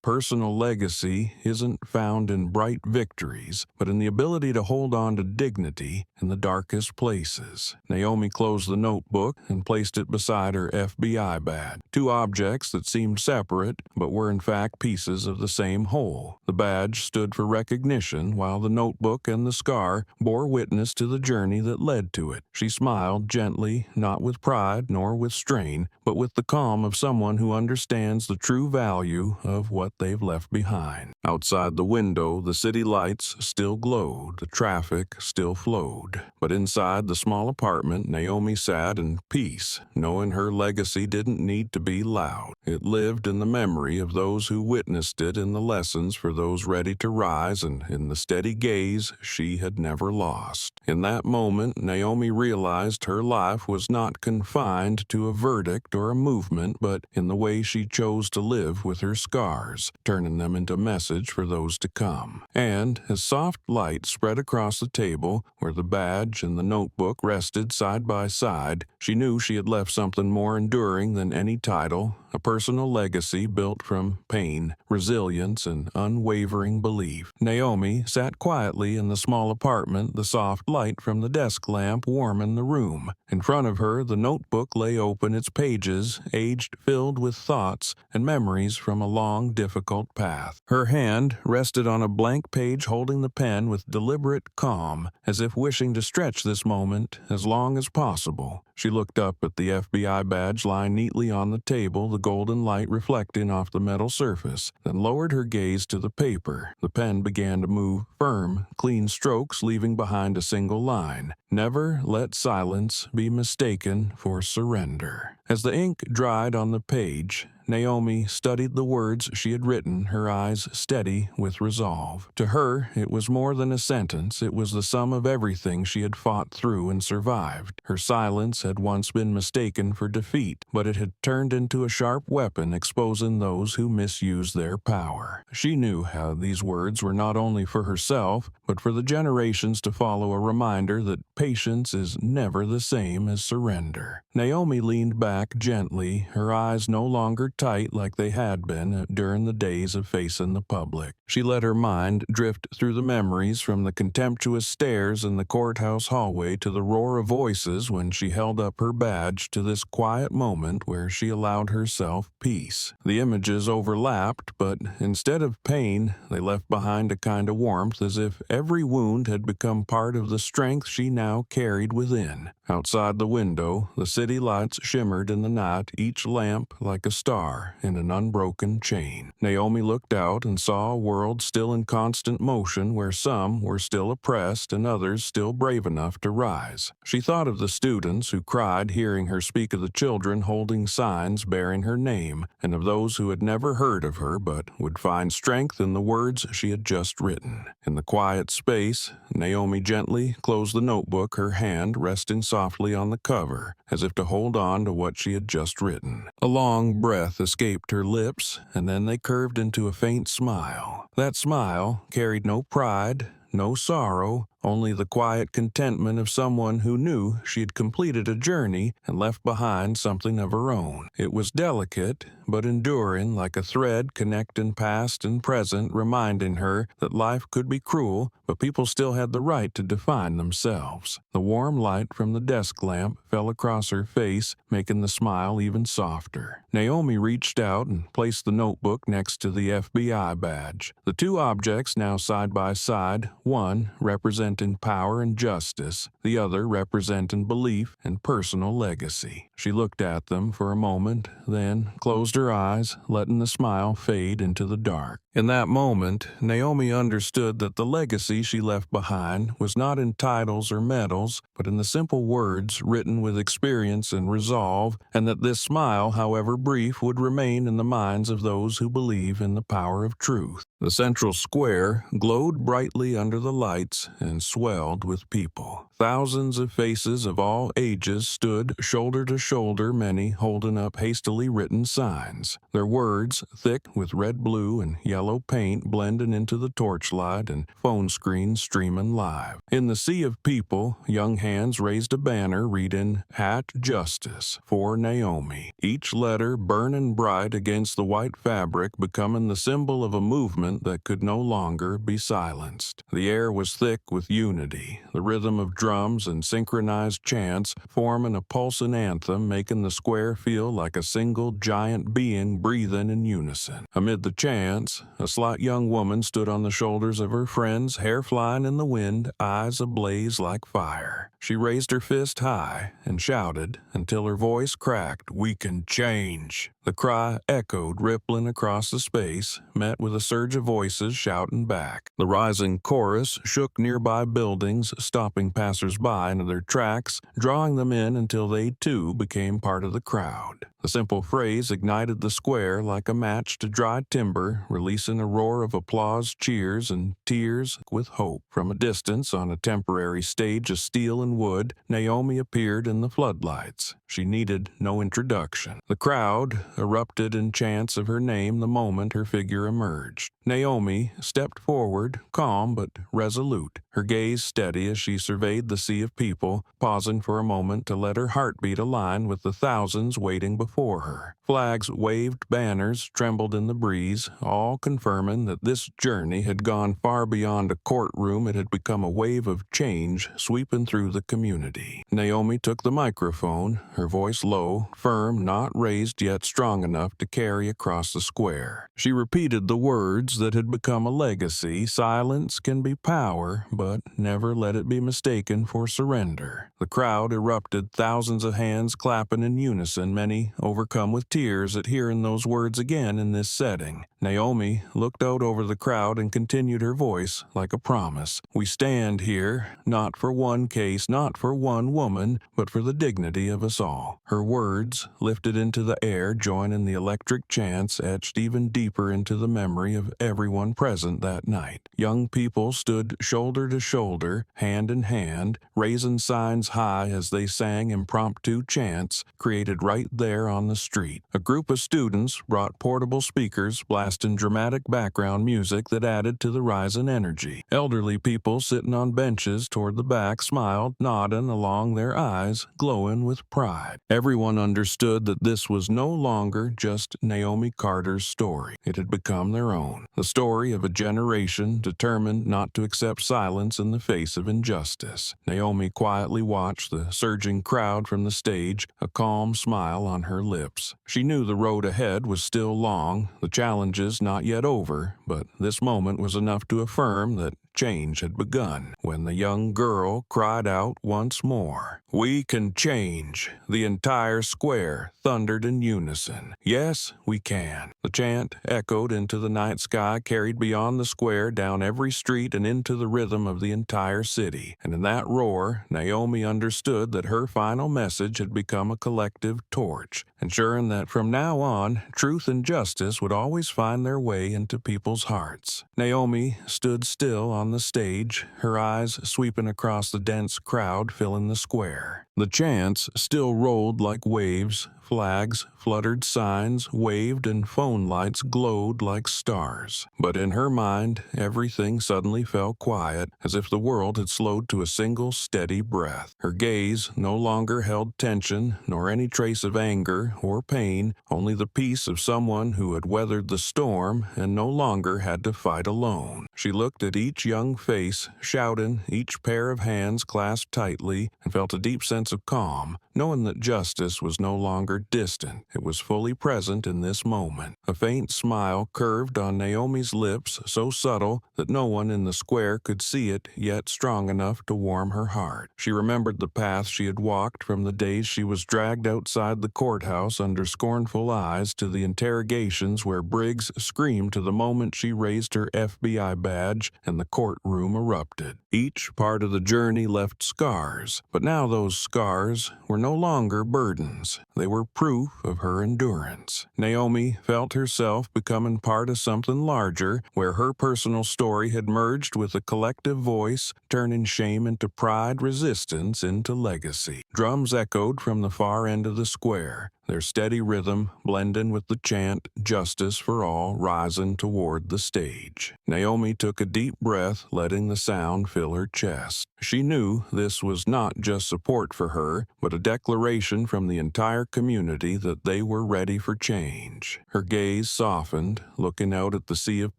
personal legacy isn't found in bright victories, but in the ability to hold on to dignity in the darkest places. Naomi closed the notebook and placed it beside her FBI badge, two objects that seemed separate but were in fact pieces of the same whole. The badge stood for recognition, while the notebook and the scar bore witness to the journey that led to it. She smiled gently, not with pride nor with strain, but with the calm of someone who understands the true value of what they've left behind. Outside the window, the city lights still glowed, the traffic still flowed. But inside the small apartment, Naomi sat in peace, knowing her legacy didn't need to be loud. It lived in the memory of those who witnessed it, in the lessons for those ready to rise, and in the steady gaze she had never lost. In that moment, Naomi realized her life was not confined to a verdict or a movement, but in the way she chose to live with her scars, turning them into message for those to come. And as soft light spread across the table, where the badge and the notebook rested side by side, she knew she had left something more enduring than any title, a personal legacy built from pain, resilience, and unwavering belief. Naomi sat quietly in the small apartment, the soft light from the desk lamp warming the room. In front of her, the notebook lay open, its pages aged, filled with thoughts and memories from a long, difficult path. Her hand rested on a blank page, holding the pen with deliberate calm, as if wishing to stretch this moment as long as possible. She looked up at the FBI badge lying neatly on the table, the golden light reflecting off the metal surface, then lowered her gaze to the paper. The pen began to move, firm, clean strokes leaving behind a single line. Never let silence be mistaken for surrender. As the ink dried on the page, Naomi studied the words she had written, her eyes steady with resolve. To her, it was more than a sentence. It was the sum of everything she had fought through and survived. Her silence had once been mistaken for defeat, but it had turned into a sharp weapon, exposing those who misused their power. She knew how these words were not only for herself, but for the generations to follow, a reminder that patience is never the same as surrender. Naomi leaned back gently, her eyes no longer tight like they had been during the days of facing the public. She let her mind drift through the memories from the contemptuous stares in the courthouse hallway to the roar of voices when she held up her badge to this quiet moment where she allowed herself peace. The images overlapped, but instead of pain, they left behind a kind of warmth, as if every wound had become part of the strength she now carried within. Outside the window, the city lights shimmered in the night, each lamp like a star in an unbroken chain. Naomi looked out and saw a world still in constant motion, where some were still oppressed and others still brave enough to rise. She thought of the students who cried hearing her speak of the children holding signs bearing her name, and of those who had never heard of her but would find strength in the words she had just written. In the quiet space, Naomi gently closed the notebook, her hand resting softly on the cover, as if to hold on to what she had just written. A long breath escaped her lips, and then they curved into a faint smile. That smile carried no pride, no sorrow, only the quiet contentment of someone who knew she had completed a journey and left behind something of her own. It was delicate, but enduring, like a thread connecting past and present, reminding her that life could be cruel, but people still had the right to define themselves. The warm light from the desk lamp fell across her face, making the smile even softer. Naomi reached out and placed the notebook next to the FBI badge. The two objects now side by side, one representing power and justice, the other representing belief and personal legacy. She looked at them for a moment, then closed her eyes, letting the smile fade into the dark. In that moment, Naomi understood that the legacy she left behind was not in titles or medals, but in the simple words written with experience and resolve, and that this smile, however brief, would remain in the minds of those who believe in the power of truth. The central square glowed brightly under the lights and swelled with people. Thousands of faces of all ages stood shoulder to shoulder, many holding up hastily written signs. Their words, thick with red, blue, and yellow paint, blending into the torchlight and phone screens streaming live. In the sea of people, young hands raised a banner reading, "At Justice for Naomi." Each letter burning bright against the white fabric, becoming the symbol of a movement that could no longer be silenced. The air was thick with unity, the rhythm of drums and synchronized chants forming a pulsing anthem, making the square feel like a single giant being breathing in unison. Amid the chants, a slight young woman stood on the shoulders of her friends, hair flying in the wind, eyes ablaze like fire. She raised her fist high and shouted until her voice cracked, "We can change." The cry echoed, rippling across the space, met with a surge of voices shouting back. The rising chorus shook nearby buildings, stopping passers-by in their tracks, drawing them in until they too became part of the crowd. The simple phrase ignited the square like a match to dry timber, releasing a roar of applause, cheers, and tears with hope. From a distance, on a temporary stage of steel and wood, Naomi appeared in the floodlights. She needed no introduction. The crowd erupted in chants of her name the moment her figure emerged. Naomi stepped forward, calm but resolute, her gaze steady as she surveyed the sea of people, pausing for a moment to let her heartbeat align with the thousands waiting before her. Flags waved, banners trembled in the breeze, all confirming that this journey had gone far beyond a courtroom. It had become a wave of change sweeping through the community. Naomi took the microphone, her voice low, firm, not raised yet strong enough to carry across the square. She repeated the words that had become a legacy: "Silence can be power, but never let it be mistaken for surrender." The crowd erupted, thousands of hands clapping in unison, many overcome with tears at hearing those words again in this setting. Naomi looked out over the crowd and continued, her voice like a promise. "We stand here, not for one case, not for one woman, but for the dignity of us all." Her words lifted into the air, joining the electric chants etched even deeper into the memory of everyone present that night. Young people stood shoulder to shoulder, hand in hand, raising signs high as they sang impromptu chants created right there on the street. A group of students brought portable speakers blasting fast and dramatic background music that added to the rising energy. Elderly people sitting on benches toward the back smiled, nodding along, their eyes glowing with pride. Everyone understood that this was no longer just Naomi Carter's story. It had become their own. The story of a generation determined not to accept silence in the face of injustice. Naomi quietly watched the surging crowd from the stage, a calm smile on her lips. She knew the road ahead was still long, the challenges not yet over, but this moment was enough to affirm that change had begun when the young girl cried out once more. "We can change!" The entire square thundered in unison. "Yes, we can." The chant echoed into the night sky, carried beyond the square, down every street, and into the rhythm of the entire city. And in that roar, Naomi understood that her final message had become a collective torch, ensuring that from now on, truth and justice would always find their way into people's hearts. Naomi stood still on the stage, her eyes sweeping across the dense crowd filling the square. The chants still rolled like waves, flags fluttered, signs waved, and phone lights glowed like stars. But in her mind, everything suddenly fell quiet, as if the world had slowed to a single steady breath. Her gaze no longer held tension, nor any trace of anger or pain, only the peace of someone who had weathered the storm and no longer had to fight alone. She looked at each young face, shouting, each pair of hands clasped tightly, and felt a deep sense of calm, knowing that justice was no longer distant. It was fully present in this moment. A faint smile curved on Naomi's lips, so subtle that no one in the square could see it, yet strong enough to warm her heart. She remembered the path she had walked from the days she was dragged outside the courthouse under scornful eyes to the interrogations where Briggs screamed to the moment she raised her FBI badge and the courtroom erupted. Each part of the journey left scars, but now those scars were no longer burdens. They were proof of her endurance. Naomi felt herself becoming part of something larger, where her personal story had merged with a collective voice, turning shame into pride, resistance into legacy. Drums echoed from the far end of the square, their steady rhythm blending with the chant, "Justice for All," rising toward the stage. Naomi took a deep breath, letting the sound fill her chest. She knew this was not just support for her, but a declaration from the entire community that they were ready for change. Her gaze softened, looking out at the sea of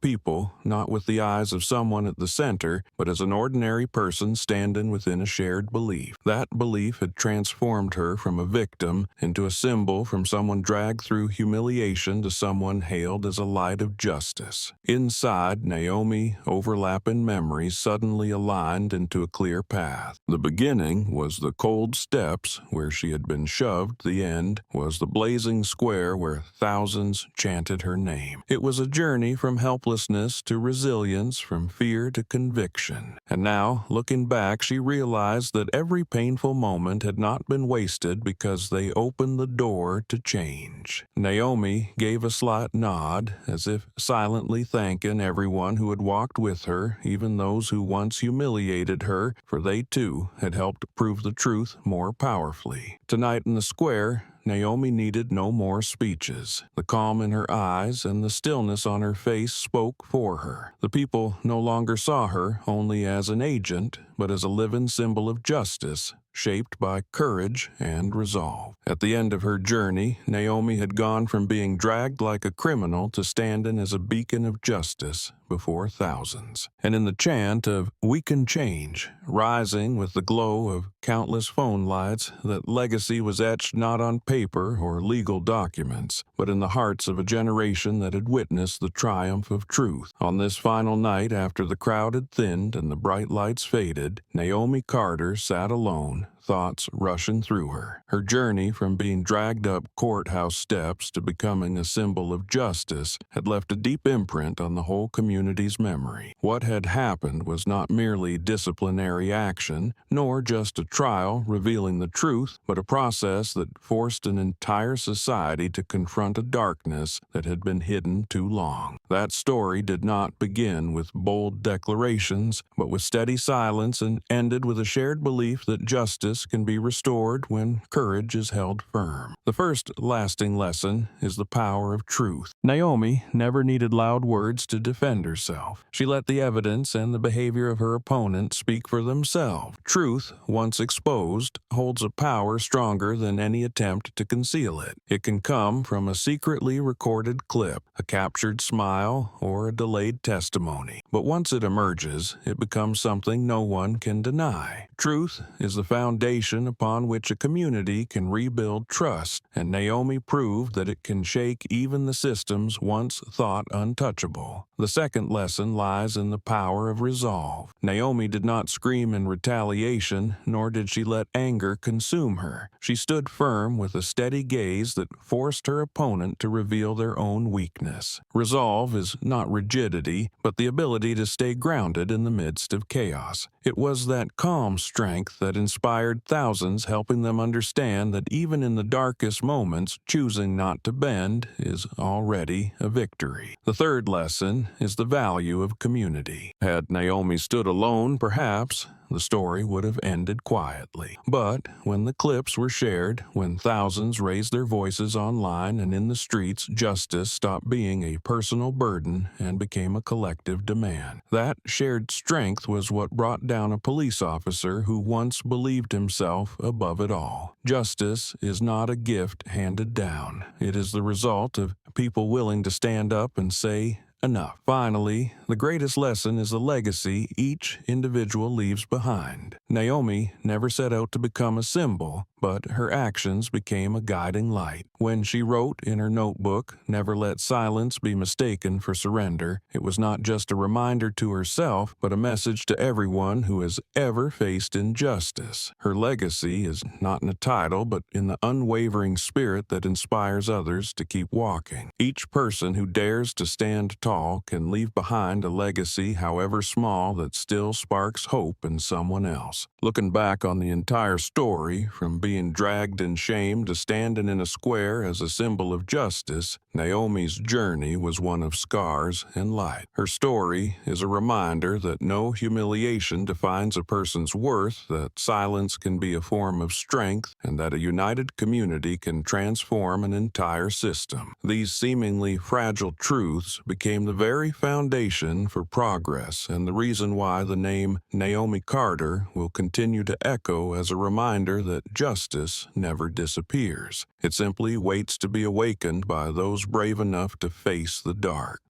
people, not with the eyes of someone at the center, but as an ordinary person standing within a shared belief. That belief had transformed her from a victim into a symbol, from someone dragged through humiliation to someone hailed as a light of justice. Inside Naomi, overlapping memories suddenly aligned into a clear path. The beginning was the cold steps where she had been shoved. The end was the blazing square where thousands chanted her name. It was a journey from helplessness to resilience, from fear to conviction. And now, looking back, she realized that every painful moment had not been wasted because they opened the door to change. Naomi gave a slight nod, as if silently thanking everyone who had walked with her, even those who once humiliated her, for they too had helped prove the truth more powerfully. Tonight in the square, Naomi needed no more speeches. The calm in her eyes and the stillness on her face spoke for her. The people no longer saw her only as an agent, but as a living symbol of justice, shaped by courage and resolve. At the end of her journey, Naomi had gone from being dragged like a criminal to standing as a beacon of justice before thousands. And in the chant of "We can change," rising with the glow of countless phone lights, that legacy was etched not on paper or legal documents, but in the hearts of a generation that had witnessed the triumph of truth. On this final night, after the crowd had thinned and the bright lights faded, Naomi Carter sat alone, thoughts rushing through her. Her journey from being dragged up courthouse steps to becoming a symbol of justice had left a deep imprint on the whole community's memory. What had happened was not merely disciplinary action, nor just a trial revealing the truth, but a process that forced an entire society to confront a darkness that had been hidden too long. That story did not begin with bold declarations, but with steady silence, and ended with a shared belief that justice justice can be restored when courage is held firm. The first lasting lesson is the power of truth. Naomi never needed loud words to defend herself. She let the evidence and the behavior of her opponent speak for themselves. Truth, once exposed, holds a power stronger than any attempt to conceal it. It can come from a secretly recorded clip, a captured smile, or a delayed testimony. But once it emerges, it becomes something no one can deny. Truth is the foundation upon which a community can rebuild trust, and Naomi proved that it can shake even the systems once thought untouchable. The second lesson lies in the power of resolve. Naomi did not scream in retaliation, nor did she let anger consume her. She stood firm with a steady gaze that forced her opponent to reveal their own weakness. Resolve is not rigidity, but the ability to stay grounded in the midst of chaos. It was that calm strength that inspired thousands, helping them understand that even in the darkest moments, choosing not to bend is already a victory. The third lesson is the value of community. Had Naomi stood alone, perhaps the story would have ended quietly. But when the clips were shared, when thousands raised their voices online and in the streets, justice stopped being a personal burden and became a collective demand. That shared strength was what brought down a police officer who once believed himself above it all. Justice is not a gift handed down. It is the result of people willing to stand up and say, enough. Finally, the greatest lesson is the legacy each individual leaves behind. Naomi never set out to become a symbol, but her actions became a guiding light. When she wrote in her notebook, "Never let silence be mistaken for surrender," it was not just a reminder to herself, but a message to everyone who has ever faced injustice. Her legacy is not in a title, but in the unwavering spirit that inspires others to keep walking. Each person who dares to stand tall can leave behind a legacy, however small, that still sparks hope in someone else. Looking back on the entire story, from being dragged in shame to standing in a square as a symbol of justice, Naomi's journey was one of scars and light. Her story is a reminder that no humiliation defines a person's worth, that silence can be a form of strength, and that a united community can transform an entire system. These seemingly fragile truths became the very foundation for progress, and the reason why the name Naomi Carter will continue to echo as a reminder that justice never disappears. It simply waits to be awakened by those brave enough to face the dark.